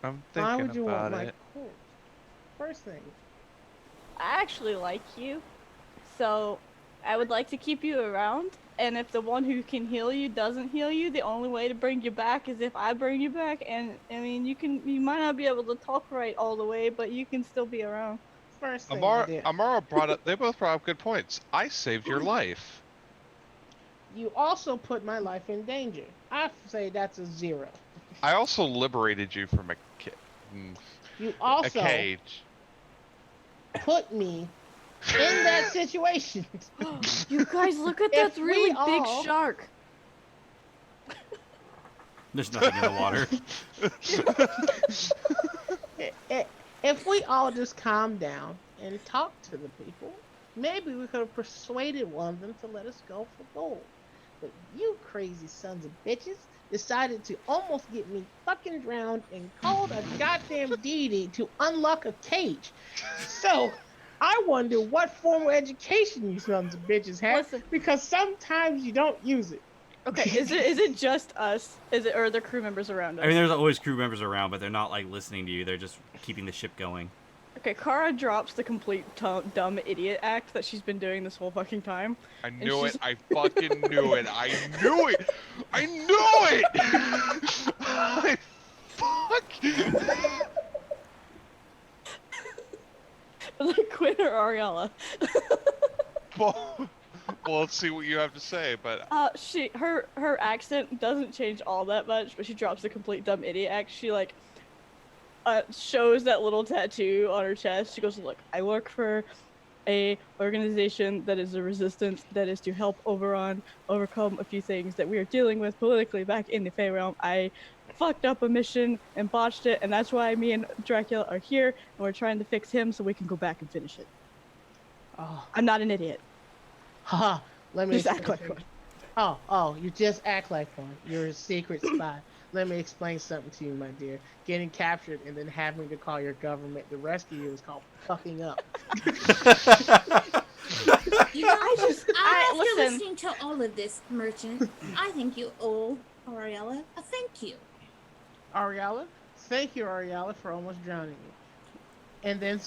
Speaker 7: I'm
Speaker 5: Why
Speaker 7: thinking
Speaker 5: would you want
Speaker 7: about
Speaker 5: my
Speaker 7: it.
Speaker 5: corpse? First thing,
Speaker 3: I actually like you, so I would like to keep you around. And if the one who can heal you doesn't heal you, the only way to bring you back is if I bring you back. And I mean, you might not be able to talk right all the way, but you can still be around.
Speaker 5: first thing,
Speaker 7: Amara brought up. They both brought up good points. I saved your life.
Speaker 5: you also put my life in danger. I say that's a 0.
Speaker 7: I also liberated you from a kid.
Speaker 5: You
Speaker 7: A
Speaker 5: also
Speaker 7: cage.
Speaker 5: put me in that situation.
Speaker 3: You guys, look at
Speaker 5: If
Speaker 3: that really
Speaker 5: we
Speaker 3: big
Speaker 5: all-
Speaker 3: shark.
Speaker 1: There's nothing in the water.
Speaker 5: If we all just calm down and talk to the people, maybe we could have persuaded one of them to let us go for gold. But you crazy sons of bitches decided to almost get me fucking drowned and called a goddamn deity to unlock a cage. So, I wonder what formal education you sons of bitches have,
Speaker 3: Listen.
Speaker 5: because sometimes you don't use it.
Speaker 3: Okay, is it just us? Is it, or are there crew members around us?
Speaker 1: I mean, there's always crew members around, but they're not like listening to you. They're just keeping the ship going.
Speaker 3: Okay, Kara drops the complete dumb idiot act that she's been doing this whole fucking time.
Speaker 7: I knew
Speaker 3: she's-
Speaker 7: it. I fucking knew it. I knew it. I knew it. I fuck.
Speaker 3: Like Quinn or Ariala.
Speaker 7: Well, let's see what you have to say. But
Speaker 3: Her accent doesn't change all that much, but she drops the complete dumb idiot act. She like shows that little tattoo on her chest. She goes, "Look, I work for a organization that is a resistance that is to help overcome a few things that we are dealing with politically back in the Fey realm. I fucked up a mission and botched it, and that's why me and Dracula are here, and we're trying to fix him so we can go back and finish it.
Speaker 5: Oh,
Speaker 3: I'm not an idiot.
Speaker 5: haha. Let me
Speaker 3: Just act
Speaker 5: explain
Speaker 3: like
Speaker 5: something.
Speaker 3: one.
Speaker 5: Oh, you just act like one. You're a secret spy. Let me explain something to you, my dear. Getting captured and then having to call your government to rescue you is called fucking up.
Speaker 6: You know, after
Speaker 3: listen.
Speaker 6: listening to all of this, Merchant, I think you owe Ariella a thank you.
Speaker 5: Ariala, thank you, Ariala, for almost drowning me. And then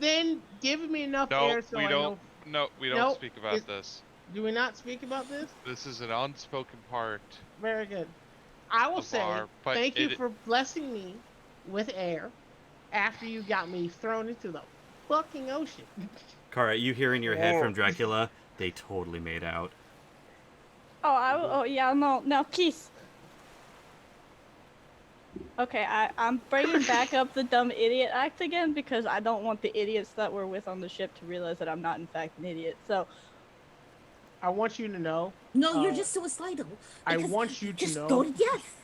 Speaker 5: then give me enough
Speaker 7: no,
Speaker 5: air so
Speaker 7: we
Speaker 5: I
Speaker 7: don't.
Speaker 5: know.
Speaker 7: No, we don't
Speaker 5: Nope,
Speaker 7: speak about
Speaker 5: it's-
Speaker 7: this.
Speaker 5: Do we not speak about this?
Speaker 7: This is an unspoken part
Speaker 5: Very good. I will
Speaker 7: of
Speaker 5: say
Speaker 7: our. But
Speaker 5: thank you
Speaker 7: it-
Speaker 5: for blessing me with air after you got me thrown into the fucking ocean.
Speaker 1: Kara, you hear in your head from Dracula, they totally made out.
Speaker 3: Oh, yeah, no, kiss. Okay, I'm bringing back up the dumb idiot act again because I don't want the idiots that were with on the ship to realize that I'm not in fact an idiot. So,
Speaker 5: I want you to know.
Speaker 6: No, you're
Speaker 5: Oh.
Speaker 6: just suicidal.
Speaker 5: I
Speaker 6: because
Speaker 5: want you to
Speaker 6: just
Speaker 5: know
Speaker 6: go to death.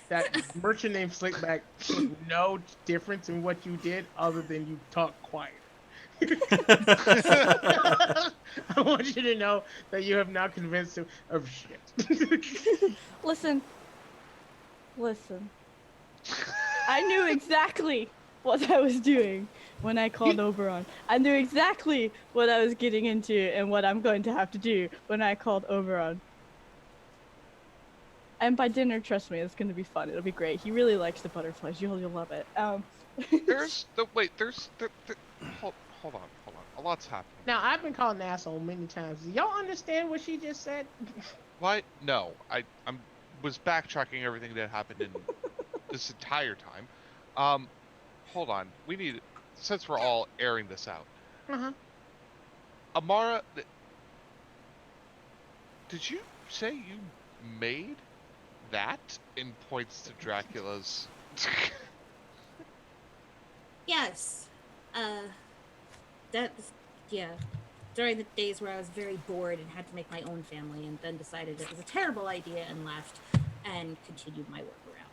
Speaker 5: that merchant named Slickback took no difference in what you did other than you talk quiet. I want you to know that you have now convinced him of shit.
Speaker 3: listen. I knew exactly what I was doing when I called Oberon. I knew exactly what I was getting into and what I'm going to have to do when I called Oberon. And by dinner, trust me, it's going to be fun. It'll be great. He really likes the butterflies. You'll love it.
Speaker 7: there's the wait. Hold on. A lot's happening.
Speaker 5: Now, I've been called an asshole many times. Do y'all understand what she just said?
Speaker 7: What? No, I was backtracking everything that happened in this entire time. Hold on. We need, since we're all airing this out.
Speaker 5: Uh-huh.
Speaker 7: Amara, did you say you made that? In points to Dracula's.
Speaker 6: Yes. Yeah. During the days where I was very bored and had to make my own family, and then decided it was a terrible idea and left, and continued my work around.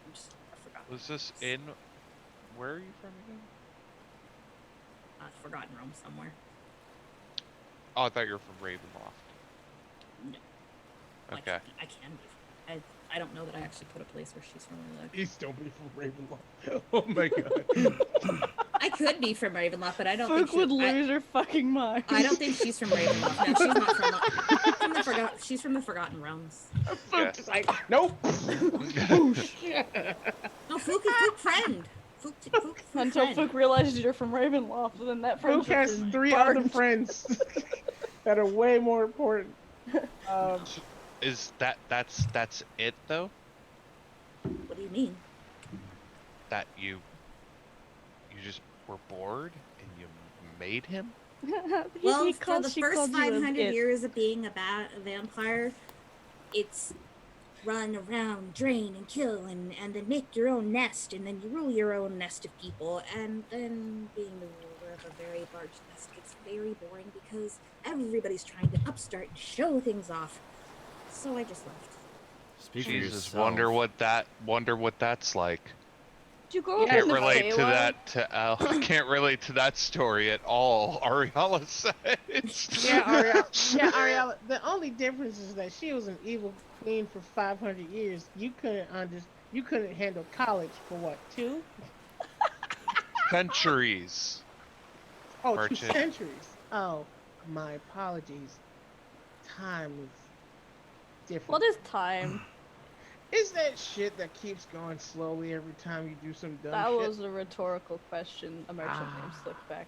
Speaker 6: I forgot.
Speaker 7: Was this in? Where are you from again?
Speaker 6: Forgotten Rome somewhere.
Speaker 7: Oh, I thought you were from Ravenloft.
Speaker 6: No.
Speaker 7: Okay.
Speaker 6: I can be. I don't know that I actually put a place where she's from.
Speaker 5: Please don't be from Ravenloft. Oh my god.
Speaker 6: I could be from Ravenloft, but I don't think
Speaker 3: Fouk would lose her fucking mind.
Speaker 6: I don't think she's from Ravenloft. No, she's not from. She's from the Forgotten Realms.
Speaker 7: Yes.
Speaker 5: It's like, nope.
Speaker 6: No, Fouk is Fouk friend. Fouk
Speaker 3: Until
Speaker 6: friend.
Speaker 3: Fouk realizes you're from Ravenloft, and then that
Speaker 5: Fouk
Speaker 3: friendship
Speaker 5: has
Speaker 3: is
Speaker 5: 3
Speaker 3: burned.
Speaker 5: other friends that are way more important.
Speaker 7: Is that's it though?
Speaker 6: What do you mean?
Speaker 7: That you just were bored and you made him?
Speaker 6: Well,
Speaker 3: He
Speaker 6: for
Speaker 3: called-
Speaker 6: the
Speaker 3: she
Speaker 6: first
Speaker 3: called you a
Speaker 6: 500
Speaker 3: it.
Speaker 6: years of being a vampire, it's run around, drain and kill, and then make your own nest, and then you rule your own nest of people, and then being the ruler of a very large nest gets very boring because everybody's trying to upstart and show things off. So I just left.
Speaker 1: Speak for
Speaker 7: Jesus,
Speaker 1: yourself.
Speaker 7: wonder what that's like.
Speaker 3: Did you grow up
Speaker 5: Yeah,
Speaker 3: in the
Speaker 7: Relate to
Speaker 3: Feywild?
Speaker 7: that I can't relate to that story at all. Ariala said.
Speaker 5: Yeah, Ariala. Yeah, Ariala. The only difference is that she was an evil queen for 500 years. You couldn't handle college for what, 2?
Speaker 7: Centuries.
Speaker 5: Oh, 2
Speaker 7: Merchant.
Speaker 5: centuries. Oh, my apologies. Time is different.
Speaker 3: What is time?
Speaker 5: Is that shit that keeps going slowly every time you do some dumb
Speaker 3: That
Speaker 5: shit?
Speaker 3: was a rhetorical question. A merchant named
Speaker 5: Ah.
Speaker 3: Slickback.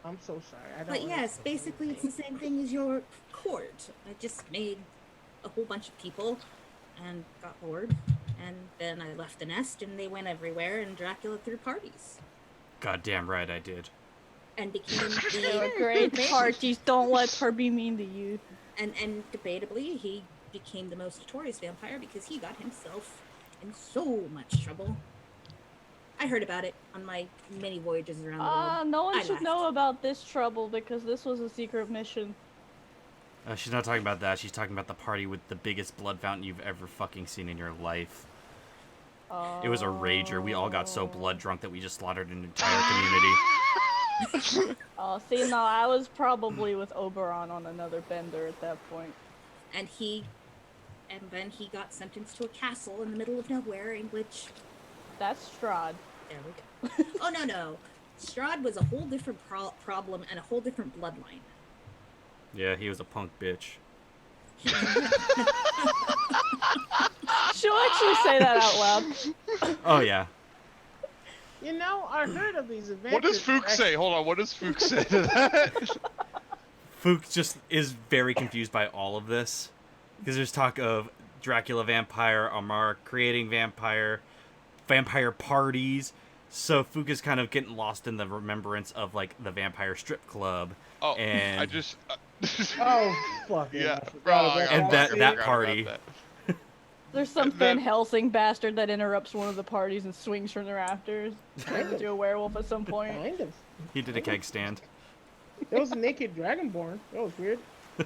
Speaker 5: I'm so sorry. I don't
Speaker 6: But yes,
Speaker 5: understand
Speaker 6: basically it's
Speaker 5: anything.
Speaker 6: the same thing as your court. I just made a whole bunch of people and got bored, and then I left the nest and they went everywhere, and Dracula threw parties
Speaker 1: Goddamn right I did.
Speaker 6: and became
Speaker 3: They were
Speaker 6: the
Speaker 3: great parties. Don't let her be mean to you.
Speaker 6: and debatably he became the most notorious vampire because he got himself in so much trouble. I heard about it on my many voyages around the world.
Speaker 3: No one
Speaker 6: I
Speaker 3: should
Speaker 6: laughed.
Speaker 3: know about this trouble because this was a secret mission.
Speaker 1: She's not talking about that. She's talking about the party with the biggest blood fountain you've ever fucking seen in your life. It was a rager. We all got so blood drunk that we just slaughtered an entire community.
Speaker 3: Oh, see, no, I was probably with Oberon on another bender at that point.
Speaker 6: And then he got sentenced to a castle in the middle of nowhere in which
Speaker 3: That's Strahd.
Speaker 6: there we go. Oh no. Strahd was a whole different problem and a whole different bloodline.
Speaker 1: Yeah, he was a punk bitch.
Speaker 3: She'll actually say that out loud.
Speaker 1: Oh yeah.
Speaker 5: You know, I heard of these events.
Speaker 7: What does Fouk say? Hold on, what does Fouk say to that?
Speaker 1: Fouk just is very confused by all of this. Because there's talk of Dracula vampire, Amara creating vampire parties. So Fouk is kind of getting lost in the remembrance of like the vampire strip club.
Speaker 7: Oh,
Speaker 1: And-
Speaker 7: I just.
Speaker 5: Oh, fuck
Speaker 7: Yeah,
Speaker 5: I forgot
Speaker 7: bro,
Speaker 5: about
Speaker 1: And that
Speaker 7: forgot about
Speaker 1: party.
Speaker 7: that.
Speaker 3: There's some
Speaker 7: And then-
Speaker 3: Van Helsing bastard that interrupts one of the parties and swings from the rafters. Turns into a werewolf at some point.
Speaker 5: Kind of.
Speaker 1: He did a keg stand.
Speaker 5: There was a naked dragonborn. That was weird.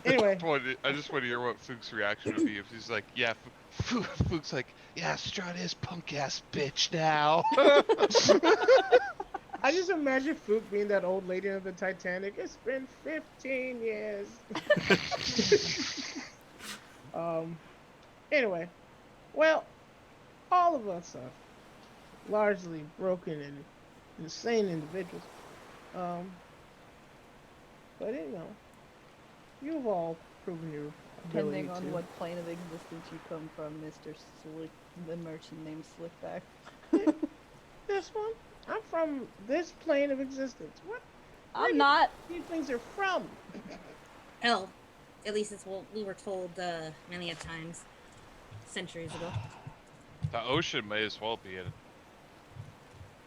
Speaker 5: Anyway,
Speaker 7: I just want to hear what Fouk's reaction would be if he's like, yeah, Fouk's like, yeah, Strahd is punk ass bitch now.
Speaker 5: I just imagine Fouk being that old lady on the Titanic. It's been 15 years. Anyway, well, all of us are largely broken and insane individuals. But you know, you've all proven your ability
Speaker 3: Depending on
Speaker 5: to.
Speaker 3: what plane of existence you come from, Mr. Slick, the merchant named Slickback.
Speaker 5: This one? I'm from this plane of existence. What
Speaker 3: I'm not.
Speaker 5: do you things are from?
Speaker 6: Hell, at least it's what we were told many a times, centuries ago.
Speaker 7: The ocean may as well be a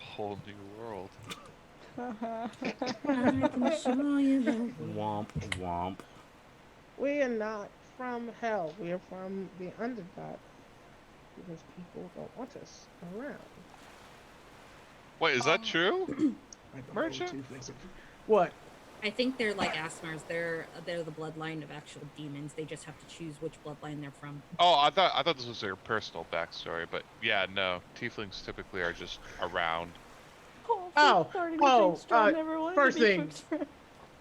Speaker 7: whole new world.
Speaker 6: I can show you the
Speaker 1: Womp womp.
Speaker 5: We are not from hell. We are from the underdark. Because people don't want us around.
Speaker 7: Wait, is that true?
Speaker 5: I don't
Speaker 7: Merchant?
Speaker 5: know, two things are- What?
Speaker 6: I think they're like Asmars. They're the bloodline of actual demons. They just have to choose which bloodline they're from.
Speaker 7: Oh, I thought this was their personal backstory, but yeah, no. Tieflings typically are just around.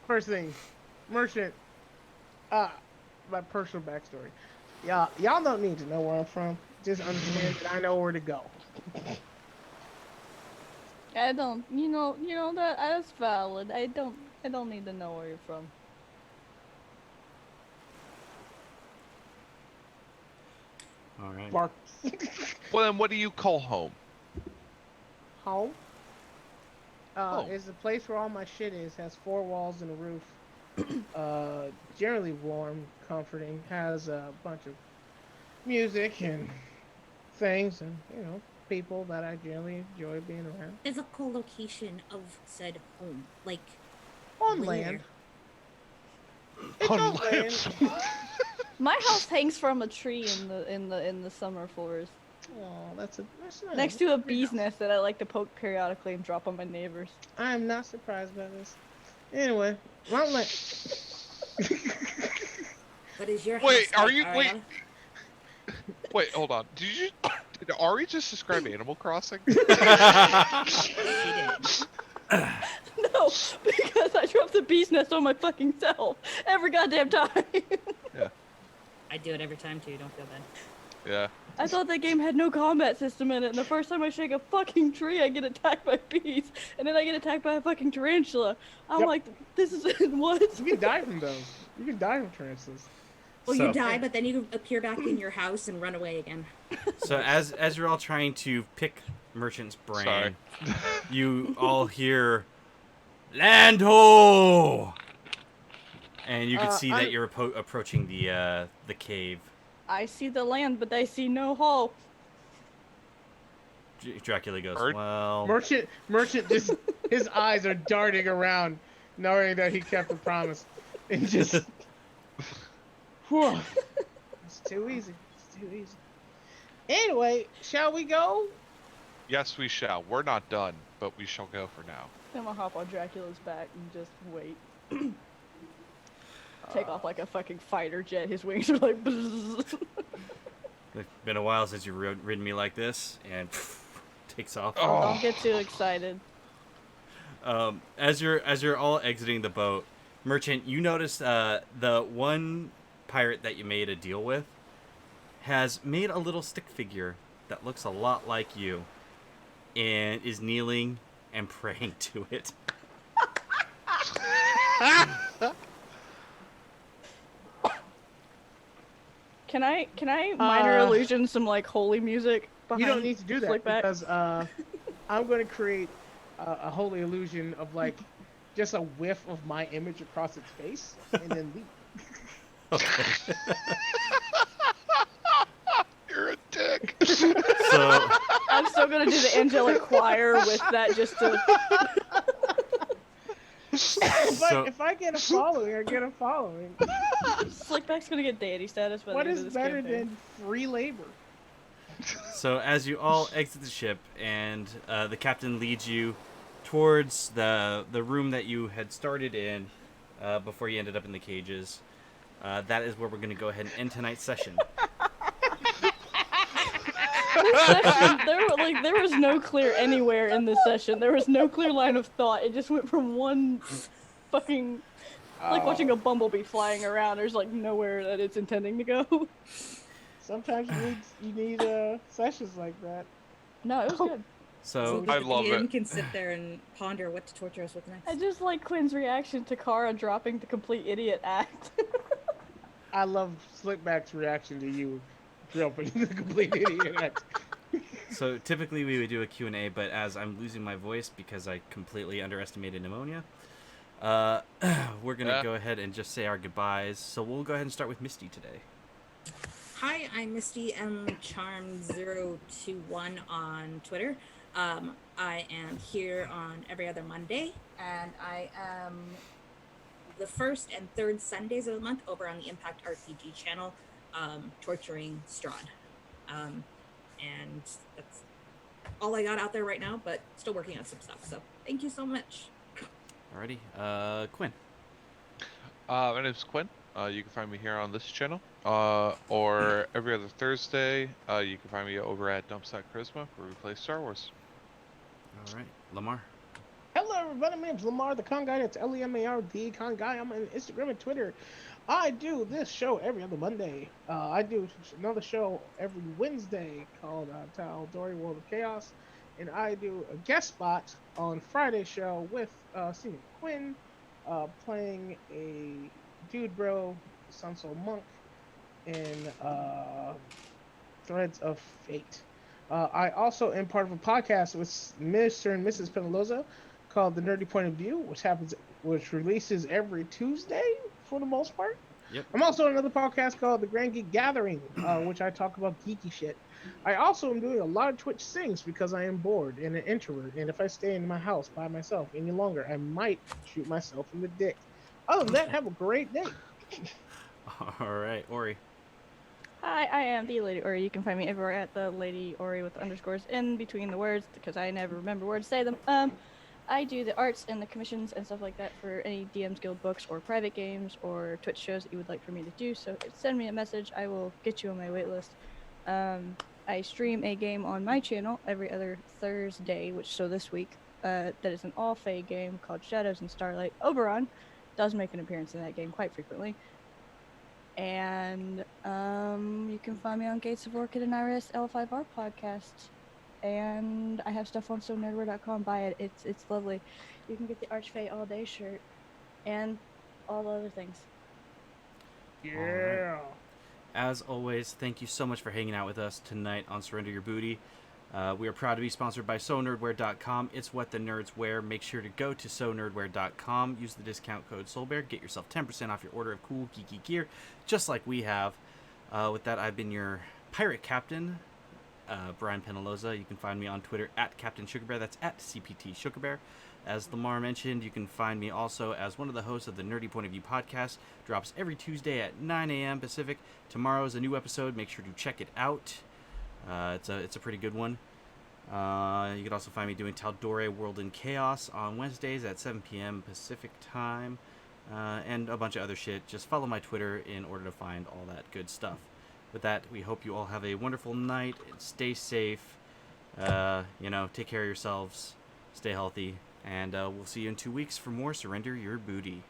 Speaker 7: First thing, merchant. My personal backstory. Y'all don't need to know where I'm from. Just understand that I know where to go.
Speaker 3: I don't. You know that's valid. I don't need to know where you're from.
Speaker 1: All right.
Speaker 5: Mark.
Speaker 7: Well, then what do you call home?
Speaker 5: Home.
Speaker 7: Home.
Speaker 5: Is the place where all my shit is. Has 4 walls and a roof. Generally warm, comforting. Has a bunch of music and things, and people that I generally enjoy being around.
Speaker 6: Physical location of said home, like
Speaker 5: On
Speaker 6: where?
Speaker 5: land. It's
Speaker 7: On
Speaker 5: on
Speaker 7: land.
Speaker 5: land.
Speaker 3: My house hangs from a tree in the summer forest,
Speaker 5: Oh, that's nice.
Speaker 3: next to a bee's nest that I like to poke periodically and drop on my neighbors.
Speaker 5: I am not surprised by this. Anyway, well, like,
Speaker 6: What is your
Speaker 7: Wait,
Speaker 6: house
Speaker 7: are
Speaker 6: like,
Speaker 7: you- wait.
Speaker 6: Ariala?
Speaker 7: Wait, hold on. Did Auri just describe Animal Crossing?
Speaker 6: She did.
Speaker 3: No, because I drop the bee's nest on my fucking self every goddamn time.
Speaker 6: I do it every time too. Don't feel bad.
Speaker 7: Yeah.
Speaker 3: I thought that game had no combat system in it, and the first time I shake a fucking tree, I get attacked by bees, and then I get attacked by a fucking tarantula. I'm
Speaker 5: Yep.
Speaker 3: like, this is what?
Speaker 5: you can die from those. You can die from tarantulas.
Speaker 6: Well,
Speaker 1: So-
Speaker 6: you die, but then you appear back in your house and run away again.
Speaker 1: So as you're all trying to pick Merchant's brain,
Speaker 7: Sorry.
Speaker 1: you all hear "Land ho!" and you can see that you're approaching the cave.
Speaker 3: I see the land, but I see no hole.
Speaker 1: Dracula goes,
Speaker 7: Bird?
Speaker 1: well,
Speaker 5: Merchant just his eyes are darting around, knowing that he kept the promise, and just. Whew. It's too easy. It's too easy. Anyway, shall we go?
Speaker 7: Yes, we shall. We're not done, but we shall go for now.
Speaker 3: I'm gonna hop on Dracula's back and just wait. Take off like a fucking fighter jet. His wings are like. Bzzz.
Speaker 1: it's been a while since you've ridden me like this, and takes off.
Speaker 7: Oh.
Speaker 3: Don't get too excited.
Speaker 1: As you're all exiting the boat, Merchant, you notice the one pirate that you made a deal with has made a little stick figure that looks a lot like you, and is kneeling and praying to it.
Speaker 3: Can I minor
Speaker 5: Uh,
Speaker 3: illusion some like holy music behind?
Speaker 5: You don't need to do that
Speaker 3: Slickback?
Speaker 5: because I'm going to create a holy illusion of like just a whiff of my image across its face, and then leave.
Speaker 1: Okay.
Speaker 7: You're a dick.
Speaker 1: So
Speaker 3: I'm still gonna do the angelic choir with that just to.
Speaker 5: If I get a following, I get a following.
Speaker 3: Slickback's gonna get deity status by the
Speaker 5: What
Speaker 3: end
Speaker 5: is
Speaker 3: of this
Speaker 5: better
Speaker 3: campaign.
Speaker 5: than free labor?
Speaker 1: So as you all exit the ship, and the captain leads you towards the room that you had started in before you ended up in the cages, that is where we're going to go ahead and end tonight's session.
Speaker 3: There was no clear anywhere in this session. There was no clear line of thought. It just went from one fucking like watching a bumblebee flying around. There's like nowhere that it's intending to go.
Speaker 5: Sometimes you need sessions like that.
Speaker 3: No, it was good.
Speaker 1: So
Speaker 7: I
Speaker 6: the
Speaker 7: love
Speaker 6: DM
Speaker 7: it.
Speaker 6: can sit there and ponder what to torture us with next.
Speaker 3: I just like Quinn's reaction to Kara dropping the complete idiot act.
Speaker 5: I love Slickback's reaction to you jumping the complete idiot.
Speaker 1: So typically we would do a Q&A, but as I'm losing my voice because I completely underestimated pneumonia, we're going to go ahead and just say our goodbyes. So we'll go ahead and start with Misty today.
Speaker 6: Hi, I'm Misty MCharm021 on Twitter. I am here on every other Monday, and I am the first and third Sundays of the month over on the Impact RPG channel, torturing Strahd. And that's all I got out there right now, but still working on some stuff. So thank you so much.
Speaker 1: Alrighty, Quinn.
Speaker 7: My name's Quinn. You can find me here on this channel, or every other Thursday. You can find me over at Dumpsack Charisma, where we play Star Wars.
Speaker 1: All right, Lamar.
Speaker 5: Hello, everybody. My name's Lamar, the Con Guy. That's Lemard, Con Guy. I'm on Instagram and Twitter. I do this show every other Monday. I do another show every Wednesday called Tal'Dorei World of Chaos. And I do a guest spot on Friday's show with Stephan Quinn, playing a dude bro, Sun Soul Monk, in Threads of Fate. I also am part of a podcast with Mr. and Mrs. Penaloza called The Nerdy Point of View, which releases every Tuesday for the most part.
Speaker 1: Yep.
Speaker 5: I'm also on another podcast called The Grand Geek Gathering, which I talk about geeky shit. I also am doing a lot of Twitch sings because I am bored and an introvert, and if I stay in my house by myself any longer, I might shoot myself in the dick. Other than that, have a great day.
Speaker 1: All right, Ori.
Speaker 3: Hi, I am the Lady Ori. You can find me everywhere at the Lady Ori with underscores in between the words because I never remember where to say them. I do the arts and the commissions and stuff like that for any DM's Guild books or private games or Twitch shows that you would like for me to do. So send me a message. I will get you on my waitlist. I stream a game on my channel every other Thursday, so this week, that is an all-Fae game called Shadows and Starlight. Oberon does make an appearance in that game quite frequently. And you can find me on Gates of Orchid and Iris L5R podcast. And I have stuff on SoNerdWare.com. Buy it. It's lovely. You can get the Archfey All Day shirt and all the other things.
Speaker 5: Yeah.
Speaker 1: As always, thank you so much for hanging out with us tonight on Surrender Your Booty. We are proud to be sponsored by SoNerdWare.com. It's what the nerds wear. Make sure to go to SoNerdWare.com. Use the discount code SoulBear. Get yourself 10% off your order of cool, geeky gear, just like we have. With that, I've been your pirate captain, Brian Penaloza. You can find me on Twitter at Captain Sugarbear. That's at CPT Sugarbear. As Lamar mentioned, you can find me also as one of the hosts of the Nerdy Point of View podcast. Drops every Tuesday at 9 a.m. Pacific. Tomorrow is a new episode. Make sure to check it out. It's a pretty good one. You can also find me doing Tal'Dorei World in Chaos on Wednesdays at 7 p.m. Pacific time. And a bunch of other shit. Just follow my Twitter in order to find all that good stuff. With that, we hope you all have a wonderful night. Stay safe. Take care of yourselves. Stay healthy. And we'll see you in 2 weeks for more Surrender Your Booty.